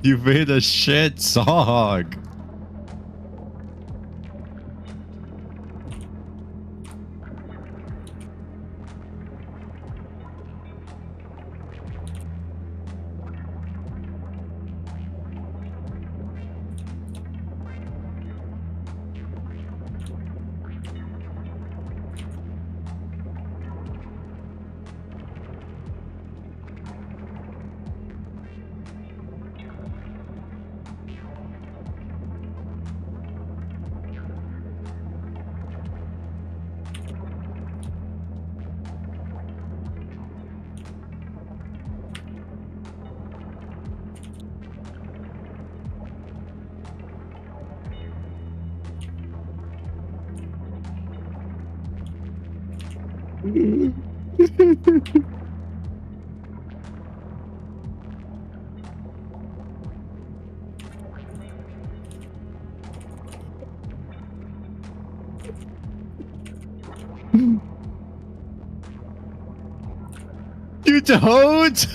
You made a shit song. You don't.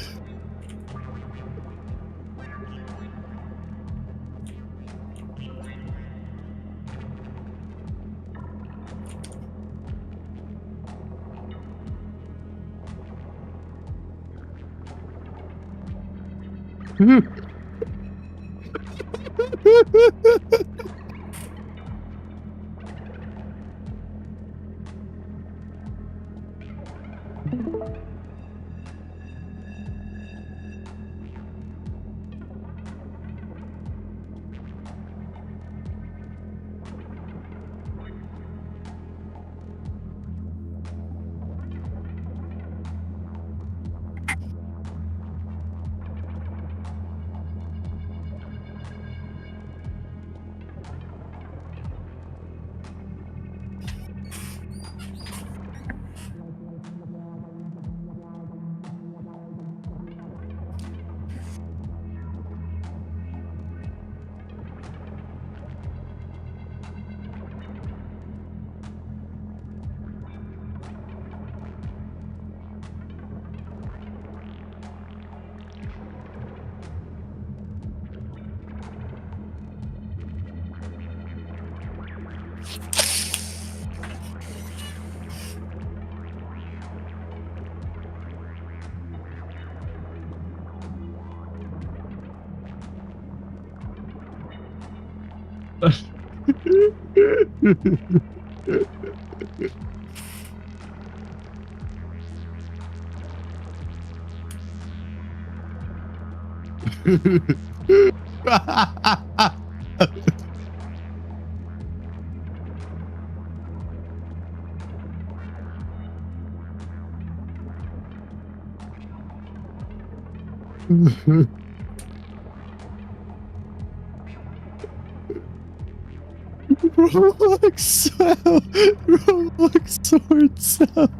Roblox sound. Roblox sword sound.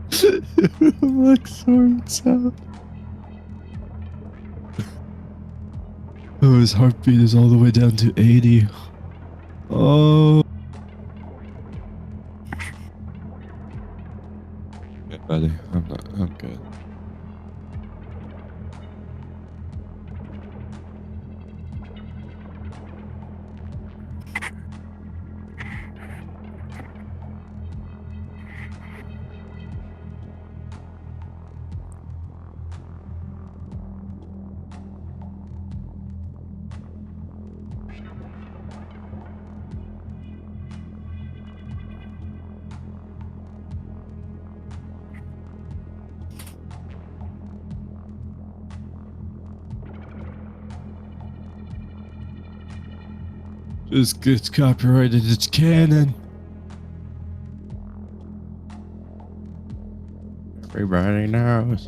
Roblox sword sound. Oh, his heartbeat is all the way down to 80. Oh. Yeah, buddy. I'm good. Just gets copyrighted. It's canon. Everybody knows.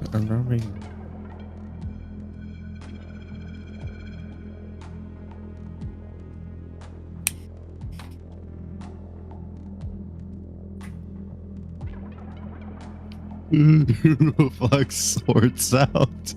Roblox sword sound.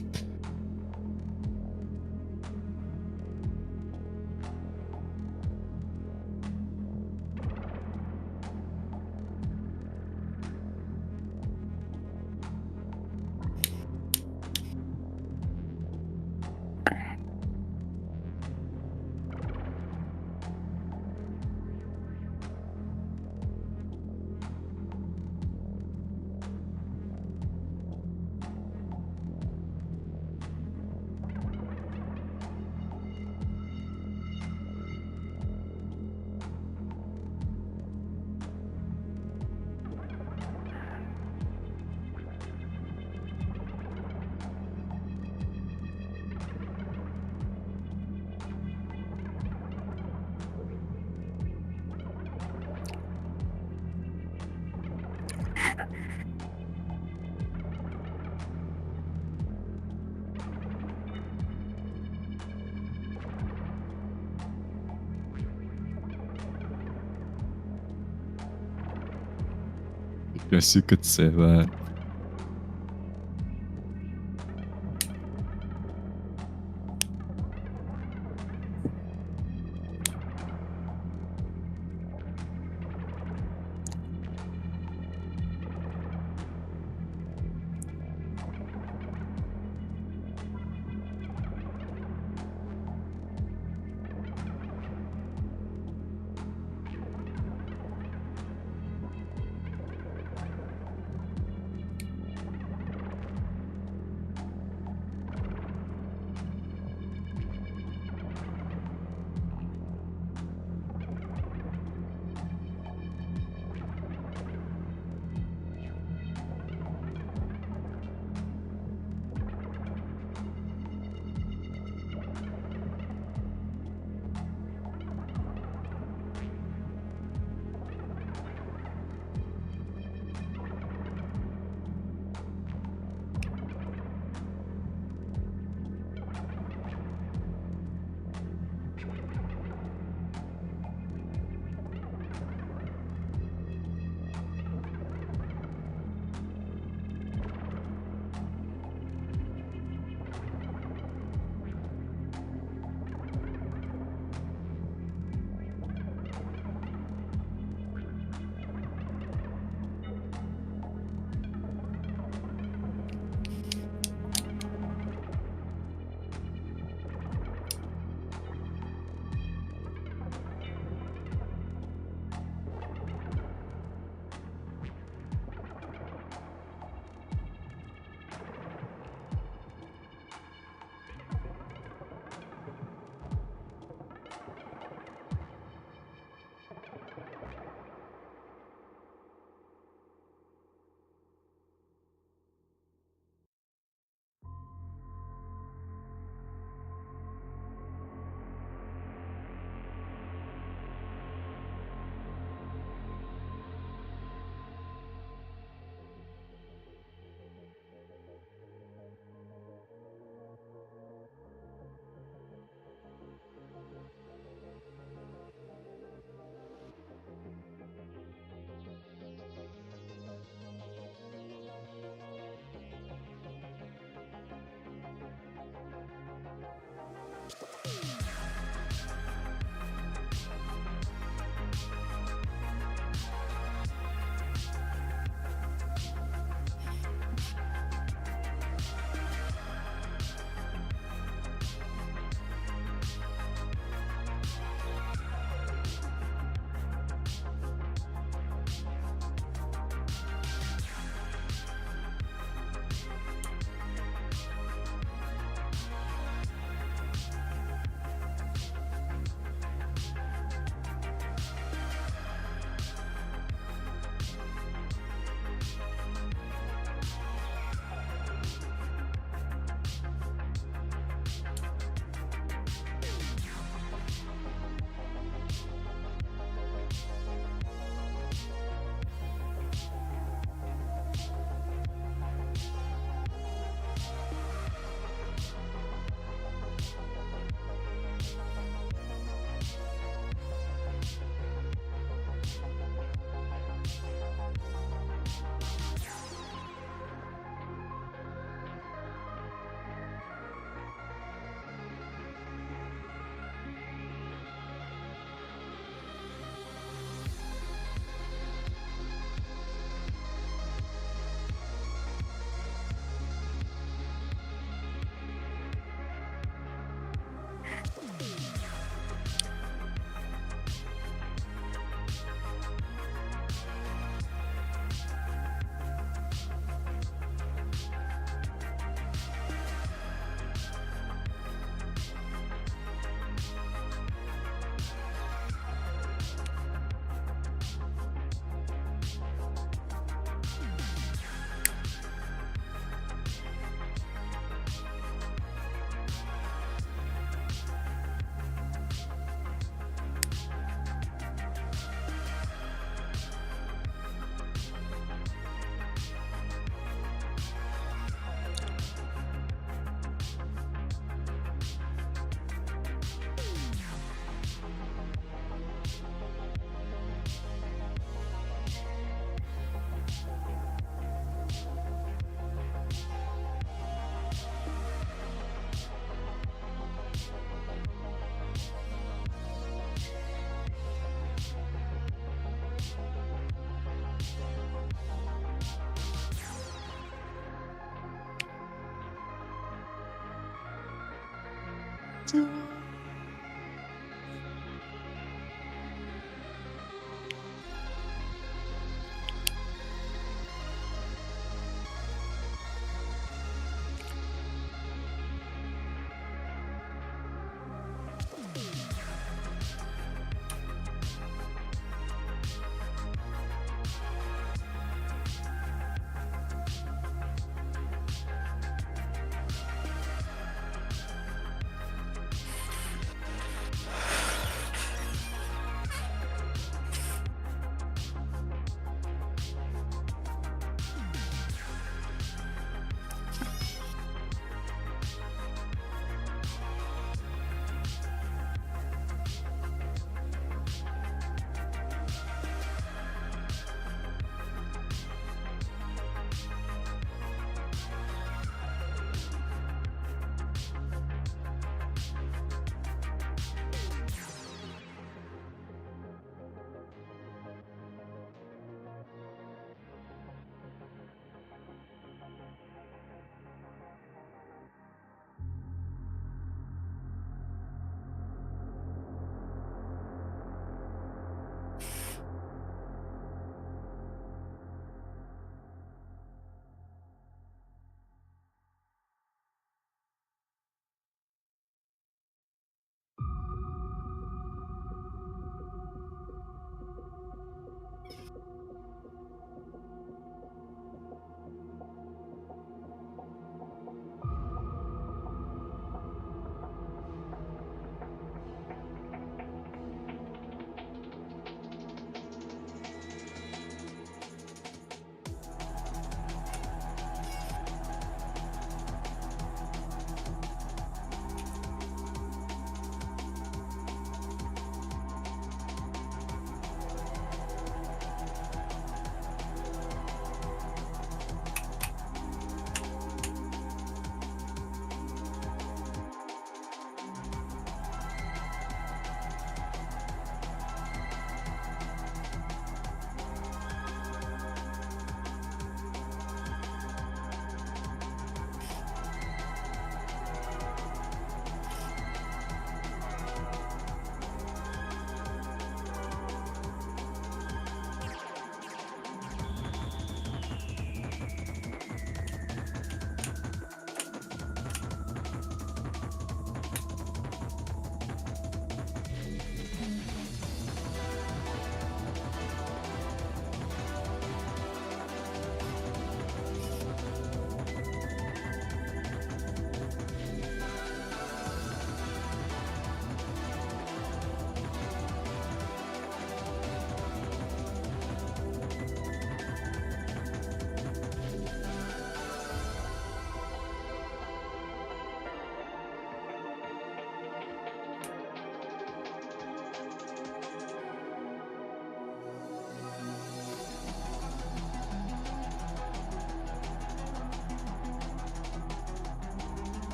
Guess you could say that.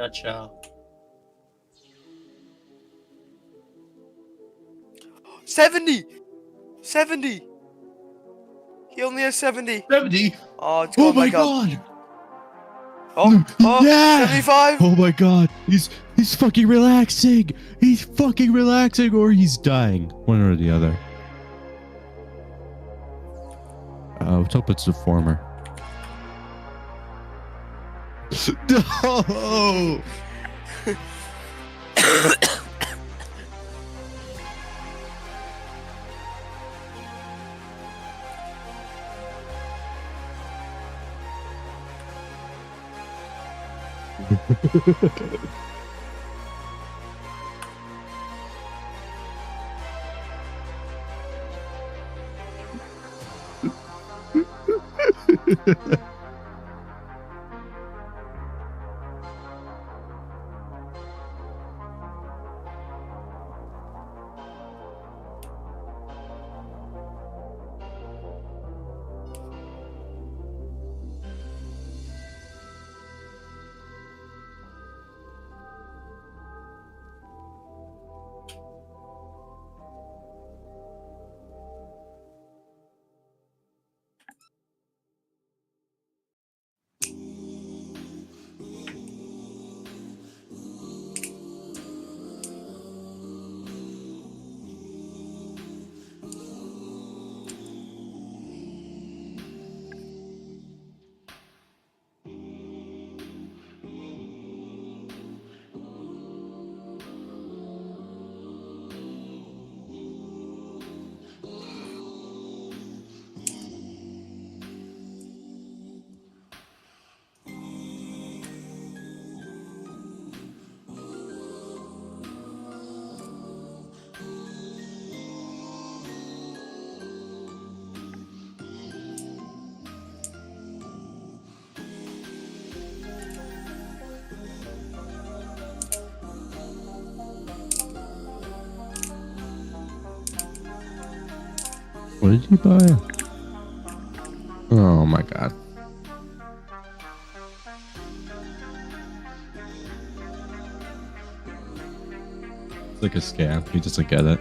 nutshell. 70! 70! He only has 70. 70. Oh, it's Oh going my back up. god. Oh, Yeah! 75! Oh my god, he's fucking relaxing. He's fucking relaxing, or he's dying. One or the other. Let's hope it's the former. No! What did you buy? Oh my god. It's like a scam. He doesn't get it.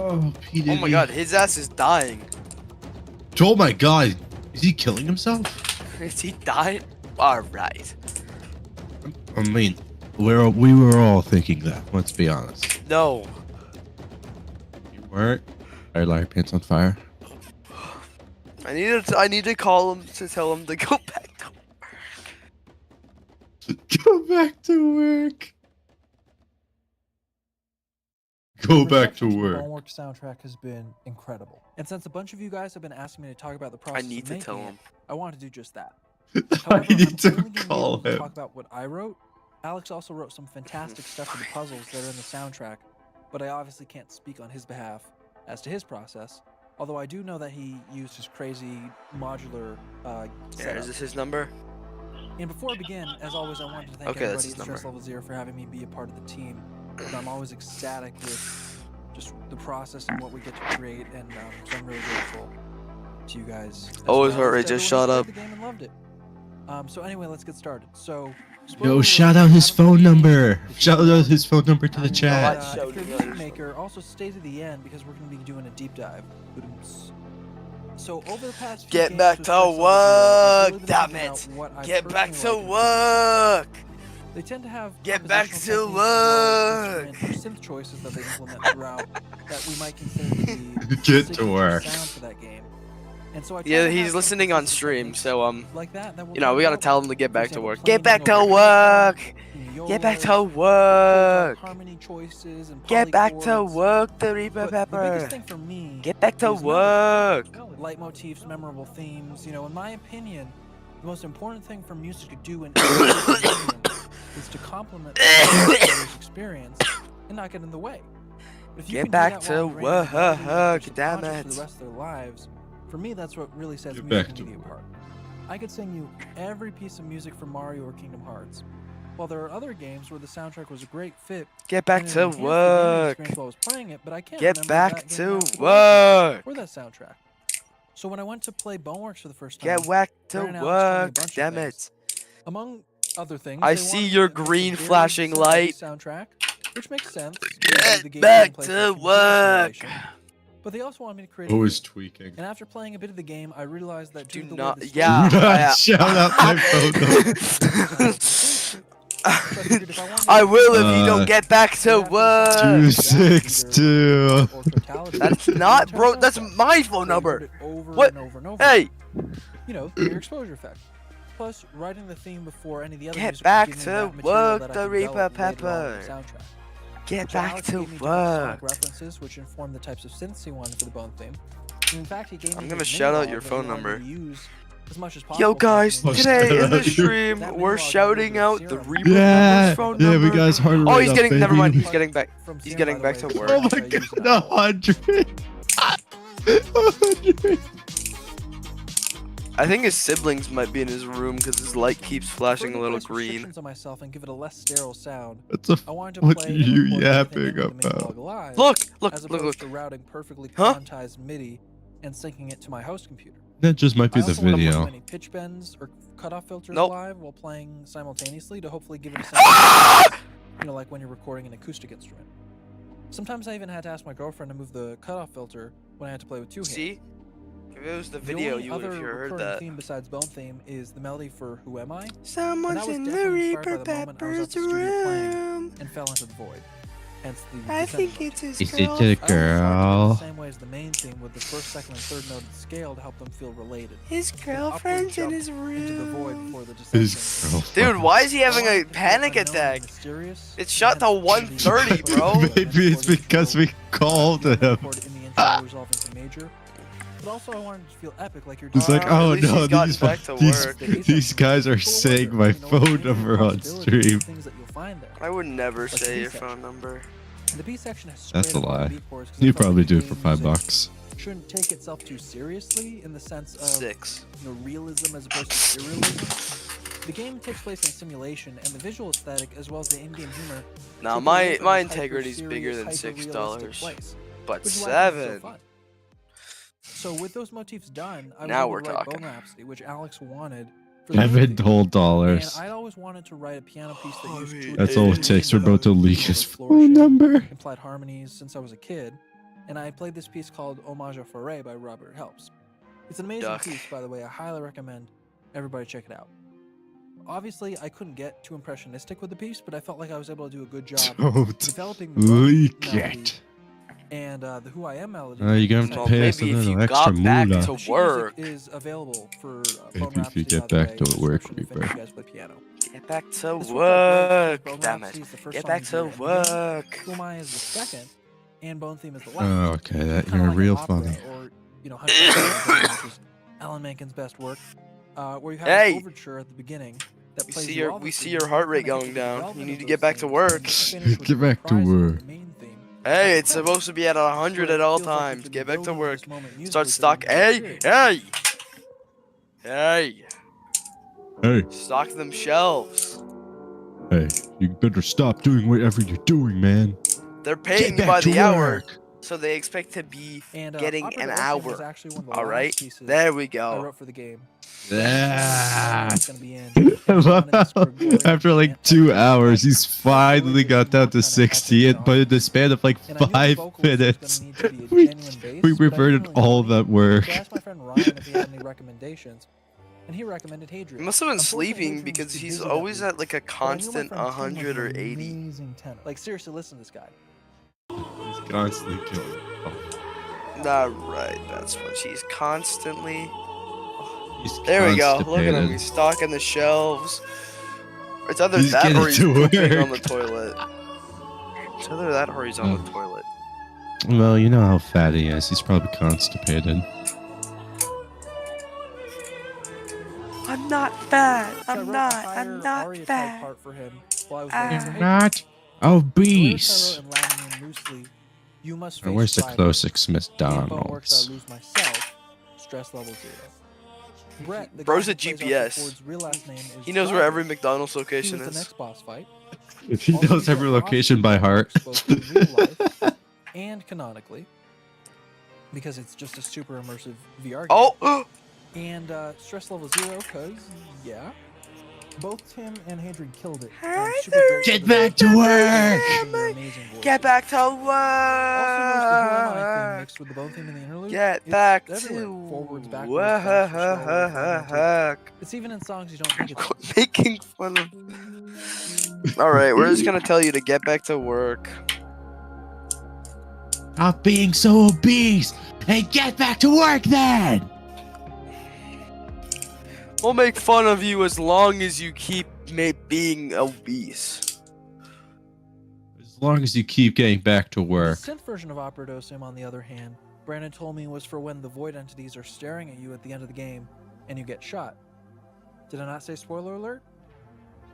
Oh, P. Diddy. Oh my god, his ass is dying. Oh my god. Is he killing himself? Is he dying? Alright. I mean, we were all thinking that. Let's be honest. No. You weren't? Are your pants on fire? I need to call him to tell him to go back to Go back to work. Go back to The work. Bonework soundtrack has been incredible. And since a bunch of you guys have been asking me to talk about the process I need of to making tell it, him. I want to do just that. I However, need I'm to only gonna be call able to him. talk about what I wrote. Alex also wrote some fantastic stuff for the puzzles that are in the soundtrack, but I obviously can't speak on his behalf as to his process. Although I do know that he used his crazy modular Yeah, setup. is this his number? And before I begin, as always, I wanted to thank Okay, that's everybody his at Stress number. Level 0 for having me be a part of the team. And I'm always ecstatic with just the process and what we get to create, and so I'm really grateful to you guys. as Oh, his well heart as rate to just everyone shot who up. played the game and loved it. So anyway, let's get started. So, Yo, spoiler alert, shout I out his haven't played phone the game. number. If you Shout don't out know, his phone number to the and, chat. What? if you're a music maker, also stay to the end because we're going to be doing a deep dive. Oops. So over the past few Get games back with to Stress Level 0, work, I've really been damn thinking it. about what I Get back personally to like in video games. work. They tend to have Get back compositional to techniques as well as work. instrument or synth choices that they implement throughout that we might consider to be Get to signature work. sound for that game. And so I try Yeah, to have he's some listening on consistent stream, techniques so like that will you know, we talk gotta about tell them. him to get For back to example, work. Get planing back to over work. piano, Get back to violas, work. harmony choices and Get back to polychords. work, But the biggest TheReaperPepper. thing for me Get back to is work. leitmotifs, memorable themes. You know, in my opinion, the most important thing for music to do in every medium is to complement the player's experience and not get in the way. If you Get can do back that to while ingrained in the melody and work, their damn subconscious it. for the rest of their lives, for me, that's what really sets Get music back to and media apart. I could sing you every piece of music from Mario or Kingdom Hearts. While there are other games where the soundtrack was a great fit, Get back and it to enhanced the gaming work. experience while I was playing it, but I can't Get remember back that game to now for the life work. of me, or that soundtrack. So when I went to play Boneworks for the first time, Get back to Brandon and Alex told me a work. bunch of Damn things. it. Among other things, I they see wanted your me to make a green very flashing synth-heavy light. soundtrack, which makes sense. Get the game back gameplay to for computer work. simulation. But they also wanted me to create a Always theme. tweaking. And after playing a bit of the game, I realized that due Do to the not. way the story Yeah. Shout out my phone number. So I figured if I wanted to I will if you Uh, don't get back to we'd have to work. sound like 262. or totality. That's And not, it bro. turns out That's so. my So phone you number. heard it over What? and over and over. Hey, You know, your exposure effect. Plus, writing the theme before any of the other Get music back would give me to that material work, that I the could Reaper develop later on in Pepper. the soundtrack. get So back Alex to gave me different sonic work. references, which informed the types of synths he wanted for the Bone theme. And in fact, he gave me I'm gonna his shout out mini your log that phone he wanted number. me to use as much as Yo possible guys, for his today music. in the That stream, mini we're log shouting included out the Serum. Reaper Yeah, Pepper's phone yeah, number. we guys heart Oh, rate he's up, getting. Never baby. mind. He's getting back. From He's Serum, getting by back the to way, work. Oh my which I use in god, Outlook. 100. I think his siblings might be in his room because his light keeps flashing a Further little place green. restrictions on myself and give it a less sterile sound. What's a I wanted to what play are and you record everything yapping in with the mini about? log alive, Look, look, as look, opposed look. to routing perfectly Huh? quantized MIDI and syncing it to my host computer. That just might be I the also want to play video. many pitch bends or cutoff filters Nope. live while playing simultaneously to hopefully give it a sense of, you know, like when you're recording an acoustic instrument. Sometimes I even had to ask my girlfriend to move the cutoff filter when I had to play with two hands. See? If it was the The video, only you would have other heard recurring that. theme besides Bone Theme is the melody for Who Am I? And Someone's that was in the definitely Reaper inspired by the moment I was at Pepper's the studio playing room. and fell into the void. Hence the I descending think note. it's his Is it a I always tried to do it girl? the same way as the main theme with the first, second, and third note of the scale to help them feel related. His Upward girlfriend's in jump his into the void room. before the descent His sings. girlfriend. Dude, why is he having I a wanted to feel panic unknown and attack? mysterious, It's shot to and hence 130, bro. Maybe it's because we called him. recorded in the intro resolving to major. But also I wanted to feel epic like you're It's like, At oh least no, he's gotten back to work. these guys are saying my phone number on stream. Things that you'll find there. I would never Like the say B your section. phone number. And the B section has That's straight a up lie. beat chords 'cause I You felt probably like do it the for game $5. shouldn't take itself too seriously in the sense of 6. you know, realism as opposed to surrealism. The game takes place in simulation, and the visual aesthetic as well as the in-game humor. Now take it my away from my this integrity's bigger hyper-serious, than hyper-realistic $6, place, but which is why I think it's so 7. fun. So with those motifs done, I Now was we're able to write talking. Bone Rhapsody, which Alex wanted. For the $7 movie. And dollars. I'd always wanted to write a piano piece that used two That's all it different takes for melodies Bo to leak with his flourishing, phone number. implied harmonies since I was a kid. and I played this piece called Hommage à Foray by Robert Helps. It's an amazing piece, by the way. I highly recommend everybody check it out. Obviously, I couldn't get too impressionistic with the piece, but I felt like I was able to do a good job developing the melody and the Who I Am melody. You're gonna have to pay us a maybe if little you extra got back moolah. to work. Is available for Maybe Bone if you Rhapsody, get by the back way, to in work, description if Reaper. you guys play piano. Get back to This work. Bone Damn Rhapsody it. is the first Get song back you to hear. work. Who Am I is the second, and Bone Theme is the last. Oh, okay. That Kinda you're like an real opera, funny. Or, you know, Hunchback of Notre Dame, which is Alan Menken's best work, where you have Hey! an overture at the beginning that We plays see you your all the we see themes, your and heart then rate kinda going get to the down. development You of need to those get back to themes, work. and finish with Get back to reprising work. the main theme. Hey, it's supposed to be at 100 at all times. Get back to work. Start stock. Hey, hey, hey. Hey, Stock them shelves. hey, you better stop doing whatever you're doing, man. They're paying Get you by back to the hour, work. so they expect to be And getting Opera an to Ocean was hour. actually one of the All last right, pieces there we I go. wrote for the game. Yeah. It's gonna be in. And it's on in this Gregorian After like chant 2 type hours, thing. he's finally got down to 60, but in the span of like And I knew the 5 vocals was minutes, gonna need to be a we, genuine bass, we but I didn't reverted really know all any. that work. So I asked my friend Ryan if he had any recommendations, and he recommended Hadrian. He must have been Unfortunately, sleeping Hadrian was because too he's busy that always week, at like a but I knew my constant friend Tim was 100 or an 80. amazing tenor. Like seriously, listen to this guy. He's constantly killing. Not right. That's what she's constantly. He's There we go. Look at him. constipated. He's stocking the shelves. It's either He's that getting or he's to pooping on the work. toilet. It's either that or he's on the toilet. Well, you know how fat he is. He's probably constipated. I'm not fat. So I I'm wrote a not. higher I'm not aria type fat. part for him while I was writing for Ah. Hadrian. Not The lyrics obese. I wrote in Latin mean loosely, you must face Where's the private. closest In Boneworks, McDonald's? I lose myself. Stress level 0. Brett, the Bro's guy a who plays GPS. Arthur Ford's real last name is He knows where Driver. every McDonald's He location was the is. next boss fight. If he Also, knows you every get location by heart. Both in real life and canonically, because it's just a super immersive VR game. Oh! And stress level 0, cause yeah, both Tim and Hadrian killed it. Hi I'm super there. grateful Get to them back to for work! their amazing voices. Get back to Also notice the Who Am I theme work. mixed with the Bone theme and the interlude. Get It's back everywhere. to Forwards, backwards, faster, slower, fragmented. work. It's even in songs you don't think it's in. Making fun of. All right, we're just gonna tell you to get back to work. Stop being so obese and get back to work then! We'll make fun of you as long as you keep being obese. As long as you keep getting back to work. The synth version of Opera Dosium, on the other hand, Brandon told me was for when the void entities are staring at you at the end of the game and you get shot. Did I not say spoiler alert?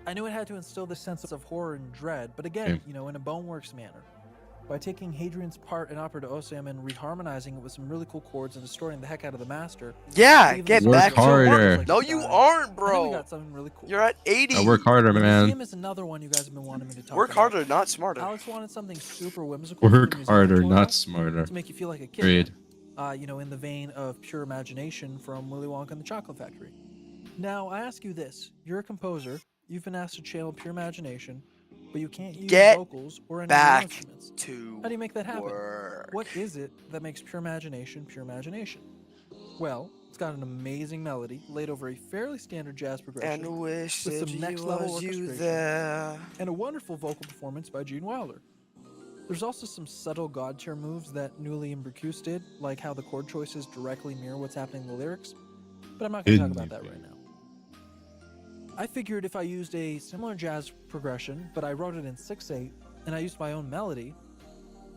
I knew it had to instill this sense of horror and dread, but again, Okay. in a Boneworks manner. By taking Hadrian's part in Opera Dosium and reharmonizing it with some really cool chords and distorting the heck out of the master. Yeah, even get the Work back to harder. work. No, you aren't, I think we bro. got something really cool. You're at 80. I work harder, The man. museum is another one you guys have been wanting me to talk Work about. harder, not smarter. Alex wanted something super whimsical for the Work museum harder, tutorial not smarter. to make you feel like a kid. Agreed. In the vein of pure imagination from Willy Wonka and the Chocolate Factory. Now, I ask you this. You're a composer. You've been asked to channel pure imagination, but you can't use Get vocals or any back instruments. to How do you make that happen? work. What is it that makes pure imagination pure imagination? Well, it's got an amazing melody laid over a fairly standard jazz progression And wish with that some you next-level was you orchestration. there. and a wonderful vocal performance by Gene Wilder. There's also some subtle god tier moves that Newley and Bricuse did, like how the chord choices directly mirror what's happening in the lyrics, but I'm not going to talk about that right now. I figured if I used a similar jazz progression, but I wrote it in 6/8, and I used my own melody,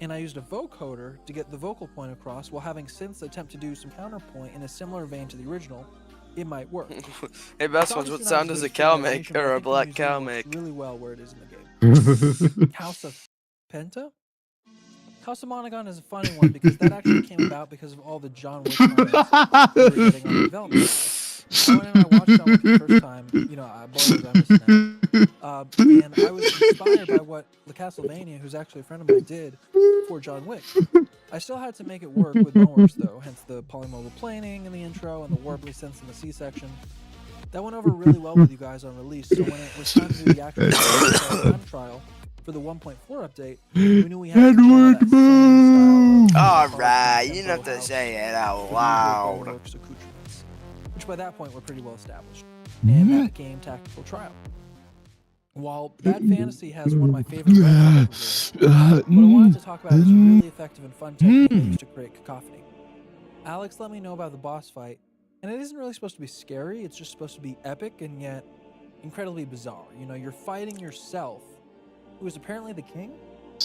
and I used a vocoder to get the vocal point across while having synths attempt to do some counterpoint in a similar vein to the original, it might work. Hey, best It's ones, what obviously not sound as does good a as cow pure make imagination, but or I a think the black museum cow works make? really well where it is in the game. House of Penta? House of Monogon is a funny one because that actually came about because of all the John Wick comments we were getting on the development side. When I watched John Wick the first time, I missing out. And I was inspired by what the Castlevania, who's actually a friend of mine, did for John Wick. I still had to make it work with Boneworks though, hence the polymodal planing in the intro and the warbly synths in the C section. That went over really well with you guys on release, so when it was time to do the actual time trial for the 1.4 update, we knew we had to Edward follow that same style Alright, you don't have to say it out loud. Accoutrements, which by that point were pretty well established, and that became Tactical Trial. While Bad Fantasy has one of my favorite games, what I wanted to talk about is a really effective and fun technique I used to create cacophony. Alex let me know about the boss fight, and it isn't really supposed to be scary, it's just supposed to be epic and yet incredibly bizarre. You know, you're fighting yourself, who is apparently the king.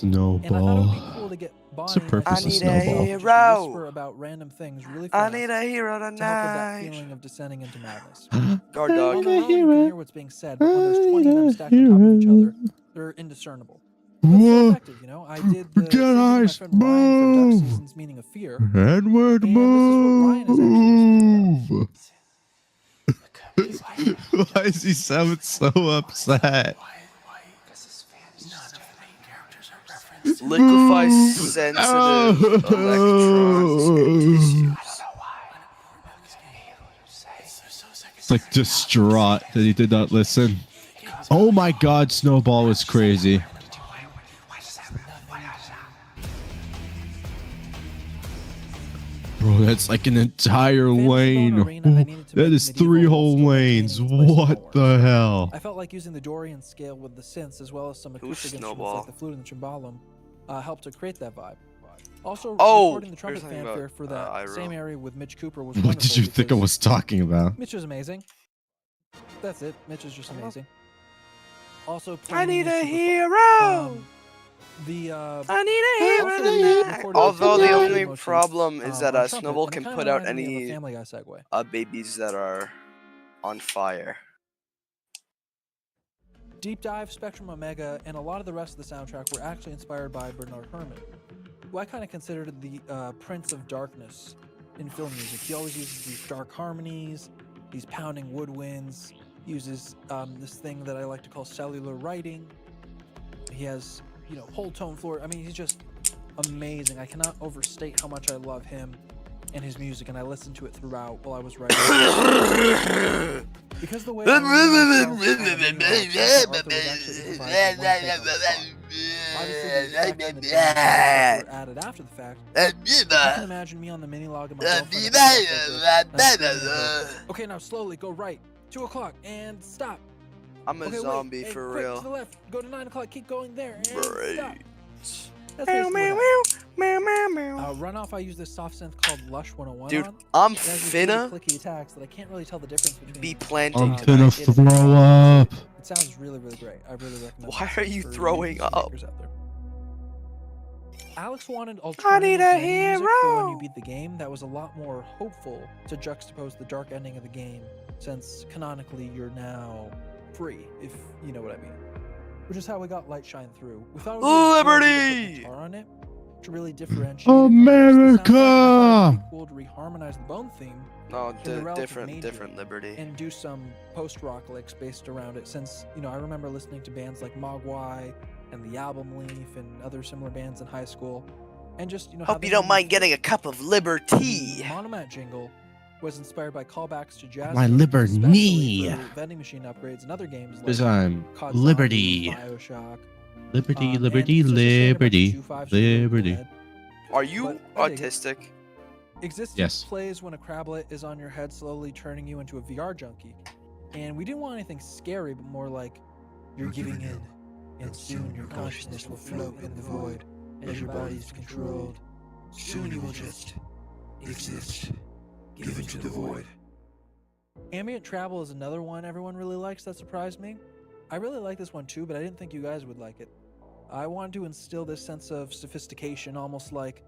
And I thought it would be Snowball. cool to get Bonnie What's the purpose of and Snowball? just Hero. whisper about random things really I fast need a hero to help with that tonight. feeling of descending into madness. Guard On dog. their own, you can hear what's being said, but when there's 20 of them stacked on top of each other, they're indiscernible. But still effective, you know? I did the same thing with my friend Ryan for Duck Season's Meaning of Fear. Edward, And this is what Ryan is actually move. Why is he sound so upset? Liquefy sensitive electrons. It's like distraught that he did not listen. Oh my god, Snowball was crazy. Bro, that's like an entire lane. That is 3 whole lanes. What the hell? I felt like using the Dorian scale with the synths as well as some acoustic instruments Snowball? like the flute and the cimbalum helped to create that vibe. Also, Oh, recording the trumpet you're talking fanfare about, for that Iroh. same area with Mitch Cooper was What wonderful. did you think I because was talking about? Mitch was amazing. That's it. Mitch is just amazing. Also, I need a playing hero. I need a hero tonight. Although the only problem is that Snowball can put out any Family Guy segue. babies that are on fire. Deep Dive, Spectrum Omega, and a lot of the rest of the soundtrack were actually inspired by Bernard Herrmann, who I kind of considered the Prince of Darkness in film music. He always uses these dark harmonies, these pounding woodwinds, uses this thing that I like to call cellular writing. He has, you know, whole tone floor. I mean, he's just amazing. I cannot overstate how much I love him and his music, and I listened to it throughout while I was writing. Because the way I added after the fact, you can imagine me on the mini log of my girlfriend. Okay, now slowly go right. 2 o'clock and stop. I'm a Okay, zombie wait, for quick, real. to the left. Go to 9 o'clock. Keep going there. And stop. Right. That's basically what runoff. I use this soft synth called Lush 101. Dude, on. I'm It has these really finna clicky attacks that I can't really tell the difference between. be planting I'm tonight. finna throw up. It sounds really, really great. I really recommend. Why this are you for throwing music up? makers out there. Alex wanted need alternative a music for when you hero. beat the game that was a lot more hopeful to juxtapose the dark ending of the game, since canonically you're now free, if you know what I mean. Which is how we got Light Shine Through. We thought it would be a good idea to put Liberty! guitar on it to really differentiate it from the rest of the soundtrack. I thought it would be cool to reharmonize the Bone theme No, in the relative different major Liberty. and do some post-rock licks based around it, since, you know, I remember listening to bands like Mogwai and The Album Leaf and other similar bands in high school, and just, you know, Hope you don't mind getting a cup of liberty. the Monomat jingle was inspired by callbacks to jazz My games, liberty. especially for vending machine upgrades and other games like Because I'm COD Liberty. Zombies, Bioshock. Liberty, and liberty, since you're saying about the liberty, 2.5, so really go liberty. ahead. Are you But I dig it. autistic? Existence Yes. plays when a crablet is on your head, slowly turning you into a VR junkie. And we didn't want anything scary, but more like you're giving in, and soon your consciousness will float in the void as your body is controlled. Soon you will just exist, given to the void. Ambient travel is another one everyone really likes that surprised me. I really like this one too, but I didn't think you guys would like it. I wanted to instill this sense of sophistication, almost like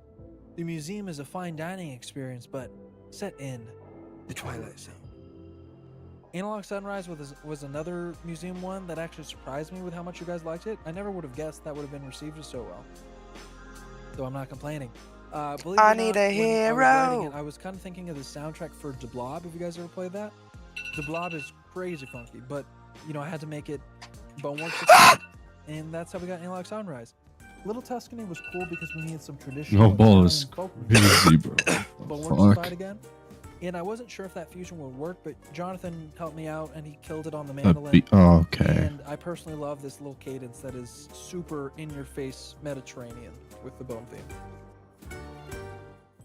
the museum is a fine dining experience, but set in the Twilight Zone. Analog Sunrise was another museum one that actually surprised me with how much you guys liked it. I never would have guessed that would have been received so well. So I'm not complaining. Believe it I or need not, a when I was hero. writing it, I was kind of thinking of the soundtrack for The Blob, if you guys ever played that. The Blob is crazy funky, but, you know, I had to make it Boneworks, and that's how we got Analog Sunrise. Little Tuscany was cool because we needed some traditional No ball is Italian folk crazy, bro. Boneworks Fuck. fight again. And I wasn't sure if that fusion would work, but Jonathan helped me out and he killed it on the mandolin. Oh, okay. And I personally love this little cadence that is super in-your-face Mediterranean with the bone theme.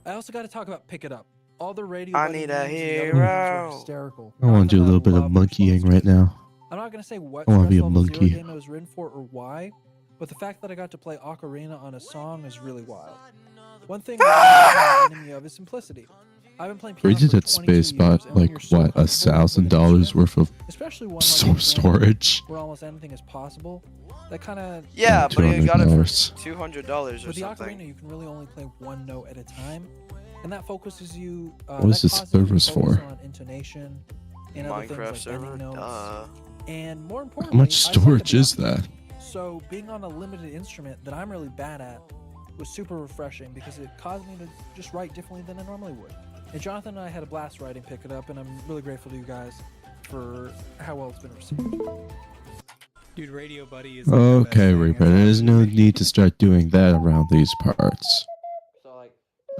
I also got to talk about Pick It Up. All the radio. I buddy need a memes and the other memes hero. are hysterical. I want to do a little bit of Love monkeying response right to it. now. I'm not gonna say what I wanna stress be a level zero monkey. game it was written for or why, but the fact that I got to play Ocarina on a song is really wild. One thing I enemy of is simplicity. I've been playing piano Where did for that 22 space years, bought and when like you're so what, comfortable with an $1,000 instrument, worth of especially one like the piano, storage? where almost anything is possible, that kind of Yeah, but you got it for $200. $200 or with the something. Ocarina, you can really only play one note at a time, and that focuses you. What is that this causes you to service focus for? on intonation and other Minecraft things like server. bending notes. And more How importantly, much I suck at storage the is Ocarina. that? So being on a limited instrument that I'm really bad at was super refreshing because it caused me to just write differently than I normally would. And Jonathan and I had a blast writing Pick It Up, and I'm really grateful to you guys for how well it's been received. Dude, Radio Buddy is Okay, Reaper, there's no need to start doing that around these parts. So like,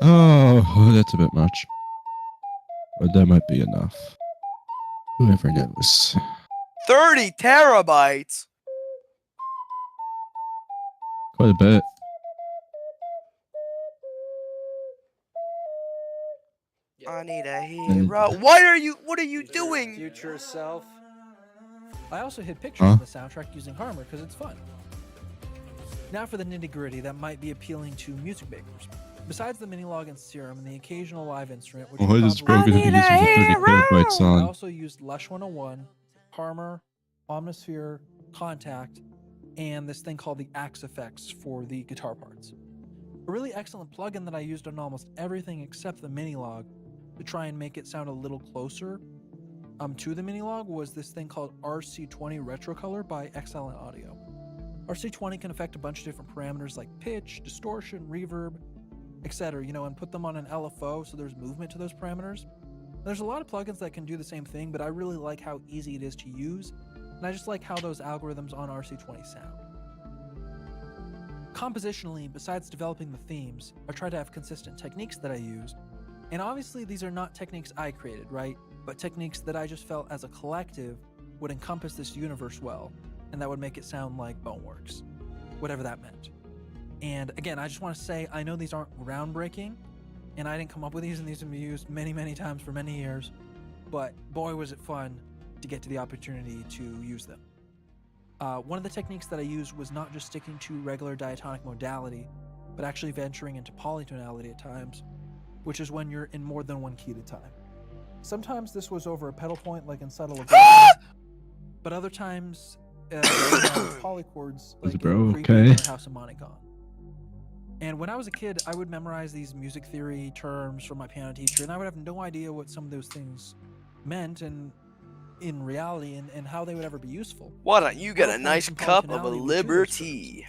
Oh, that's a bit much. But that might be enough. Whoever knows. 30 terabytes. Quite a bit. I need a hero. What are you doing? future self. I also hid pictures Huh? in the soundtrack using Harmor because it's fun. Now for the nitty gritty that might be appealing to music makers. Besides the mini log and serum and the occasional live instrument, which What you is probably bro gonna be using 30 terabytes I on? also used Lush 101, Harmor, Omnisphere, Contact, and this thing called the Axe Effects for the guitar parts. A really excellent plugin that I used on almost everything except the mini log to try and make it sound a little closer to the mini log was this thing called RC20 Retrocolor by Excellent Audio. RC20 can affect a bunch of different parameters like pitch, distortion, reverb, etc., and put them on an LFO so there's movement to those parameters. There's a lot of plugins that can do the same thing, but I really like how easy it is to use, and I just like how those algorithms on RC20 sound. Compositionally, besides developing the themes, I try to have consistent techniques that I use, and obviously these are not techniques I created, right? But techniques that I just felt as a collective would encompass this universe well, and that would make it sound like Boneworks, whatever that meant. And again, I just want to say, I know these aren't groundbreaking, and I didn't come up with these, and these have been used many, many times for many years, but boy was it fun to get to the opportunity to use them. One of the techniques that I used was not just sticking to regular diatonic modality, but actually venturing into polytonality at times, which is when you're in more than one key at a time. Sometimes this was over a pedal point like in subtle aggression, but other times polychords like in bro Creepy okay? or House of Monicon. And when I was a kid, I would memorize these music theory terms from my piano teacher, and I would have no idea what some of those things meant and in reality and how they would ever be useful. Why don't you get a Pedal nice points and cup of polytonality would do those liberty? things.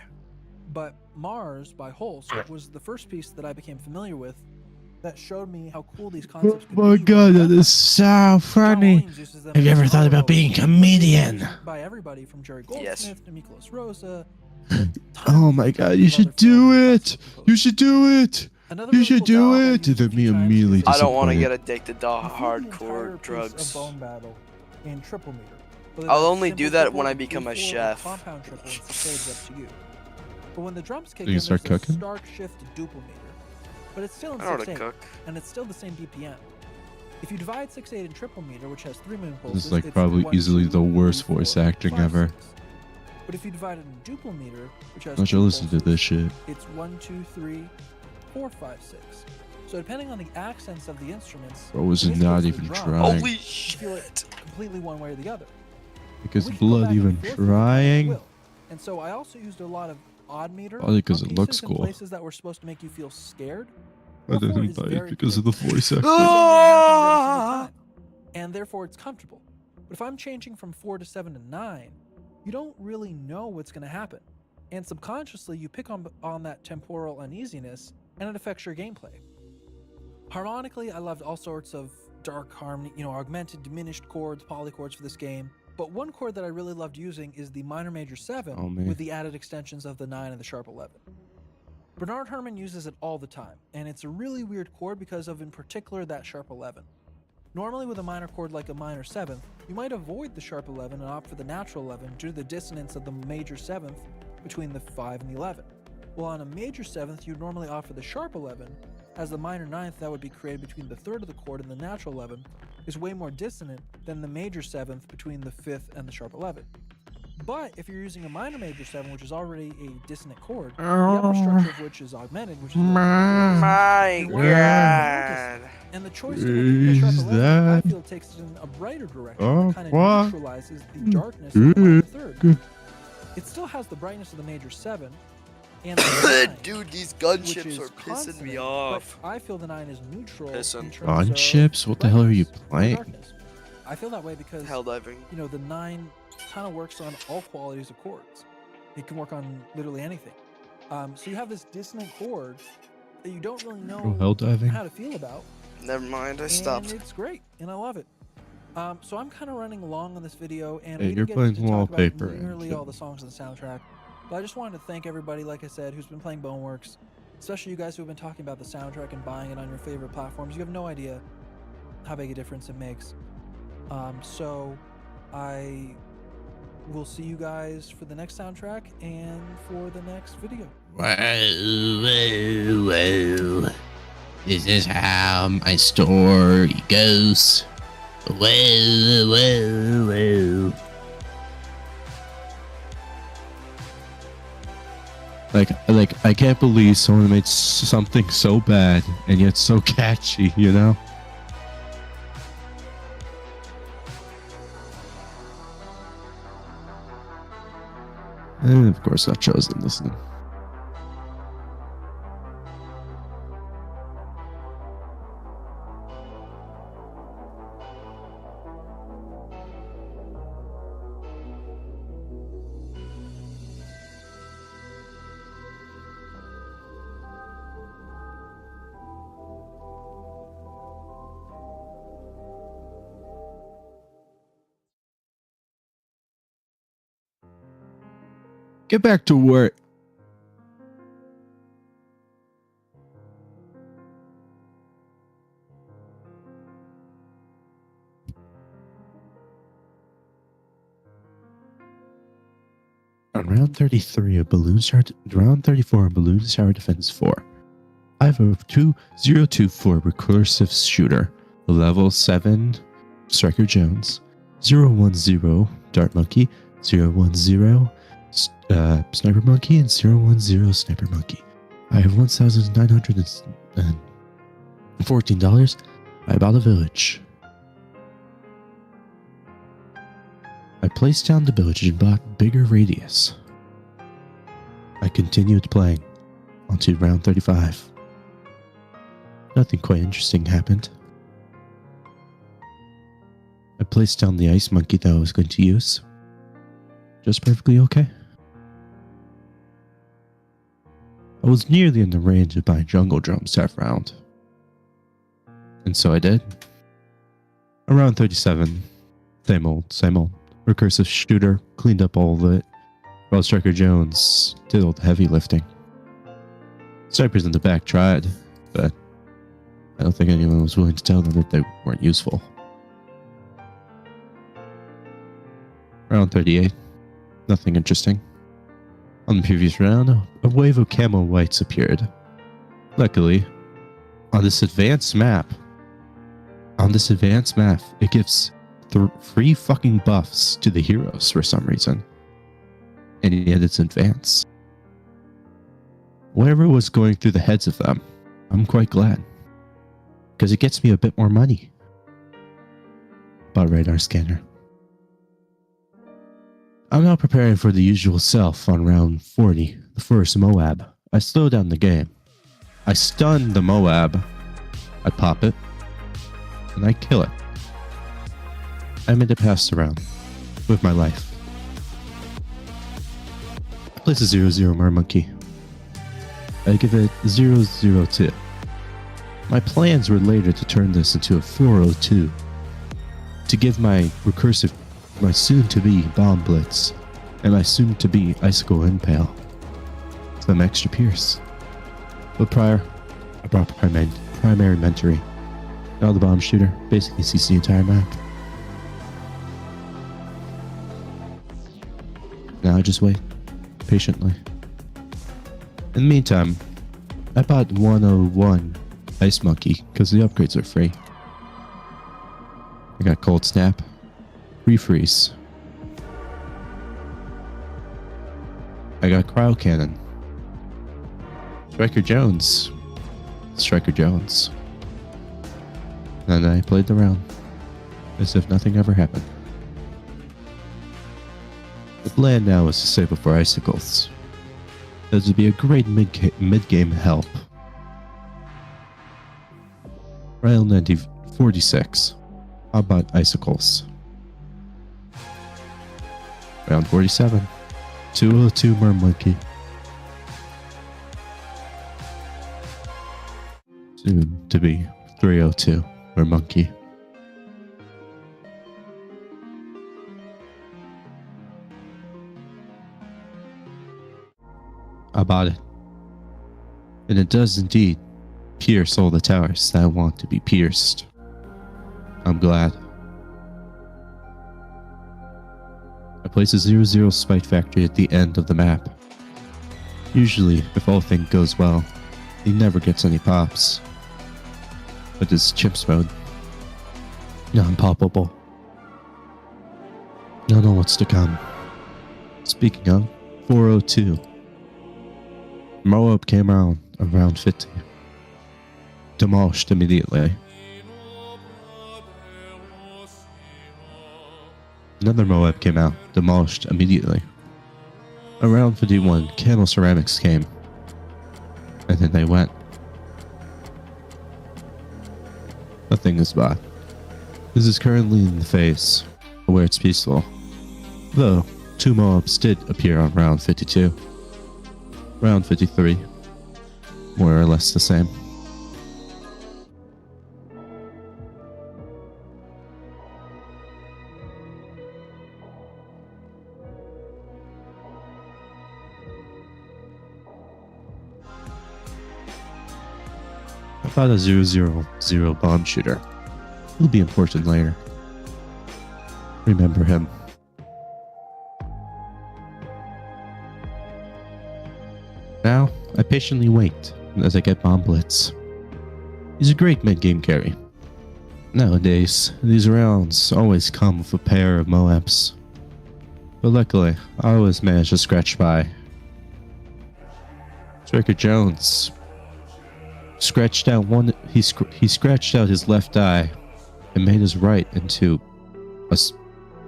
But Mars by Holst was the first piece that I became familiar with that showed me how cool these concepts could my be. god, that is so John funny. Williams uses them Have you as ever thought about solo being a vocals, comedian? by everybody from Jerry Yes. Goldsmith to Miklos Rosa. Oh my god, you should do it! You should do it! Another You really should cool do technique I it! used Then a me few times immediately is I don't want to disappointed. get addicted to include the entire hardcore piece drugs. of Bone Battle in triple meter. Whether I'll that's only simple do that triple, when I become a 3/4, or chef. Compound triple, it's up to you. But when the drums kick So you in, start there's cooking? a stark shift to duple meter. But it's still in I know how to 6/8, cook. and it's still the same BPM. If you divide 6/8 in triple meter, which has 3 moon This pulses, is like it's probably 1, easily 2, the worst 3, voice 4, acting 5, ever. 6. But if you divide it in duple meter, which has I 2 should listen to pulses, this shit. it's 1, 2, 3, 4, 5, 6. So depending on the accents of the instruments, Bro was in this not case, the even drum, trying. Holy you feel it shit! completely one way or the other. Because We can go blood back and even forth with it at trying? will. And so I also used a lot of odd meter. Probably 'cause drum it looks pieces in cool. places that were supposed to make you feel scared. I Or four didn't is buy it very because of the predictable. voice acting. The same thing happens every single time, and therefore it's comfortable. But if I'm changing from 4 to 7 to 9, you don't really know what's going to happen. And subconsciously, you pick on that temporal uneasiness, and it affects your gameplay. Harmonically, I loved all sorts of dark harmony, augmented, diminished chords, polychords for this game. But one chord that I really loved using is the minor major 7 Oh, man. with the added extensions of the 9 and the sharp 11. Bernard Herrmann uses it all the time, and it's a really weird chord because of, in particular, that sharp 11. Normally with a minor chord like a minor 7th, you might avoid the sharp 11 and opt for the natural 11 due to the dissonance of the major 7th between the 5 and the 11. While on a major 7th, you'd normally opt for the sharp 11, as the minor ninth that would be created between the third of the chord and the natural 11 is way more dissonant than the major seventh between the fifth and the sharp 11. But if you're using a minor major 7, which is already a dissonant chord, the upper structure of which is augmented, which is My God. and the choice to make the sharp 11, I feel, takes it in a brighter direction that kind of neutralizes the darkness of the minor third. It still has the brightness of the major 7, and the 9, Dude, these which gunships is are pissing consonant, me but off. I feel the 9 is neutral in Pissing. terms On of chips? What the hell are you brightness or playing? darkness. I feel that way because Hell diving. you know, the 9 kind of works on all qualities of chords. It can work on literally anything. So you have this dissonant chord that you don't really know hell diving. how to feel about. Never mind, I And stopped. it's great, and I love it. So I'm kind of running along on this video, and Hey, we you're didn't get to playing talk wallpaper about and nearly shit. all the songs on the soundtrack. But I just wanted to thank everybody, like I said, who's been playing Boneworks, especially you guys who have been talking about the soundtrack and buying it on your favorite platforms. You have no idea how big a difference it makes. So I will see you guys for the next soundtrack and for the next video. Well, this is how my story goes. Well. Like, I can't believe someone made something so bad and yet so catchy, you know? And of course, that shows them listening. Get back to work. On round 33 of Balloon Shower, round 34 of Balloon Shower Defense 4, I have a 2024 recursive shooter, level 7 Striker Jones, 010 Dart Monkey, 010 Sniper Monkey, and 010 Sniper Monkey. I have $1,914. I bought a village. I placed down the village and bought bigger radius. I continued playing onto round 35. Nothing quite interesting happened. I placed down the ice monkey that I was going to use. Just perfectly okay. I was nearly in the range of buying jungle drums that round. And so I did. Around 37, same old. Recursive shooter, cleaned up all of it. While Striker Jones did all the heavy lifting. Snipers in the back tried, but I don't think anyone was willing to tell them that they weren't useful. Round 38, nothing interesting. On the previous round, a wave of camo whites appeared. Luckily, on this advanced map, it gives 3 fucking buffs to the heroes for some reason. And yet it's advanced. Whatever was going through the heads of them, I'm quite glad. Because it gets me a bit more money. Bought radar scanner. I'm now preparing for the usual self on round 40, the first Moab. I slow down the game. I stun the Moab. I pop it. And I kill it. I made it past the round with my life. I place a 0-0 Mer Monkey. I give it 0-0-2. My plans were later to turn this into a 4-0-2 to give my soon-to-be Bomb Blitz and my soon-to-be Icicle Impale some extra pierce. But prior, I brought primary mentoring. Now the bomb shooter basically sees the entire map. Now I just wait, patiently. In the meantime, I bought 101 Ice Monkey, because the upgrades are free. I got Cold Snap, Refreeze. I got Cryo Cannon. Striker Jones. Striker Jones. And I played the round as if nothing ever happened. The plan now is to save up for icicles. This would be a great mid-game help. Round 46. How about icicles? Round 47. 202 Mermonkey. Soon to be 302 Mermonkey. I bought it. And it does indeed pierce all the towers that want to be pierced. I'm glad. I place a 0-0 Spite Factory at the end of the map. Usually, if all things goes well, he never gets any pops. But this Chimps mode, non-poppable. I know what's to come. Speaking of, 402. Moab came around 50. Demolished immediately. Another Moab came out, demolished immediately. Around 51, Candle Ceramics came. And then they went. Nothing is bad. This is currently in the phase where it's peaceful. Though, 2 Moabs did appear on round 52. Round 53. More or less the same. I thought a 0-0-0 bomb shooter will be important later. Remember him. Now, I patiently wait as I get bomb blitz. He's a great mid-game carry. Nowadays, these rounds always come with a pair of Moabs. But luckily, I always manage to scratch by. Striker Jones scratched out he scratched out his left eye and made his right into a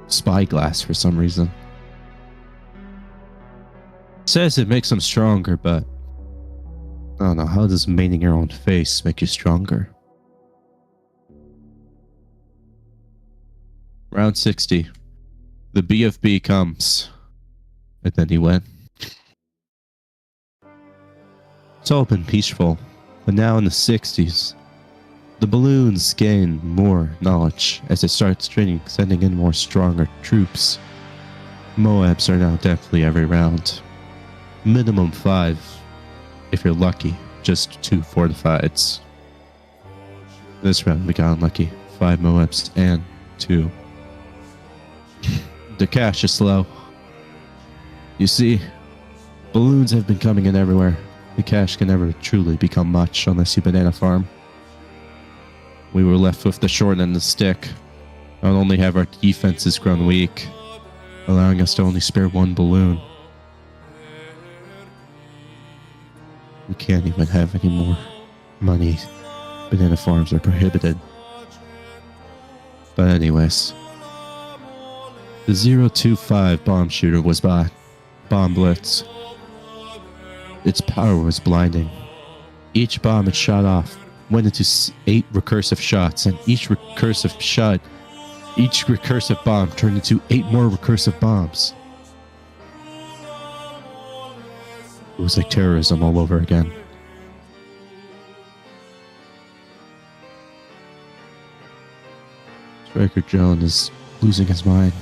spyglass for some reason. Says it makes him stronger, but I don't know, how does mating your own face make you stronger? Round 60. The BFB comes. And then he went. It's all been peaceful. But now in the 60s, the balloons gain more knowledge as they start sending in more stronger troops. Moabs are now definitely every round. Minimum 5, if you're lucky, just 2 fortifieds. This round we got unlucky, 5 Moabs and 2. The cash is slow. You see, balloons have been coming in everywhere. The cash can never truly become much unless you banana farm. We were left with the short end of the stick. Not only have our defenses grown weak, allowing us to only spare 1 balloon. We can't even have any more money. Banana farms are prohibited. But anyways, the 025 bomb shooter was by Bomb Blitz. Its power was blinding. Each bomb it shot off went into 8 recursive shots, and each recursive bomb turned into 8 more recursive bombs. It was like terrorism all over again. Striker Jones is losing his mind.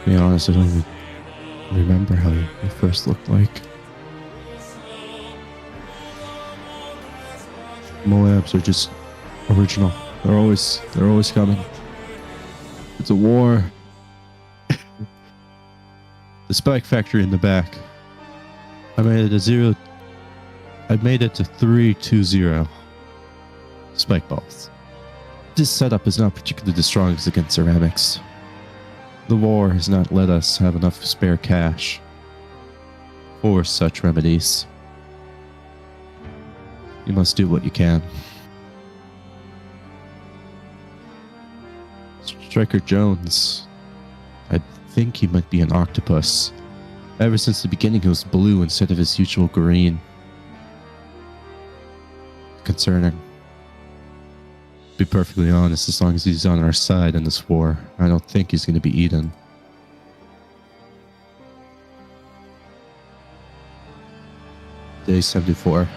To be honest, I don't even remember how he first looked like. Moabs are just original. They're always coming. It's a war. The Spike Factory in the back. I made it a I made it to 320 spike balls. This setup is not particularly the strongest against ceramics. The war has not let us have enough spare cash for such remedies. You must do what you can. Striker Jones, I think he might be an octopus. Ever since the beginning he was blue instead of his usual green. Concerning. Be perfectly honest, as long as he's on our side in this war, I don't think he's going to be eaten. Day 74.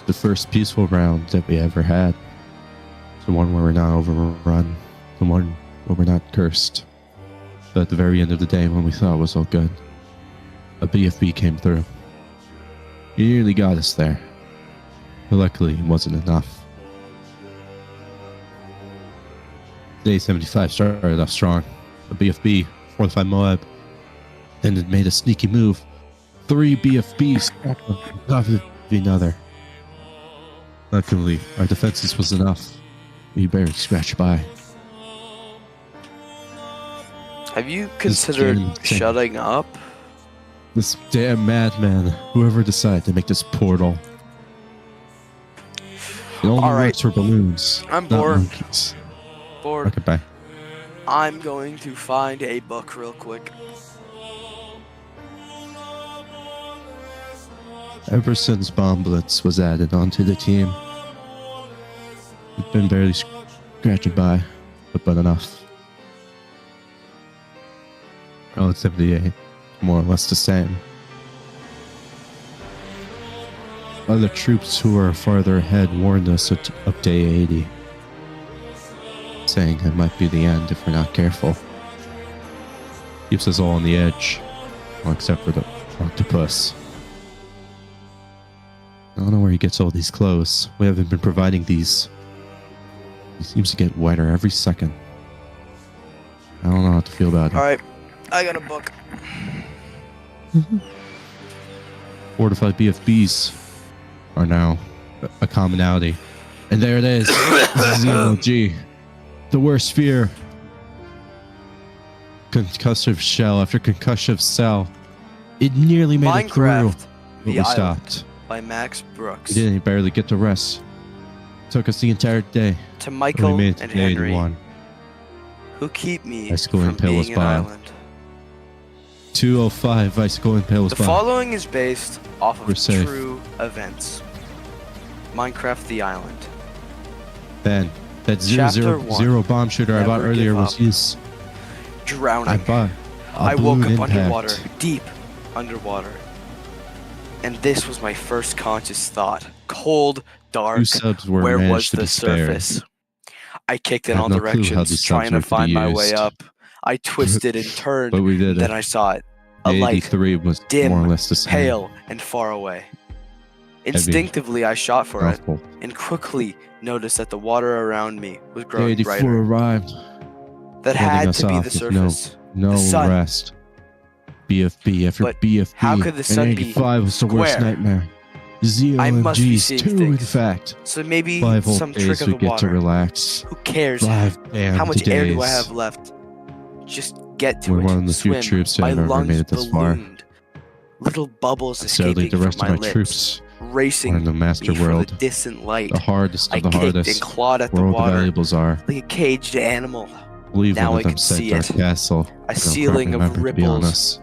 The first peaceful round that we ever had. The one where we're not overrun. The one where we're not cursed. But at the very end of the day, when we thought it was all good, a BFB came through. He nearly got us there. But luckily, it wasn't enough. Day 75 started off strong. A BFB, 45 Moab. Then it made a sneaky move. 3 BFBs after another. Luckily, our defenses was enough. We barely scratched by. Have you considered shutting up? This damn madman, whoever decided to make this portal. It only works for balloons. I'm not bored. monkeys. Bored. Okay, bye. I'm going to find a book real quick. Ever since Bomb Blitz was added onto the team, we've been barely scratching by, but enough. Round 78, more or less the same. Other troops who are farther ahead warned us of day 80, saying it might be the end if we're not careful. Keeps us all on the edge, well, except for the octopus. I don't know where he gets all these clothes. We haven't been providing these. He seems to get whiter every second. I don't know how to feel about it. Alright, I got a book. Fortified BFBs are now a commonality. And there it is. ZLG. The worst fear. Concussive shell after concussive cell. It nearly made it through. Minecraft, But we stopped. by Max Brooks. We didn't barely get to rest. Took us the entire day. To We Michael made it and to day Henry, 81. who keep me Bicycle from Impale was being an by. island. 205 Bicycle Impale was The by. following is based off We're of safe. true events. Minecraft the Island. Ben, that Chapter 000 bomb shooter I bought Never earlier give was up. used. Drowning. I bought a I woke balloon up impact. underwater, deep underwater. And this was my first conscious thought. Cold, dark, 2 subs were where was managed to the be spared. surface? I kicked in I all have no clue how directions, these trying to subs were to be find my way used. up. I twisted and turned, But we did then it. I saw it. A The light, 83 was dim, more or less the same. pale, and far away. Instinctively, I shot for it, Mouthful. and quickly noticed that the water around me was The growing 84 brighter. arrived. That letting had us to be off the with surface. No The sun. rest. BFB after But BFB. how could the sun and be 85 was the worst square? nightmare. I must be ZLMGs seeing 2 in things. fact. So maybe 5 whole some trick days of we the get to water. relax. Who cares? 5 damn How much days. air do I have left? Just get to We're it. one of the few Swim. troops that My have ever lungs made it this far. ballooned. Little bubbles Sadly, escaping the rest from of my my lips, troops racing are in the master me for world. the distant light. The hardest I of the kicked and hardest. clawed at the Where all the water valuables are. like a caged animal. I believe Now one I of them can said see Dark it. Castle. A I don't quite ceiling of remember, to be ripples honest.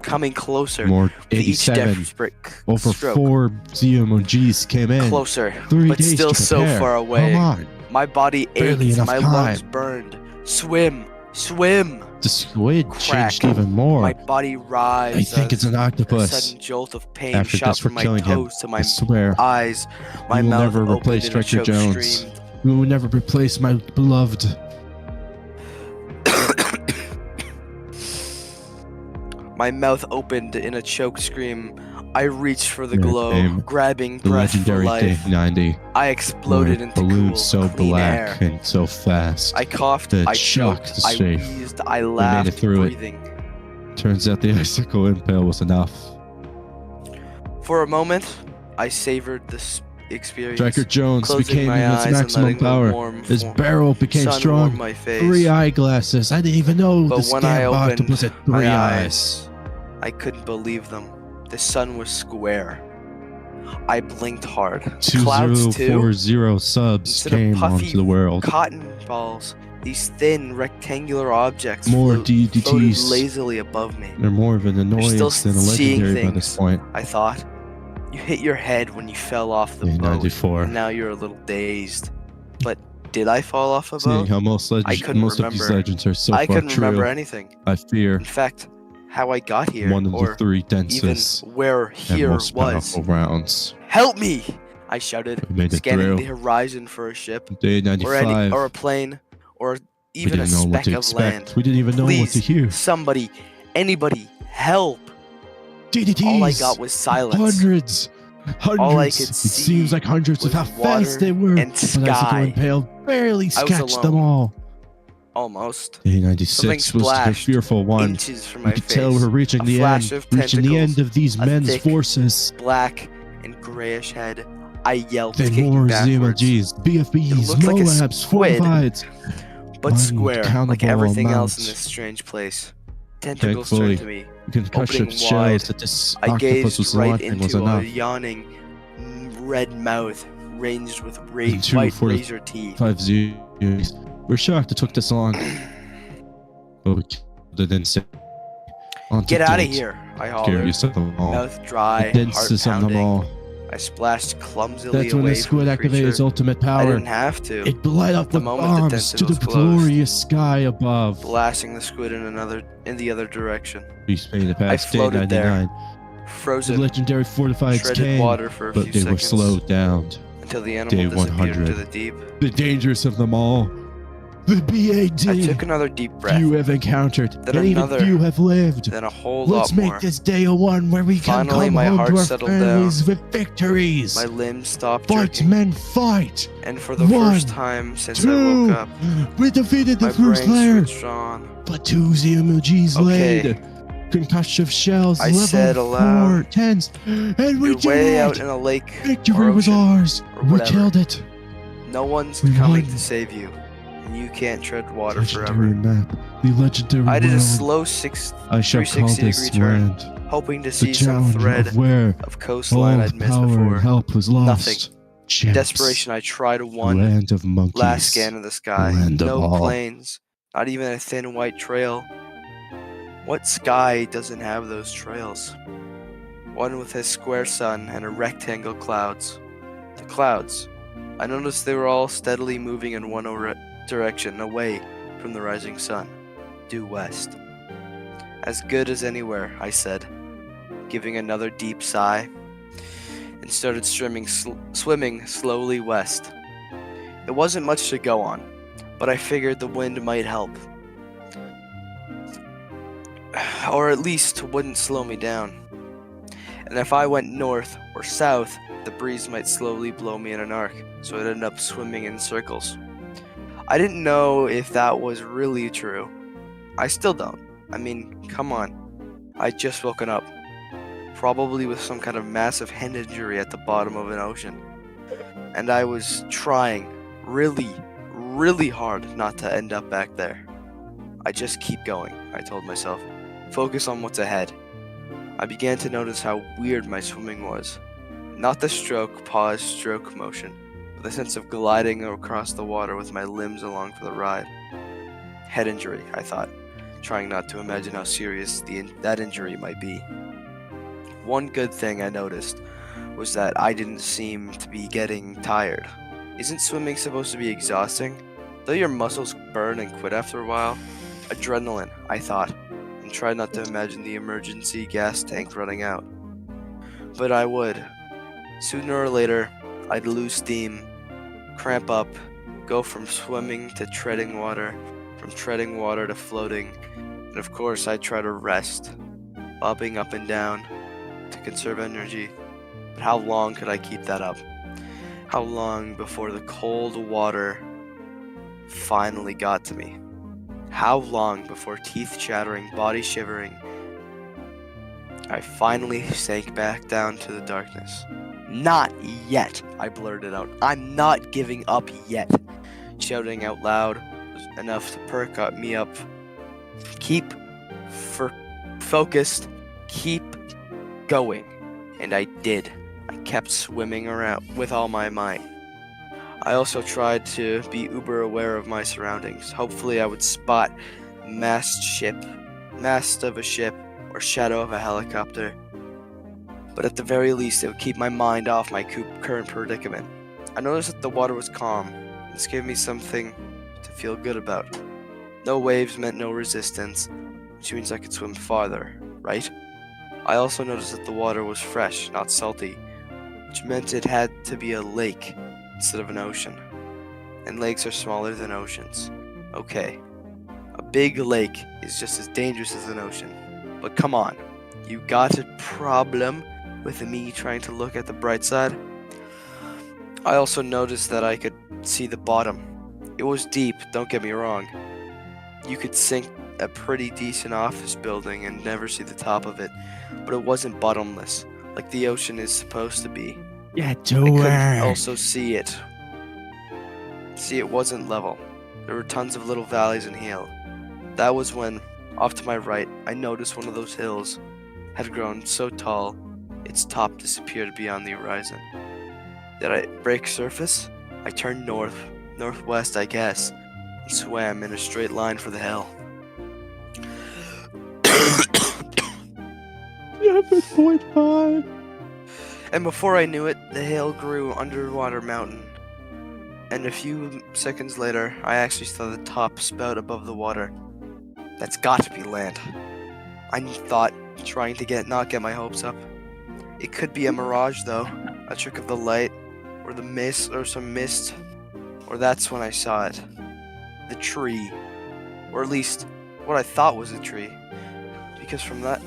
coming closer. More With each 87. desperate Over stroke. 4 ZMOGs came in. Closer, 3 but days still to so prepare. far away. Come on. My body Barely ached, enough my time. lungs burned. Swim, swim. The squid Crack. changed even more. My body writhed. I think it's an A octopus. sudden jolt of pain After shot this, we're from my killing him. toes to my I swear. eyes. My We will mouth never opened replace and a Striker choke Jones. streamed. We will never replace my beloved. My mouth opened in a choke scream. I reached for the There glow, came grabbing The breath for legendary Day life. 90. I exploded where into balloons cool, so clean black air. and so fast. I coughed, The I shock choked, to I safe. wheezed, I made it laughed, through it. breathing. Turns out the icicle impale was enough. For a moment, I savored this experience. Tracker Jones closing became my in its eyes and maximum letting the power. warm His form- barrel became sun strong. warm my face. 3 eyeglasses. I didn't even know But the when I scam opened octopus had 3 my eyes. I couldn't believe them. The sun was square. I blinked hard. Clouds too. 2040 subs Instead of came puffy onto the world. cotton balls, these thin rectangular objects More floated DDTs. lazily above me. They're more of an annoyance than a seeing legendary by this things. point. I thought. You hit your head when you fell off the boat, 94. and now you're a little dazed. But did I fall off a Seeing boat? how most, I couldn't most of these remember. legends are so I far couldn't true, remember anything. I fear In fact, how I got here, one of the or 3 even densest where and here most was. powerful rounds. Help me! I shouted, We made it scanning through. the horizon for a ship, Day or 95. a plane, or We even a didn't know what speck to of expect. land. We didn't even know what to Please, hear. somebody, anybody, help! DDTs! All I got was silence. Hundreds! Hundreds! All I could it see seems like hundreds with was how water fast they were. and But Icicle sky. and Pale barely I was sketched them alone. all. Almost. Day Something 96 was the splashed fearful one. Inches from We my could face. tell we were reaching A the flash end. of Reaching the tentacles, end of these a men's thick forces. Black and grayish head. I yelped, Then kicking more backwards. ZMLGs, It BFBs, looked like a Moabs, squid, Fortifieds. but square, like Uncountable everything else in amounts. this strange place. Tentacles Thankfully, turned to me. the concussion Opening shells wide, that this I octopus gazed was right launching was into a enough. yawning red mouth, ranged with And two white 40 razor teeth. 5-0. We're shocked it took this long. But we killed it instead. On to Get out of date. here! I Scariest hollered, of them all. mouth dry, The heart densest of them pounding. all. I splashed clumsily That's when away the from squid the activated its creature. ultimate I power. didn't have to. It light up the with moment the bombs to the tentacles closed. glorious sky above. Blasting the squid in the other direction. We made it past day floated there, 99. The Frozen, legendary fortifieds shredded came, water for a but few they were seconds. slowed down. Until the Day animal disappeared 100. into the deep. The dangerous of them all. The BAD. I took another deep breath. Few have encountered, Then and even another. few have lived. Then a whole Let's lot make more. this day a one where we can Finally, come my home heart to our settled families with victories. My limbs stopped Fight, jerking. men, fight! And for the One, first time since I 2, woke up, we defeated the my first brain layer, switched on. but 2 ZMOGs Okay. laid. Concussive shells, I level said aloud, 4 tens, and we You're did way it! out in a lake Victory or was ocean, ours! or We whatever. killed it! No one's We coming won. to save you, and you can't tread water Legendary forever. map, the legendary I did a world. slow I shall call 360 this degree turn, land hoping to the see some challenge thread of where of coastline all I'd missed power before. and help was lost. Nothing. Champs. Desperation, I tried The one land of monkeys. last scan of the sky. Land of No all. planes, not even a thin white trail. What sky doesn't have those trails? One with a square sun and a rectangle clouds. The clouds. I noticed they were all steadily moving in one direction, away from the rising sun, due west. As good as anywhere, I said, giving another deep sigh, and started swimming slowly west. It wasn't much to go on, but I figured the wind might help. Or at least wouldn't slow me down. And if I went north or south, the breeze might slowly blow me in an arc, so I'd end up swimming in circles. I didn't know if that was really true. I still don't. I mean, come on. I'd just woken up. Probably with some kind of massive head injury at the bottom of an ocean. And I was trying really, really hard not to end up back there. I just keep going, I told myself. Focus on what's ahead. I began to notice how weird my swimming was. Not the stroke, pause, stroke motion, but the sense of gliding across the water with my limbs along for the ride. Head injury, I thought, trying not to imagine how serious that injury might be. One good thing I noticed was that I didn't seem to be getting tired. Isn't swimming supposed to be exhausting? Though your muscles burn and quit after a while? Adrenaline, I thought, and tried not to imagine the emergency gas tank running out. But I would. Sooner or later, I'd lose steam, cramp up, go from swimming to treading water, from treading water to floating, and of course I'd try to rest, bobbing up and down to conserve energy. But how long could I keep that up? How long before the cold water finally got to me? How long before teeth chattering, body shivering, I finally sank back down to the darkness. Not yet, I blurted out. I'm not giving up yet. Shouting out loud was enough to perk me up. Keep focused, keep going. And I did. I kept swimming around with all my might. I also tried to be uber aware of my surroundings. Hopefully I would spot mast of a ship, or shadow of a helicopter. But at the very least, it would keep my mind off my current predicament. I noticed that the water was calm. This gave me something to feel good about. No waves meant no resistance, which means I could swim farther, right? I also noticed that the water was fresh, not salty, which meant it had to be a lake instead of an ocean. And lakes are smaller than oceans. Okay, a big lake is just as dangerous as an ocean. But come on, you got a problem with me trying to look at the bright side? I also noticed that I could see the bottom. It was deep, don't get me wrong. You could sink a pretty decent office building and never see the top of it, but it wasn't bottomless, like the ocean is supposed to be. Yeah, I do could it. also see it. See, it wasn't level. There were tons of little valleys and hills. That was when, off to my right, I noticed one of those hills had grown so tall, its top disappeared beyond the horizon. Did I break surface? I turned northwest, I guess, and swam in a straight line for the hill. 7.5. And before I knew it, the hill grew underwater mountain. And a few seconds later, I actually saw the top spout above the water. That's got to be land. I thought, trying to not get my hopes up. It could be a mirage though, a trick of the light, or the mist, or some mist. Or that's when I saw it. The tree. Or at least, what I thought was a tree. Because from that...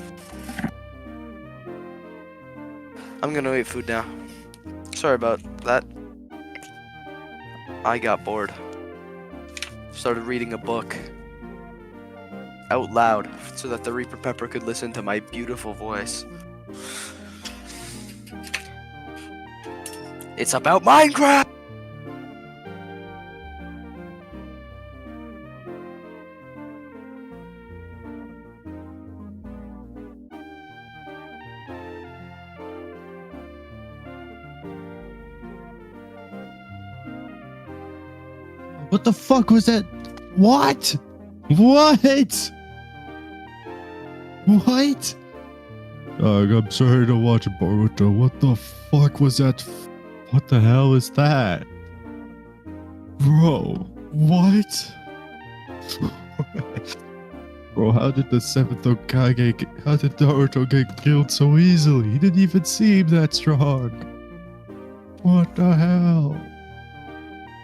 I'm gonna eat food now. Sorry about that. I got bored. Started reading a book. Out loud, so that the Reaper Pepper could listen to my beautiful voice. It's about Minecraft! What the fuck was that? What? What? What? I'm sorry to watch Boruto. What the fuck was that? What the hell is that? Bro, what? Bro, how did the 7th Hokage, how did Naruto get killed so easily? He didn't even seem that strong. What the hell?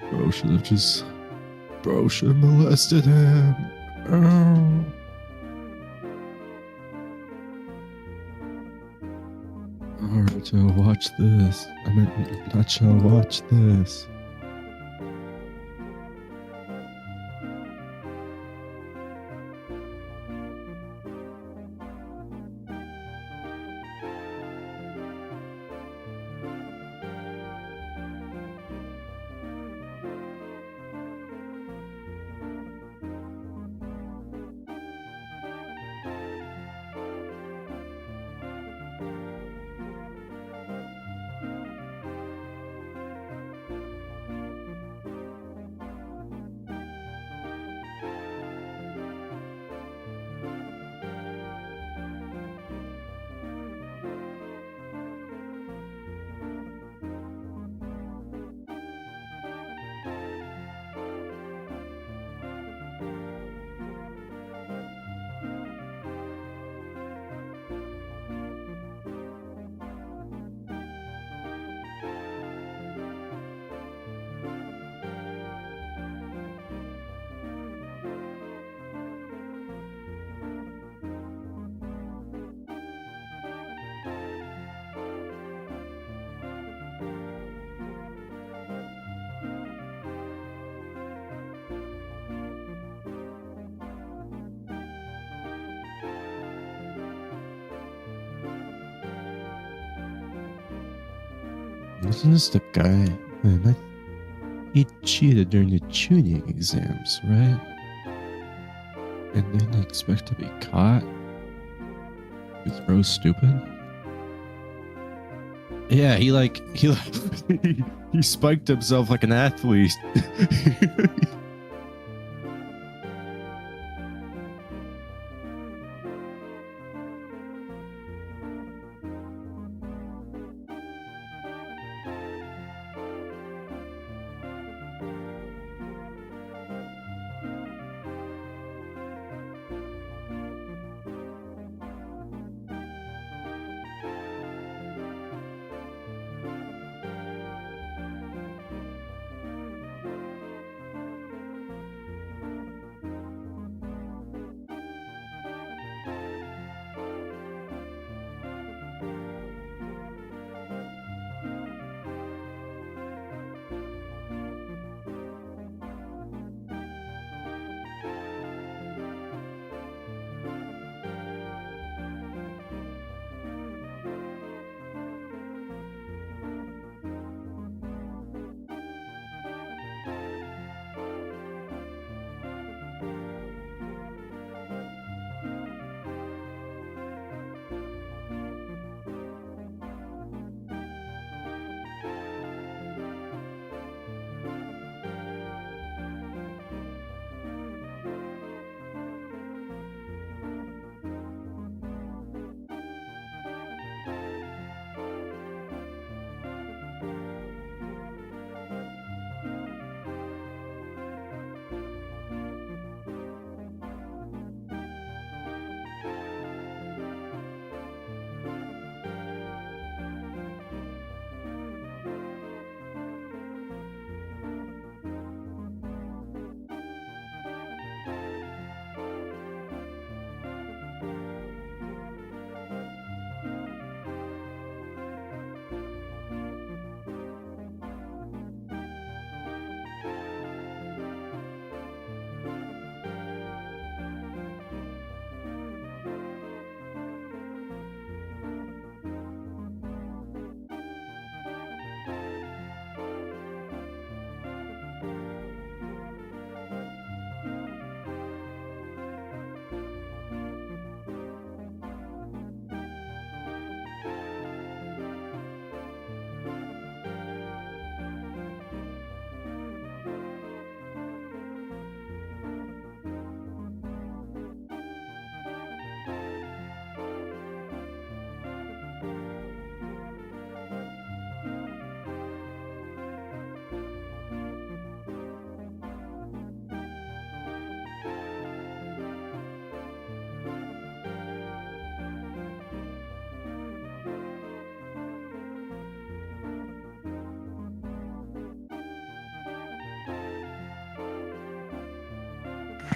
Bro should have molested him. Oh. Naruto, watch this. I mean, Nacho, watch this. Wasn't this the guy? He cheated during the tuning exams, right? And didn't expect to be caught? Is bro stupid? Yeah, he he spiked himself like an athlete.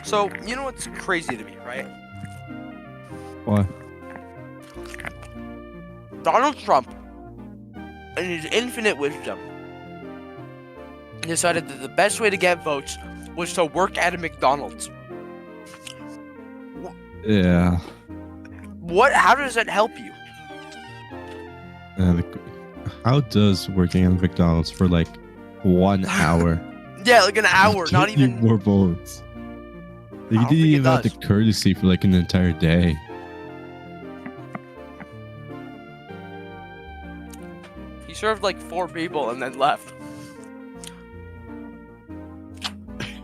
So, you know what's crazy to me, right? Why? Donald Trump, in his infinite wisdom, decided that the best way to get votes was to work at a McDonald's. Yeah. How does that help you? How does working at McDonald's for like 1 hour Yeah, like an hour, not get you even. more votes? You don't didn't think it even have the does. courtesy for like an entire day. He served like 4 people and then left.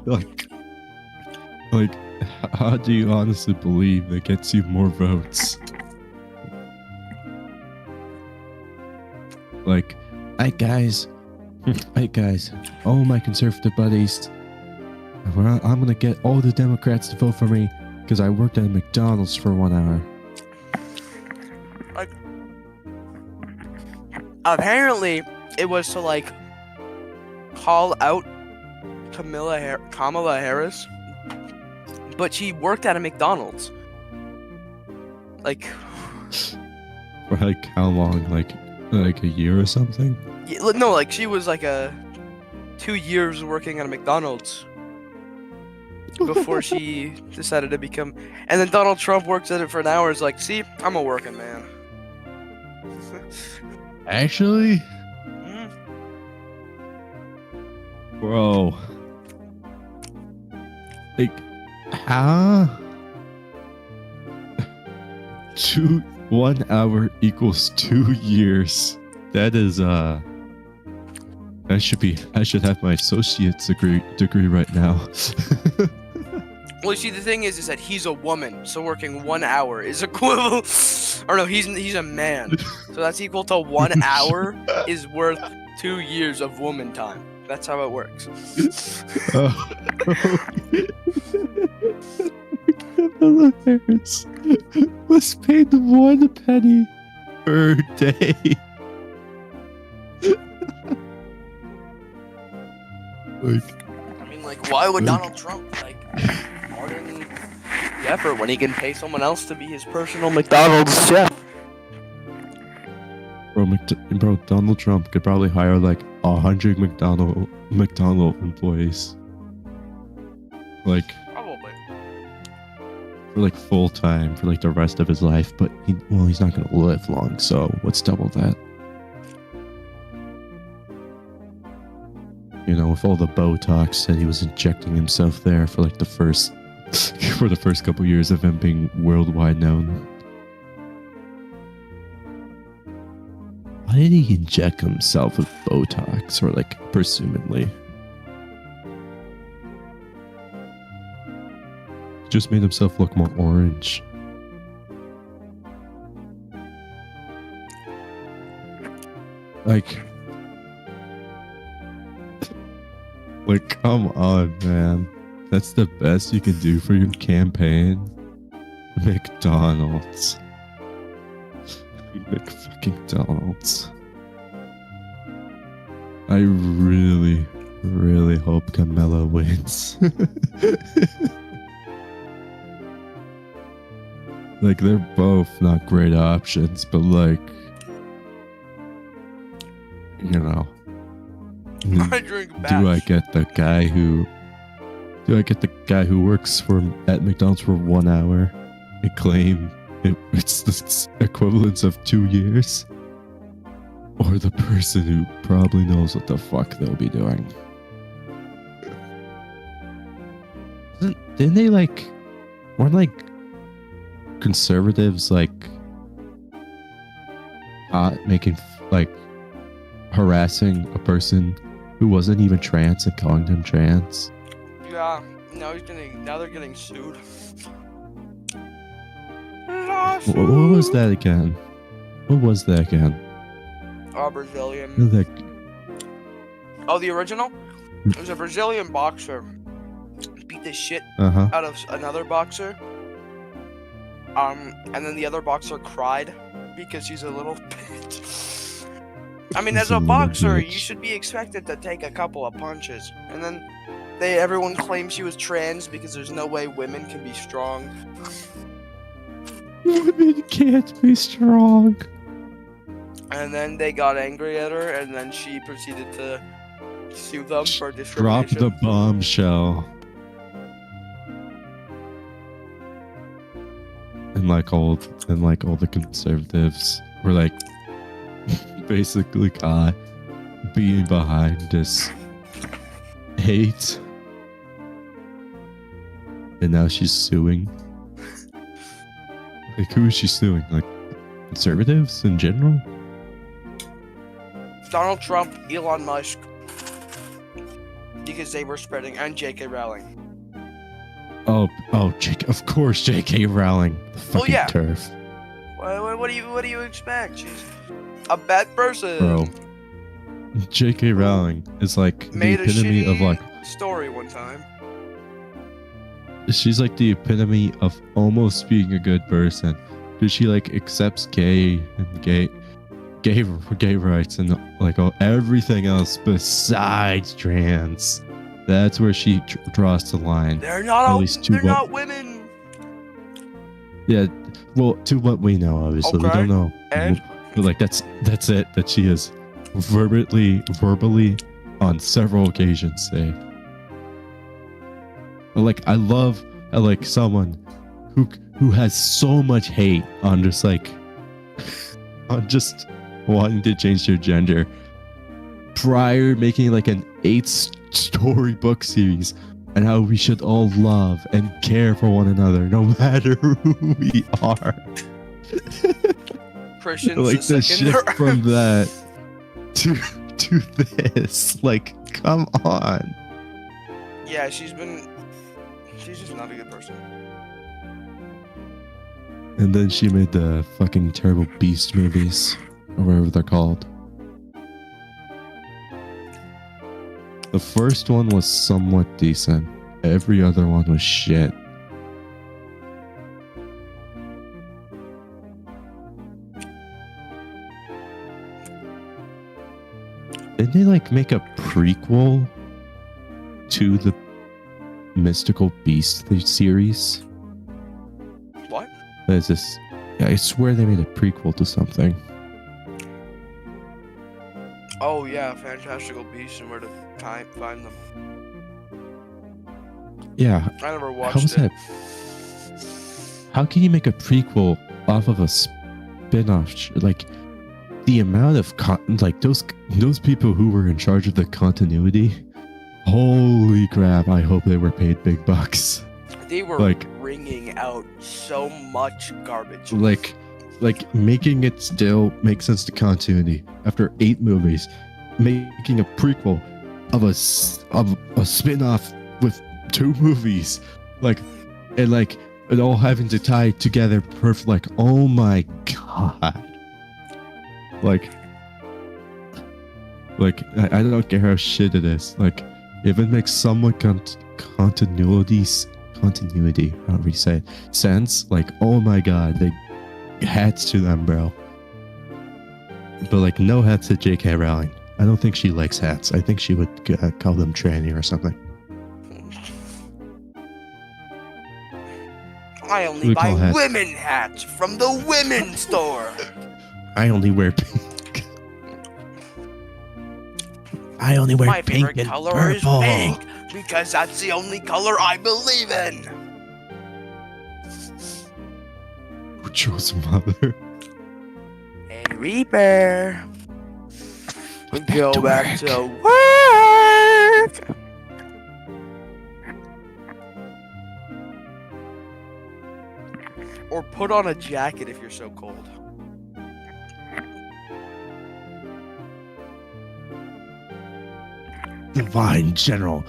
Like, how do you honestly believe that gets you more votes? Like, hey guys, all my conservative buddies, I'm gonna get all the Democrats to vote for me because I worked at McDonald's for 1 hour. Like, apparently, it was to like call out Kamala Harris, but she worked at a McDonald's. Like, For like how long? Like a year or something? no, like she was like 2 years working at a McDonald's before she decided to become. And then Donald Trump works at it for an hour. Is like, see, I'm a working man. Actually? Bro. Like, huh? 1 hour equals 2 years. That is, I should have my associate's degree right now. Well, you see, the thing is that he's a woman, so working 1 hour is equivalent. Or no, he's a man, so that's equal to 1 hour is worth 2 years of woman time. That's how it works. Kamala Harris was paid 1 penny per day. I mean, like, why would Donald Trump like pardon the effort when he can pay someone else to be his personal McDonald's chef? Bro, Donald Trump could probably hire like 100 McDonald employees, like Probably. for like full time for like the rest of his life. But he's not gonna live long, so let's double that. You know, with all the Botox that he was injecting himself there for like the first couple years of him being worldwide known. Why did he inject himself with Botox, or like presumably? Just made himself look more orange. Like, come on, man. That's the best you can do for your campaign? McDonald's. McDonald's. I really, really hope Kamala wins. Like, they're both not great options, but like, you know. I drink Do I get the guy who works at McDonald's for 1 hour and claim it's the equivalence of 2 years? Or the person who probably knows what the fuck they'll be doing? Didn't they weren't like conservatives making harassing a person who wasn't even trans and calling them trans? Yeah, now they're getting sued. What was that again? Brazilian. Like, Oh, the original? It was a Brazilian boxer beat the shit uh-huh. out of another boxer. And then the other boxer cried because he's a little bitch. I mean, He's as a a little boxer, you bitch. should be expected to take a couple of punches. And then everyone claims she was trans because there's no way women can be strong. Women can't be strong. And then they got angry at her, and then she proceeded to sue them for Drop discrimination. the bombshell. And all the conservatives were like basically being behind this hate. And now she's suing. Like, who is she suing? Like, conservatives in general? Donald Trump, Elon Musk, because they were spreading, and J.K. Rowling. Oh, of course, J.K. Rowling. The fucking yeah. turf. What do you expect? She's a bad person. Bro. J.K. Rowling is like Made the epitome a of like. story one time. She's like the epitome of almost being a good person. Because she accepts gay rights and everything else besides trans. That's where she draws the line. They're not women. Yeah, well, to what we know, obviously, we Okay. don't know. And? But that's it. That she has verbally on several occasions say. But I love someone who has so much hate on just on just wanting to change their gender prior making an 8 storybook series and how we should all love and care for one another no matter who we are. Christian's Like the the second. shift from that to this. Like, come on. Yeah, she's just not a good person. And then she made the fucking terrible Beast movies, or whatever they're called. The first one was somewhat decent. Every other one was shit. Didn't they like make a prequel to the Mystical Beast series? What? There's this. I swear they made a prequel to something. Oh yeah, Fantastical Beasts and Where to Find Them. Yeah. I never How watched was it. that? How can you make a prequel off of a spin-off? Like the amount of like those people who were in charge of the continuity. Holy crap! I hope they were paid big bucks. They were like wringing out so much garbage. Like making it still make sense to continuity after 8 movies, making a prequel of a spin-off with 2 movies, and all having to tie together perfect. Like, oh my god! Like I don't care how shit it is. Like, if it makes somewhat continuity, however you say it, sense. Like, oh my god, they hats to them, bro. But like, no hats to J.K. Rowling. I don't think she likes hats. I think she would call them tranny or something. I only We buy call hats. women hats from the women's store. I only wear pink. I only wear My pink favorite and color purple. is pink because that's the only color I believe in. Who chose mother? Hey Reaper, go back to work. Or put on a jacket if you're so cold. Divine General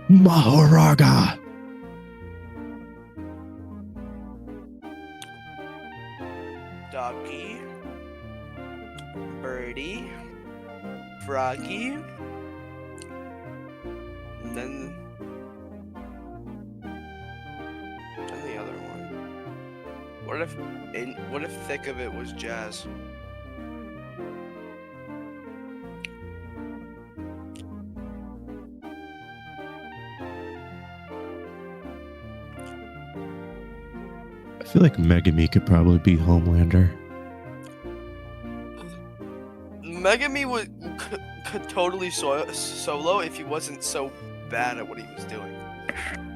Mahoraga. Ducky, Birdie, Froggy, and then the other one. What if Thick of It was Jazz? I feel like Megami could probably be Homelander. Megami could totally solo if he wasn't so bad at what he was doing.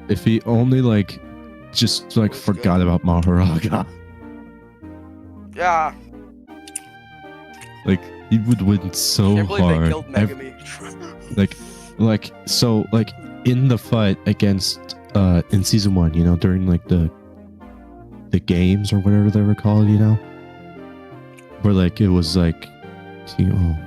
If he only just forgot about Mahoraga. Yeah. Like, he would win so Can't believe hard. they killed Megami. In the fight against in season 1, you know, during like the games or whatever they were called, you know, where like it was like, you know,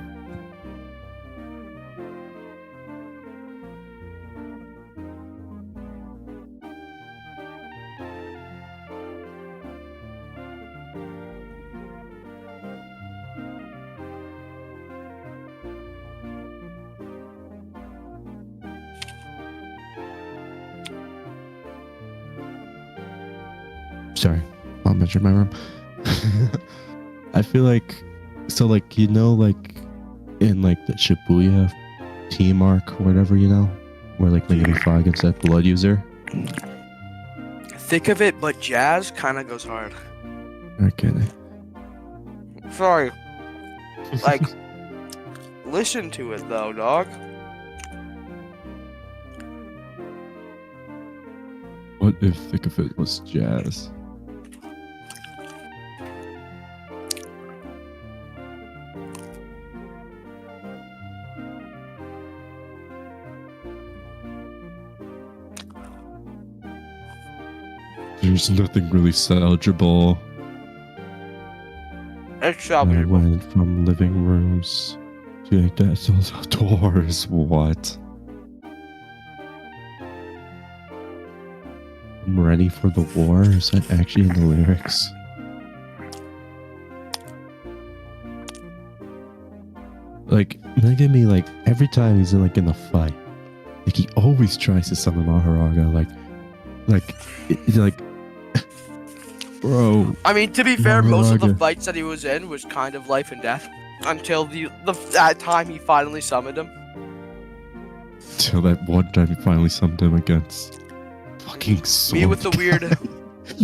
sorry, I'll measure my room. I feel like, so like, you know, like in like the Shibuya team arc or whatever, you know, where like Megami 5 gets that blood user. Thick of It, but Jazz kind of goes hard. Okay. Sorry. Like, listen to it though, dog. What if Thick of It was Jazz? There's nothing really salvageable. It's I salvageable. went from living rooms to like that outdoors. What? I'm ready for the war. Is that actually in the lyrics? Like, look at me. Like every time he's in like in a fight, like he always tries to summon Maharaga. Like, bro. I mean, to be fair, most of the Maharaga. fights that he was in was kind of life and death until that time he finally summoned him. Till that one time he finally summoned him against fucking sword. Me with the guy. weird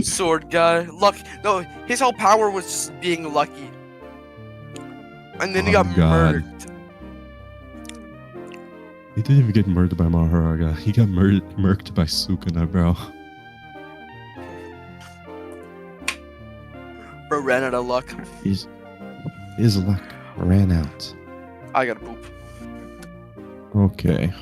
sword guy. Luck. No, his whole power was just being lucky. And then he Oh, got God. murdered. He didn't even get murdered by Maharaga. He got murked by Sukuna, bro. Bro ran out of luck. His luck ran out. I gotta poop. Okay.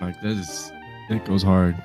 Like it goes hard.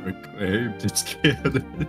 Reclaimed its canon.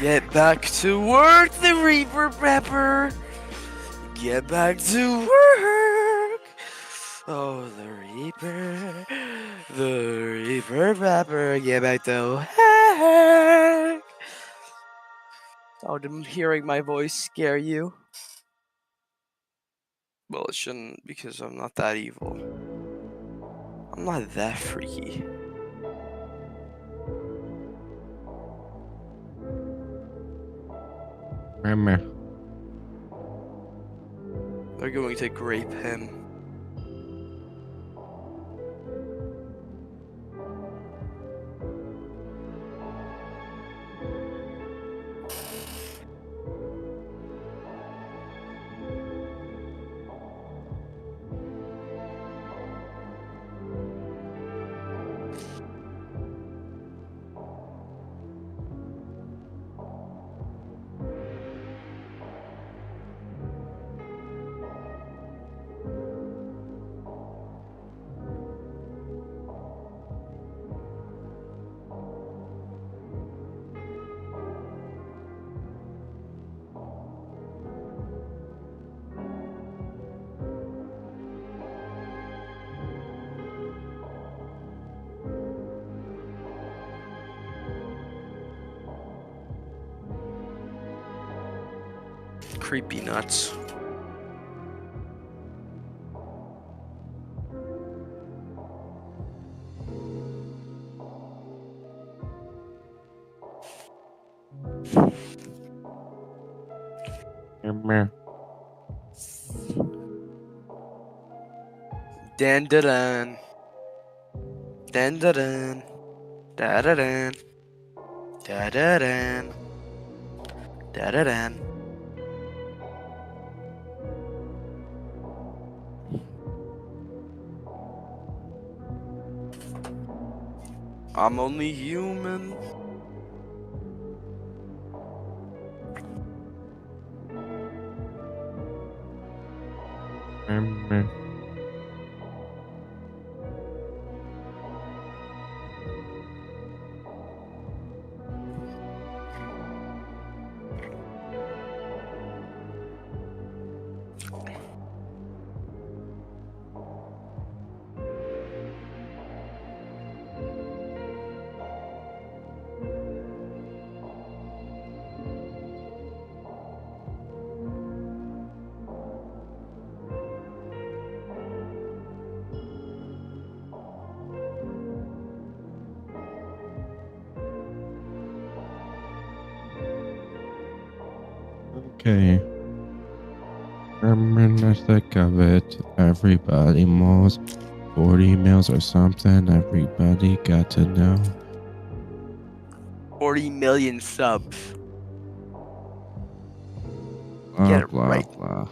Get back to work, the Reaper Pepper. Get back to work. Oh, the Reaper Pepper. Get back to work. Oh, did hearing my voice scare you? Well, it shouldn't, because I'm not that evil. I'm not that freaky. Meh. They're going to grape him. Creepy nuts. Meh. Dan da dan. Dan da dan. Da da dan. Da da dan. Da da dan. I'm only human. Meh. Okay. When I think of it, everybody moves 40 meals or something. Everybody got to know. 40 million subs. Blah, Get it blah, right. blah.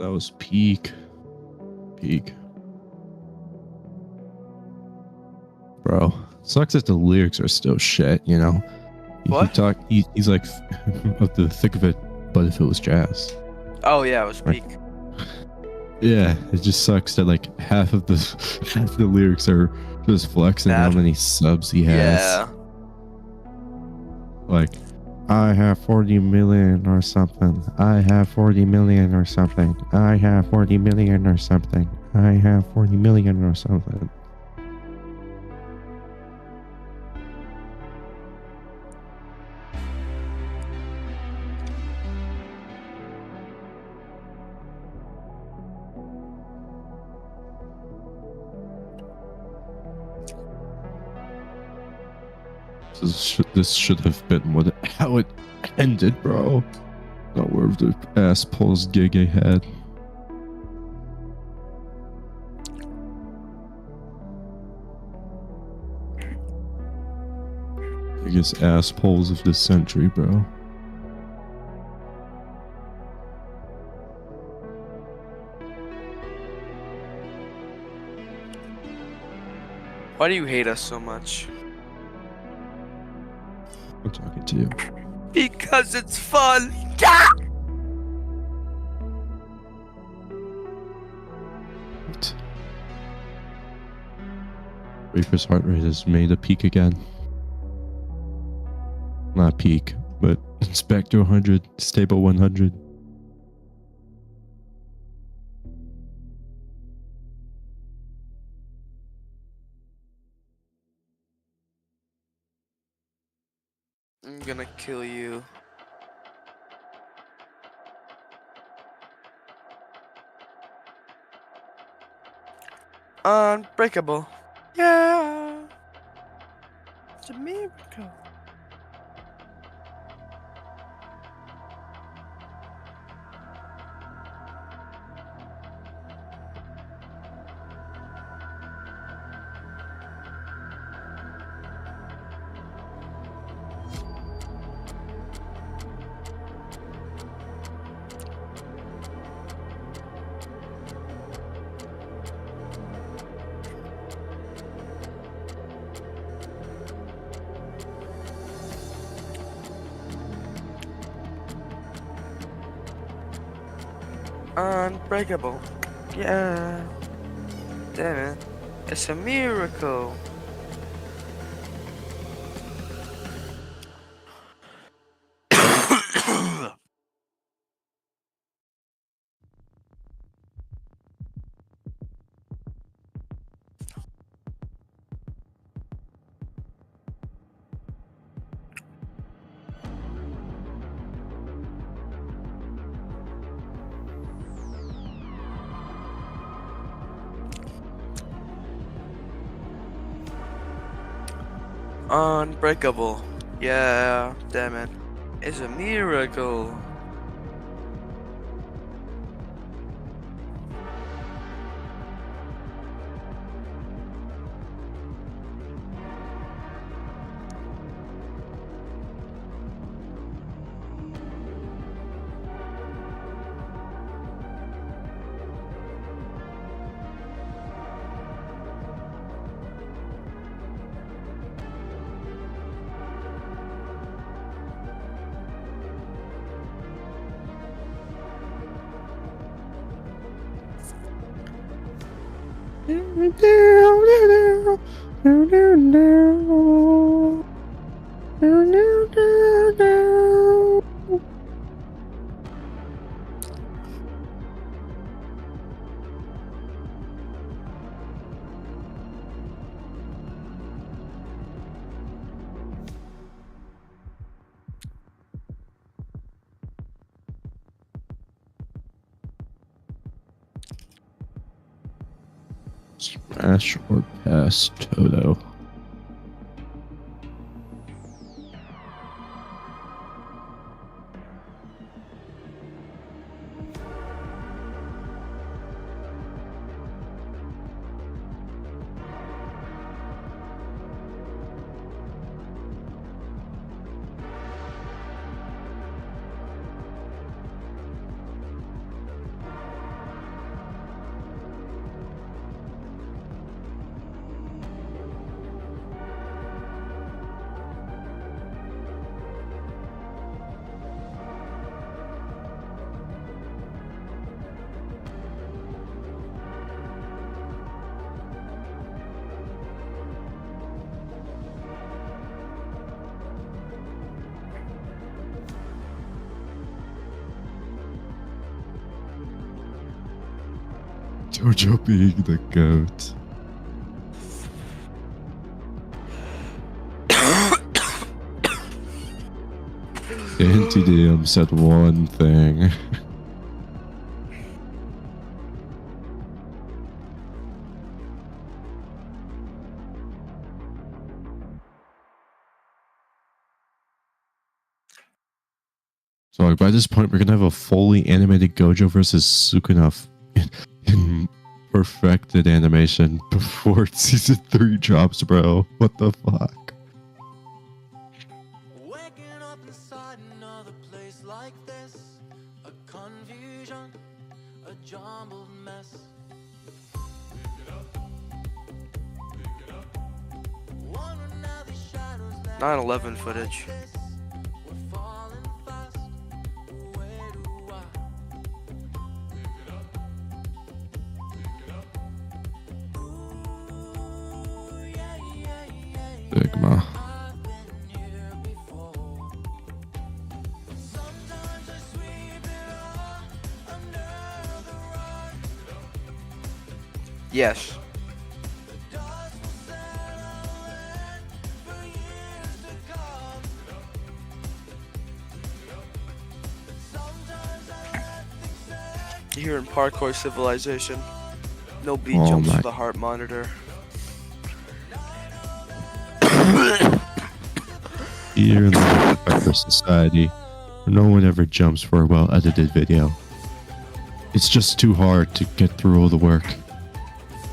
That was peak. Peak. Bro, sucks that the lyrics are still shit, you know? What? He's like, of the thick of it, but if it was jazz. Oh yeah, it was peak. Yeah, it just sucks that like half of the lyrics are just flexing how Bad. many subs he has. Yeah. Like, I have 40 million or something. I have 40 million or something. I have 40 million or something. I have 40 million or something. This should have been how it ended, bro. Not where the ass pulls Gege had. Biggest ass pulls of this century, bro. Why do you hate us so much? I'm talking to you. Because it's fun. What? Reaper's heart rate has made a peak again. Not peak, but it's back to 100, stable 100. I'm gonna kill you. Unbreakable. Yeah. It's a miracle. Unbreakable. Yeah. Damn it. It's a miracle. Unbreakable. Yeah, damn it. It's a miracle. Smash or pass Toto. Jojo being the goat. Anti-DM said one thing. So like, by this point, we're gonna have a fully animated Gojo versus Sukuna in perfected animation before season 3 drops, bro. What the fuck? Waking up inside another place like this, a confusion, a jumbled mess. 9/11 footage. We're falling fast. Where do I? Ooh, yeah, yeah, yeah. Sigma. I've been here before. Sometimes I sweep it all under the rug. Yes. The dust will settle in for years to come. Sometimes I let things say. Here in Parkour Civilization, no beat Oh jumps my- for the heart monitor. Here in the Pepper Society, where no one ever jumps for a well-edited video. It's just too hard to get through all the work.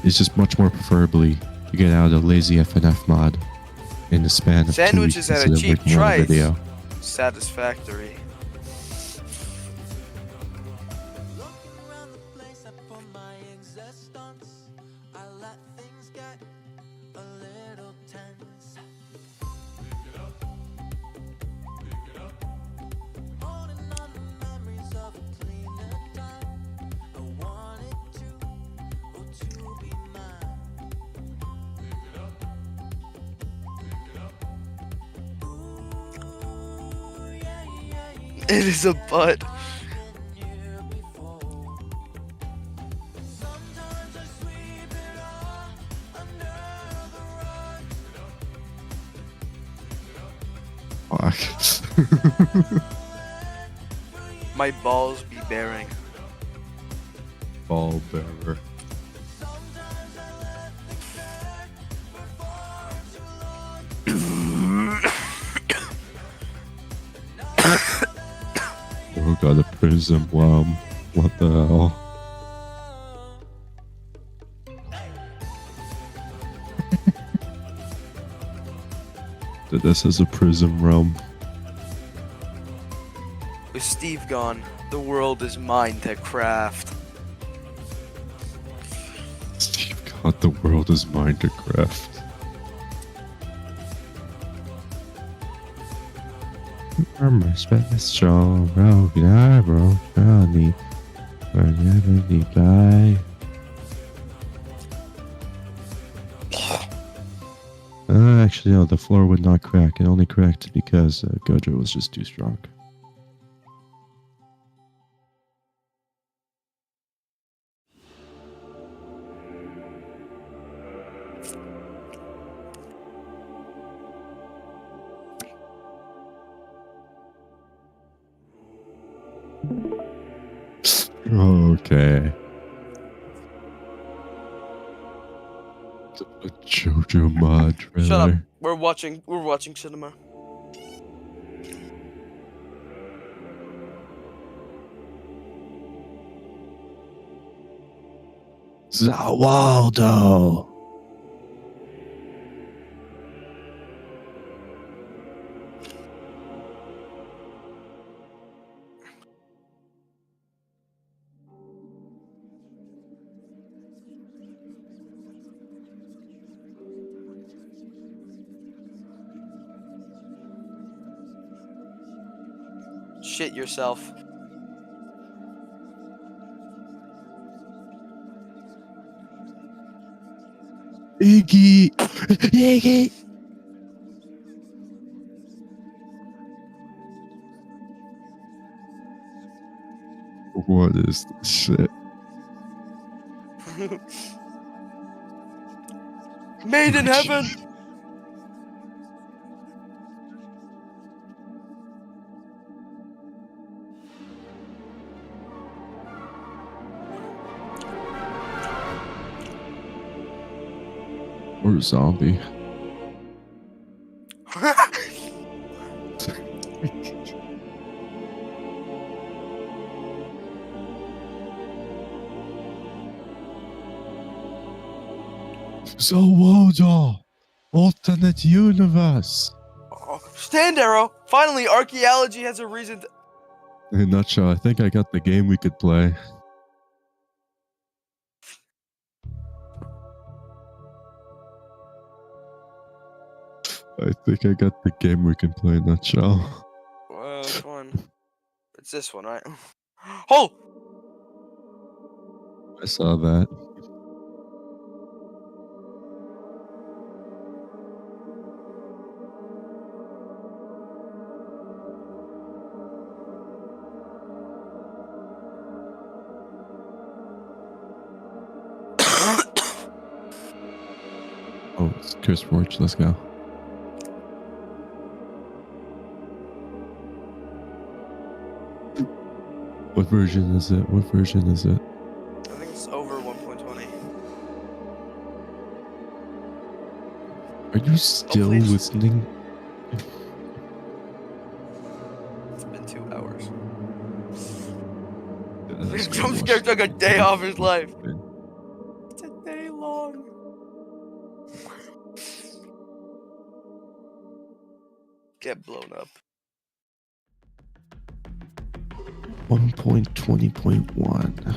It's just much more preferably to get out a lazy FNF mod in the span of 2 weeks Sandwiches at a instead of cheap working on a price. video. Satisfactory. Looking around the place up for my existence, I let things get a little tense. Holding on to memories of a cleaner time. I wanted to be mine. Ooh, yeah, yeah, yeah. It is a butt. Here before. Sometimes I sweep it all under the rug. Fuck. My balls be bearing. Ball bearer. Sometimes I let things stay for far too long. Oh, got a prism worm. What the hell? This is a prism realm. With Steve gone, the world is mine to craft. Steve God, the world is mine to craft. I'm a special broken eyebrow, Johnny. Whenever the guy. Actually, no, the floor would not crack. It only cracked because Gojo was just too strong. Okay. A JoJo mod trailer. Shut up. We're watching cinema. Zawaldo. Shit yourself. Iggy. Iggy. What is this shit? Made in heaven. Or zombie. So Wojo, alternate universe. Oh, stand arrow. Finally, archaeology has a reason to. In a nutshell, I think I got the game we could play. I think I got the game we can play in a nutshell. Which one? It's this one, right? Oh! I saw that. Oh, it's Chris Roach. Let's go. What version is it? What version is it? I think it's over 1.20. Are you still Hopefully it's- listening? It's been 2 hours. Yeah, let's go Jump watch scare took a day off his life. it. It's a day long. Get blown up. 1.20.1.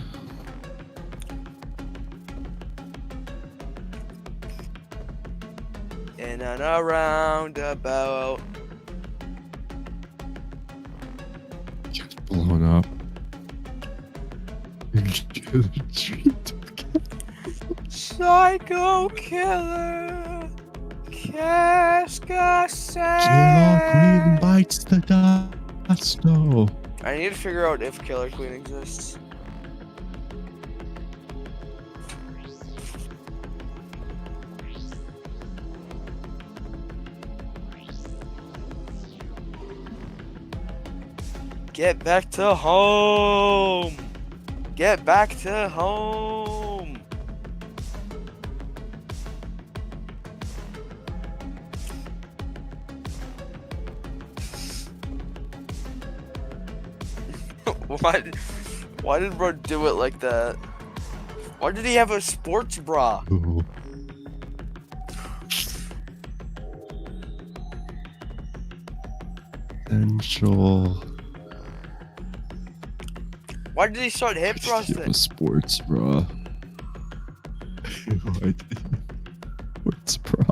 In and around about. Just blown up. Psycho killer. Killer Queen bites the dust. No. I need to figure out if Killer Queen exists. Get back to home. Get back to home. Why did bro do it like that? Why did he have a sports bra? Ooh. Essential. Why did he start hip thrusting? Sports bra. Sports bra.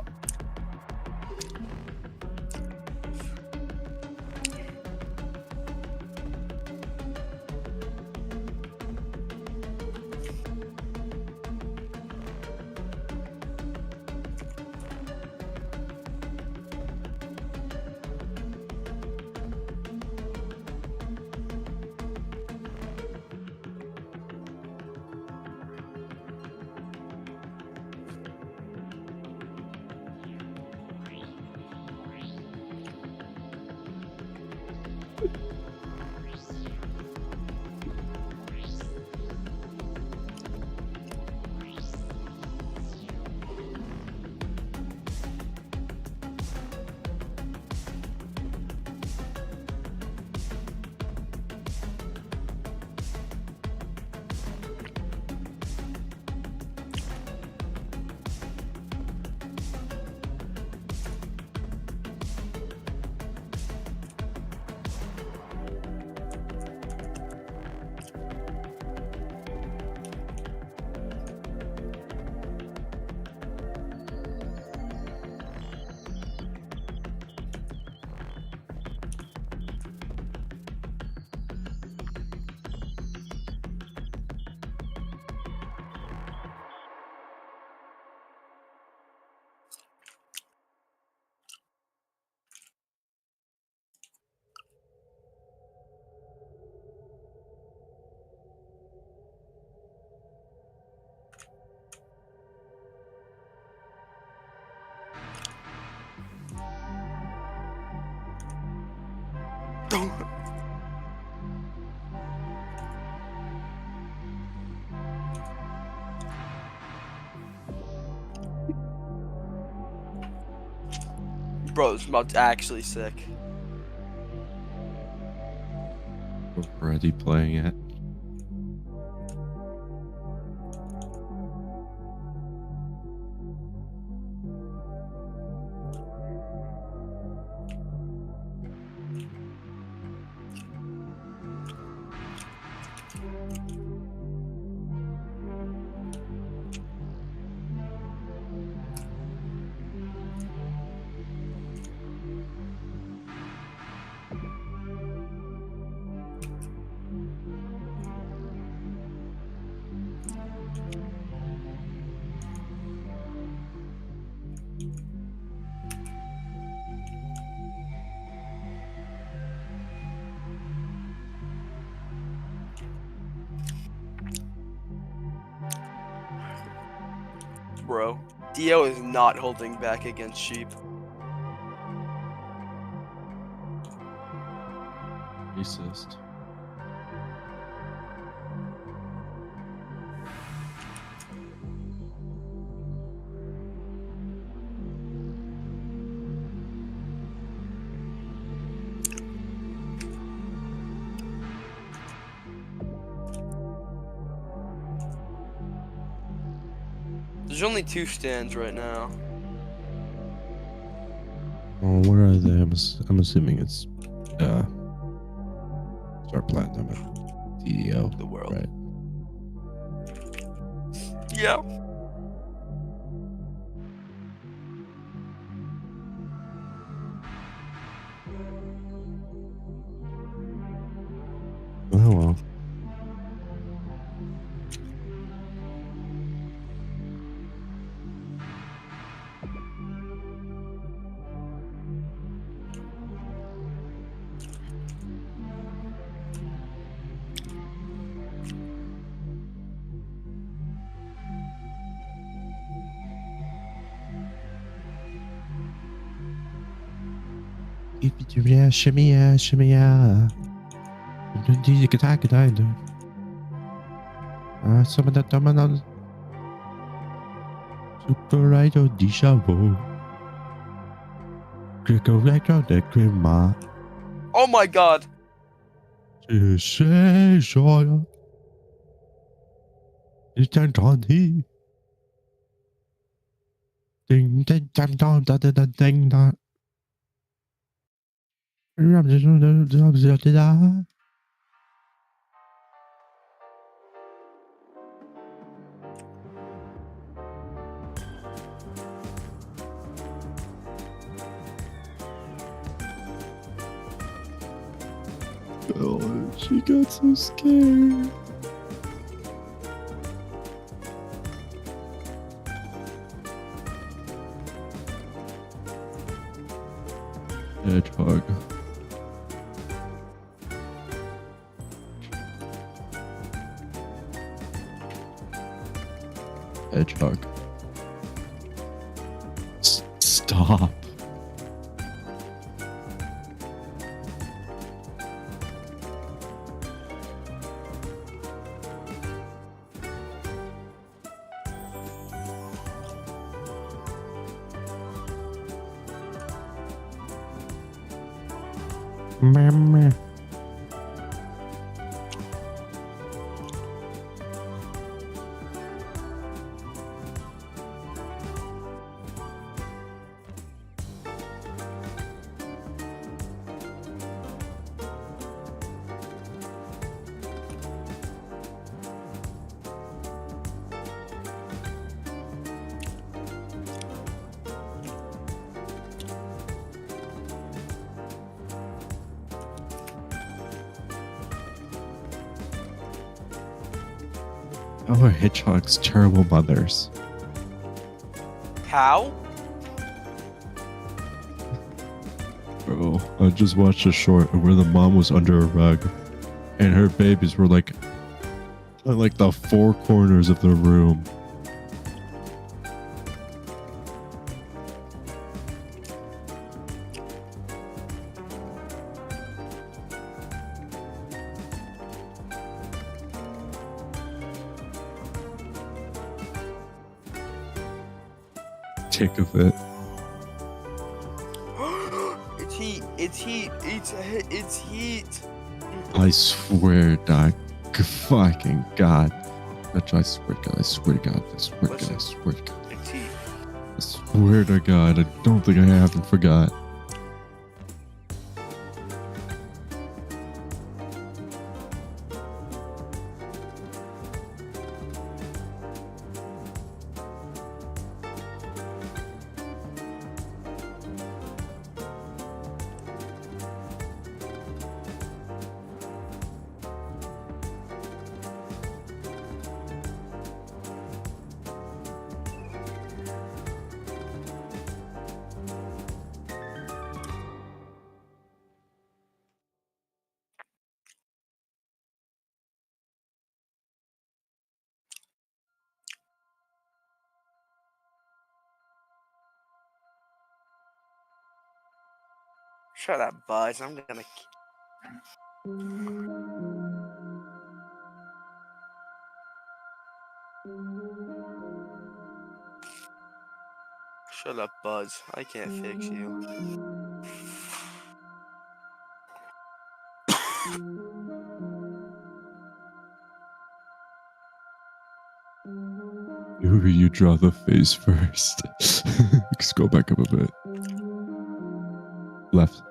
Bro, this map's actually sick. Already playing it. Bro, Dio is not holding back against sheep. Racist. There's only 2 stands right now. Oh, where are they? I'm assuming it's Star Platinum and DDO. The world. Right. Yeah. Oh well. Shimmy yeah, shimmy yeah. Some of the dominoes. Super Idol Dishavu. Cricket de Crema. Oh my god. Say, Shoya. It's an Tony. Ding, ding, ding, dong, da, da, da, ding, da. Oh, she got so scared. Hedgehog. Hedgehog. Stop. Meh. Oh, hedgehogs, terrible mothers. How? Bro, I just watched a short where the mom was under a rug and her babies were like on like the 4 corners of the room. tick of it. It's heat. It's heat. It's heat. I swear, Doc. Fucking God. I swear to God. I swear to God. I swear to God. I Listen. swear to God. It's heat. I swear to God. I don't think I haven't forgot. Shut up, Buzz. I'm gonna. Shut up, Buzz. I can't fix you. You draw the face first. Just go back up a bit. Left.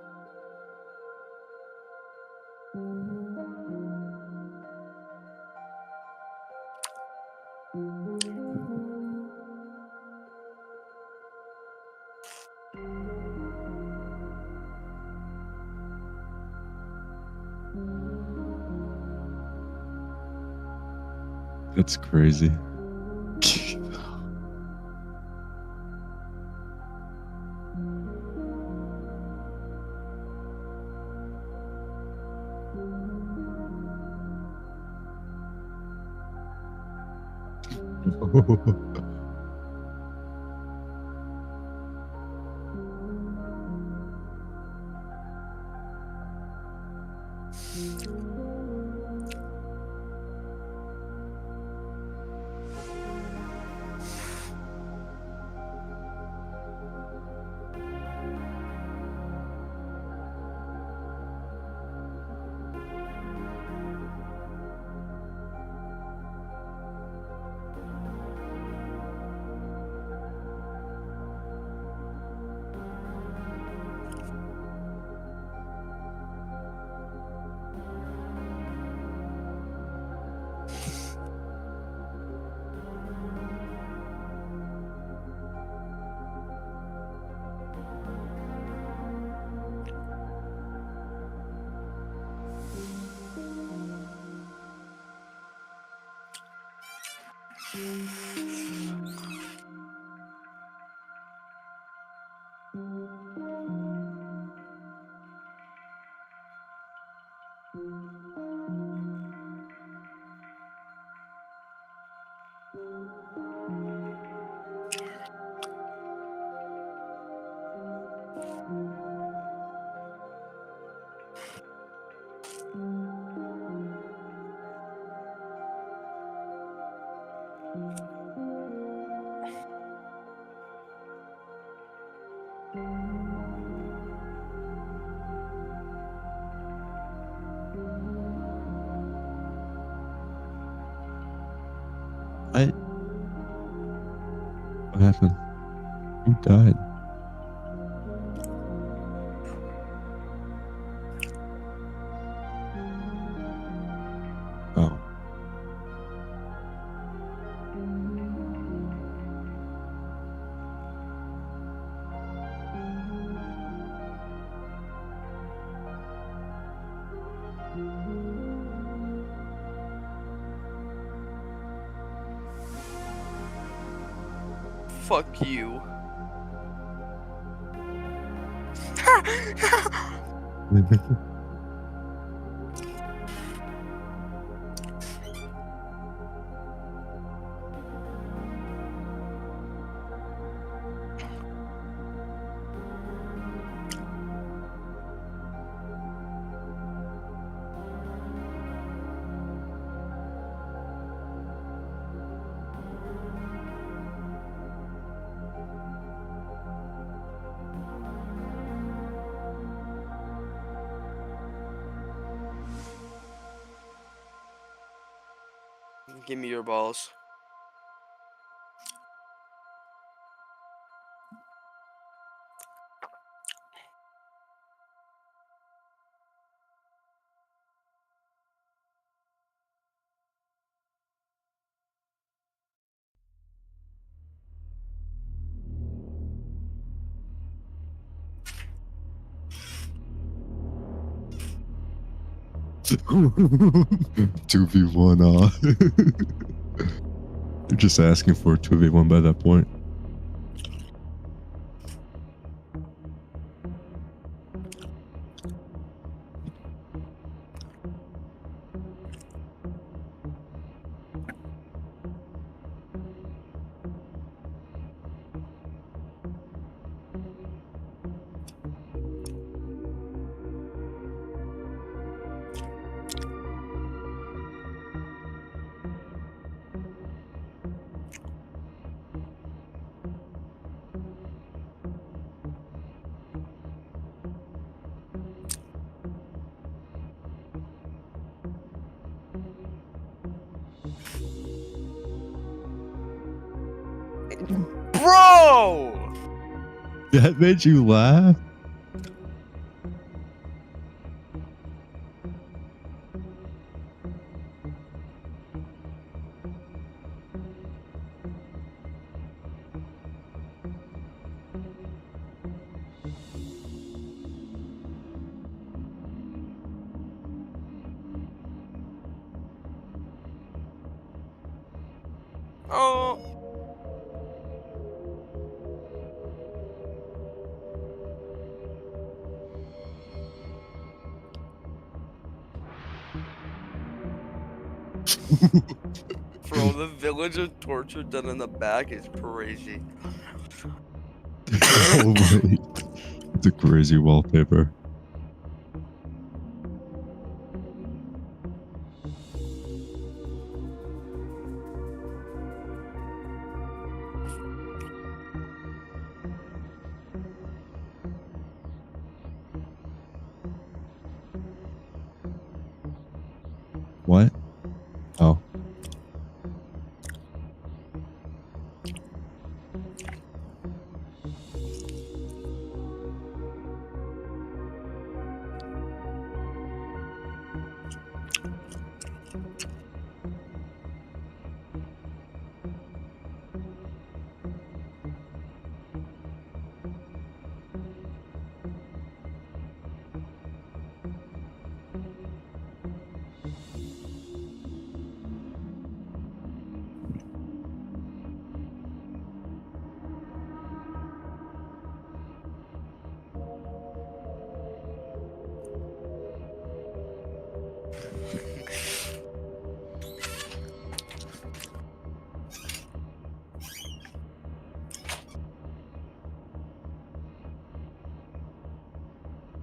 That's crazy. What happened? Who died? Oh. Fuck you. Give me your balls. Two v one. You're just asking for a 2v1 by that point. Bro! That made you laugh? Oh. Bro, the village of torture done in the back is crazy. Oh wait. It's a crazy wallpaper. What? Oh.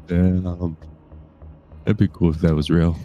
Damn. It'd be cool if that was real.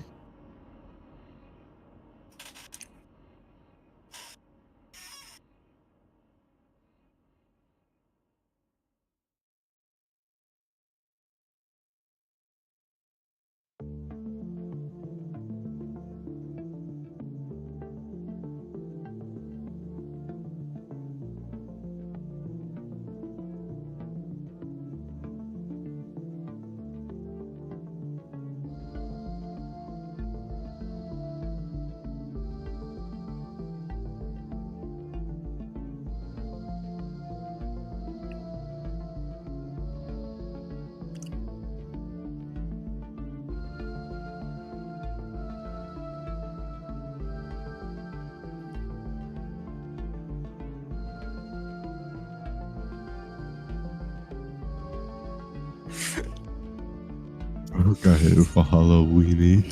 Oh, got hit with a Halloweeny.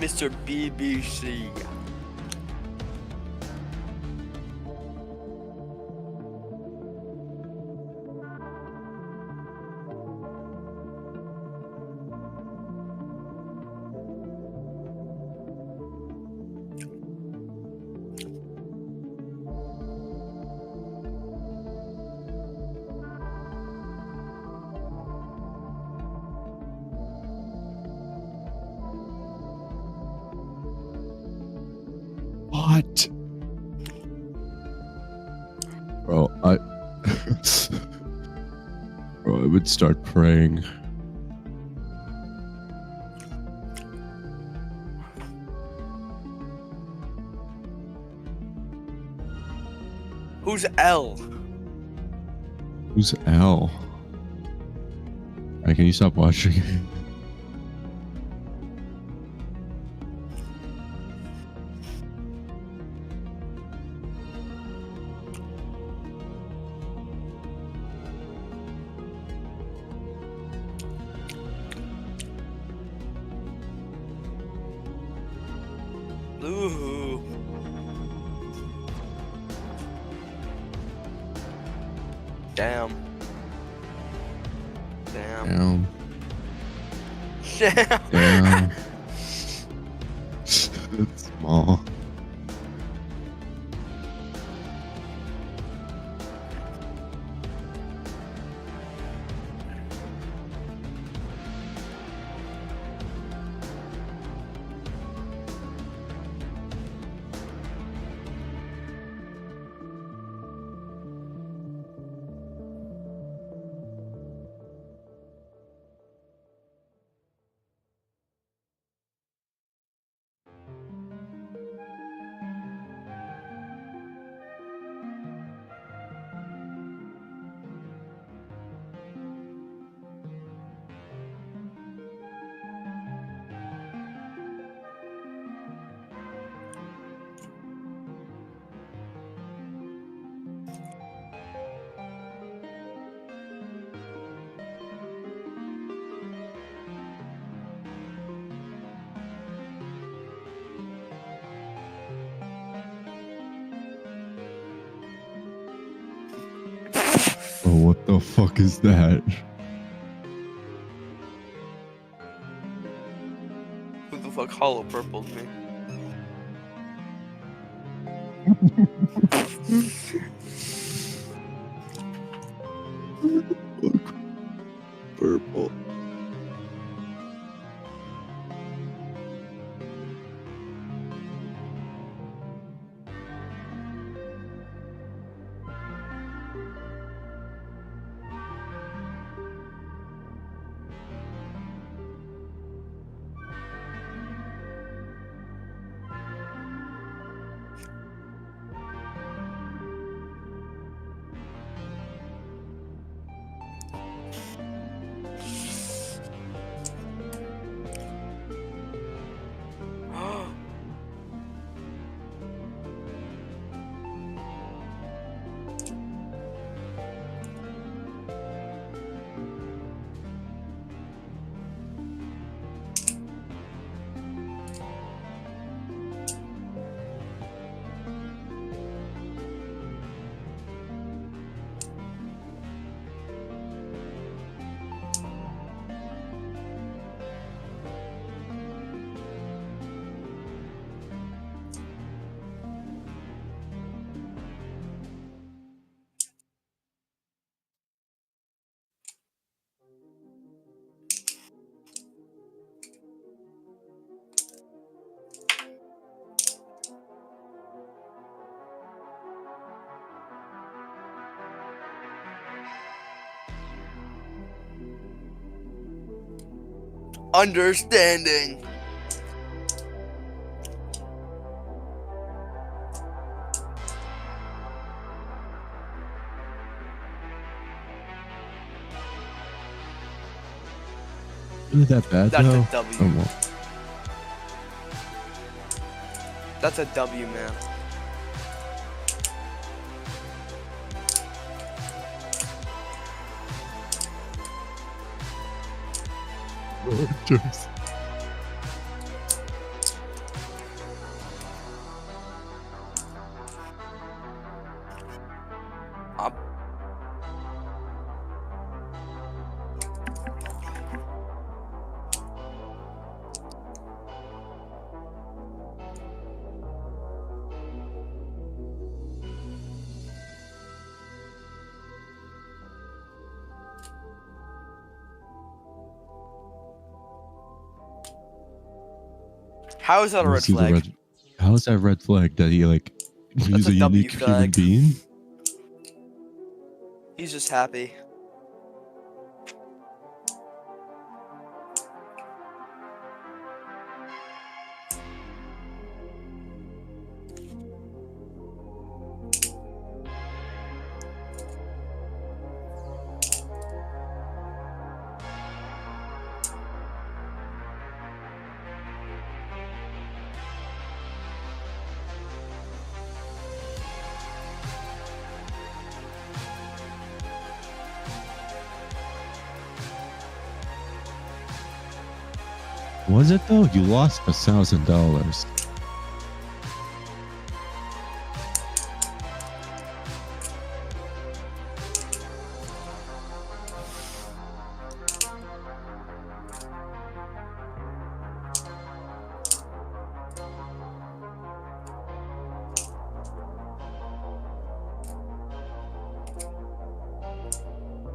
Mr. BBC. What? Bro, I would start praying. Who's L? Who's L? Can you stop watching? Ooh. Damn. Damn. Damn. Damn. Damn. It's small. Oh, what the fuck is that? Who the fuck hollow purpled me? Purple. Understanding. Really that bad That's though? a W. Oh, well. That's a W, man. How is that a red See the flag? how is that red flag that he like he's a a W unique human flag. being? He's just happy. Was it though? You lost $1,000.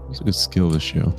It's a good skill this show.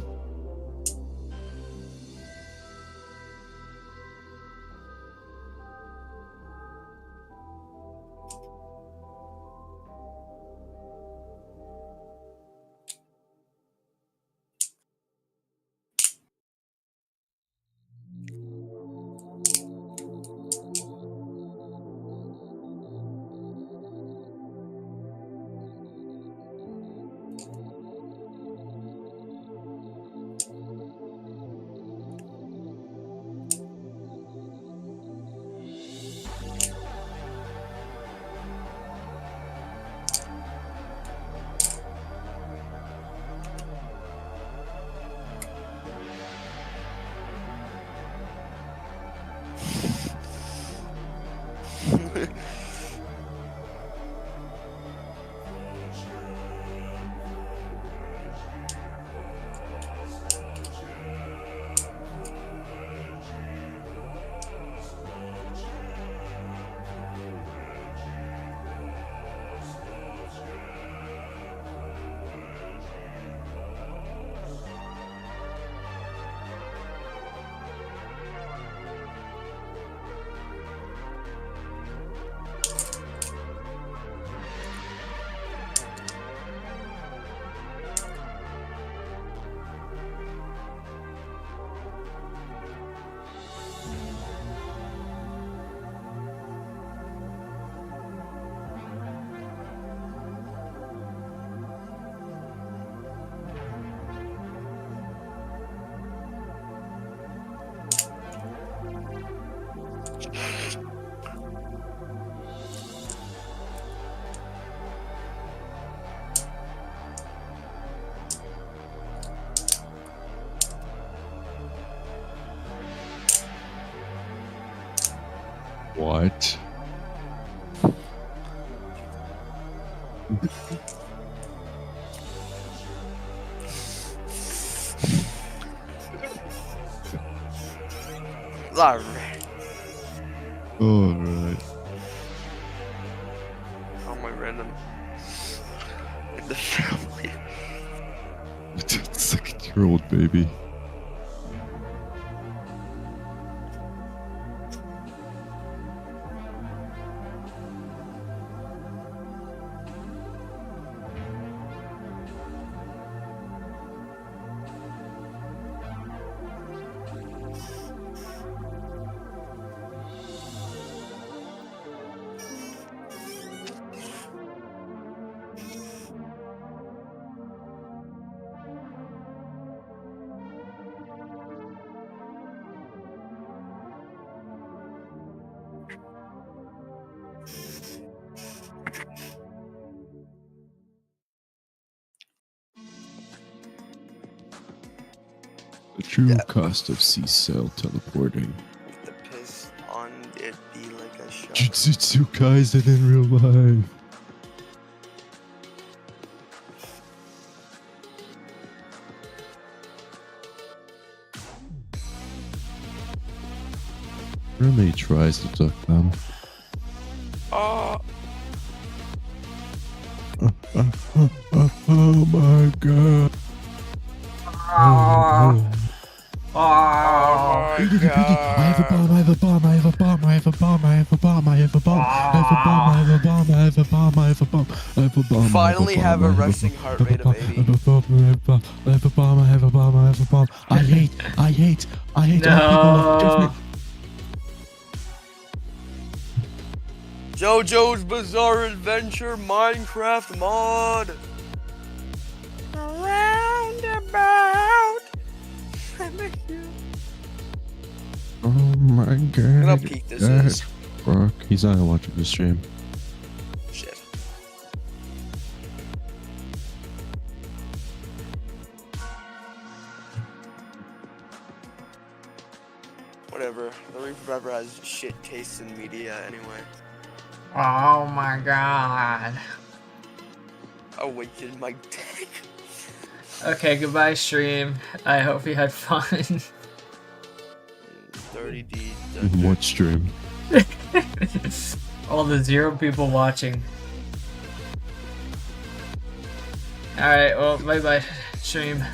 What? Alright. All right. All my random in the family. Second-year-old baby. The true cost of C-cell teleporting. The piss on it be like a shot. Jujutsu Kaisen in real life. Remy tries to duck them. Oh my god. Oh my Itty bitty. I have a god. bomb. I have a bomb. I have a bomb. I have a bomb. I have a bomb. I have a bomb. I have a bomb. I have a bomb. I have a bomb. I have a bomb. I have a bomb. Finally have a resting heart rate of 80. I have a bomb. I have a bomb. I have a bomb. I have a bomb. I have a bomb. I hate all people. No. JoJo's Bizarre Adventure Minecraft mod. Roundabout. I miss you. Oh my god. Look how peak this is. Fuck. He's not watching the stream. Shit. Whatever. The Reaper Pepper has shit taste in media anyway. Oh my god. I wasted my dick. Okay, goodbye stream. I hope you had fun. 30D. What stream? All the 0 people watching. Alright, well, bye bye stream.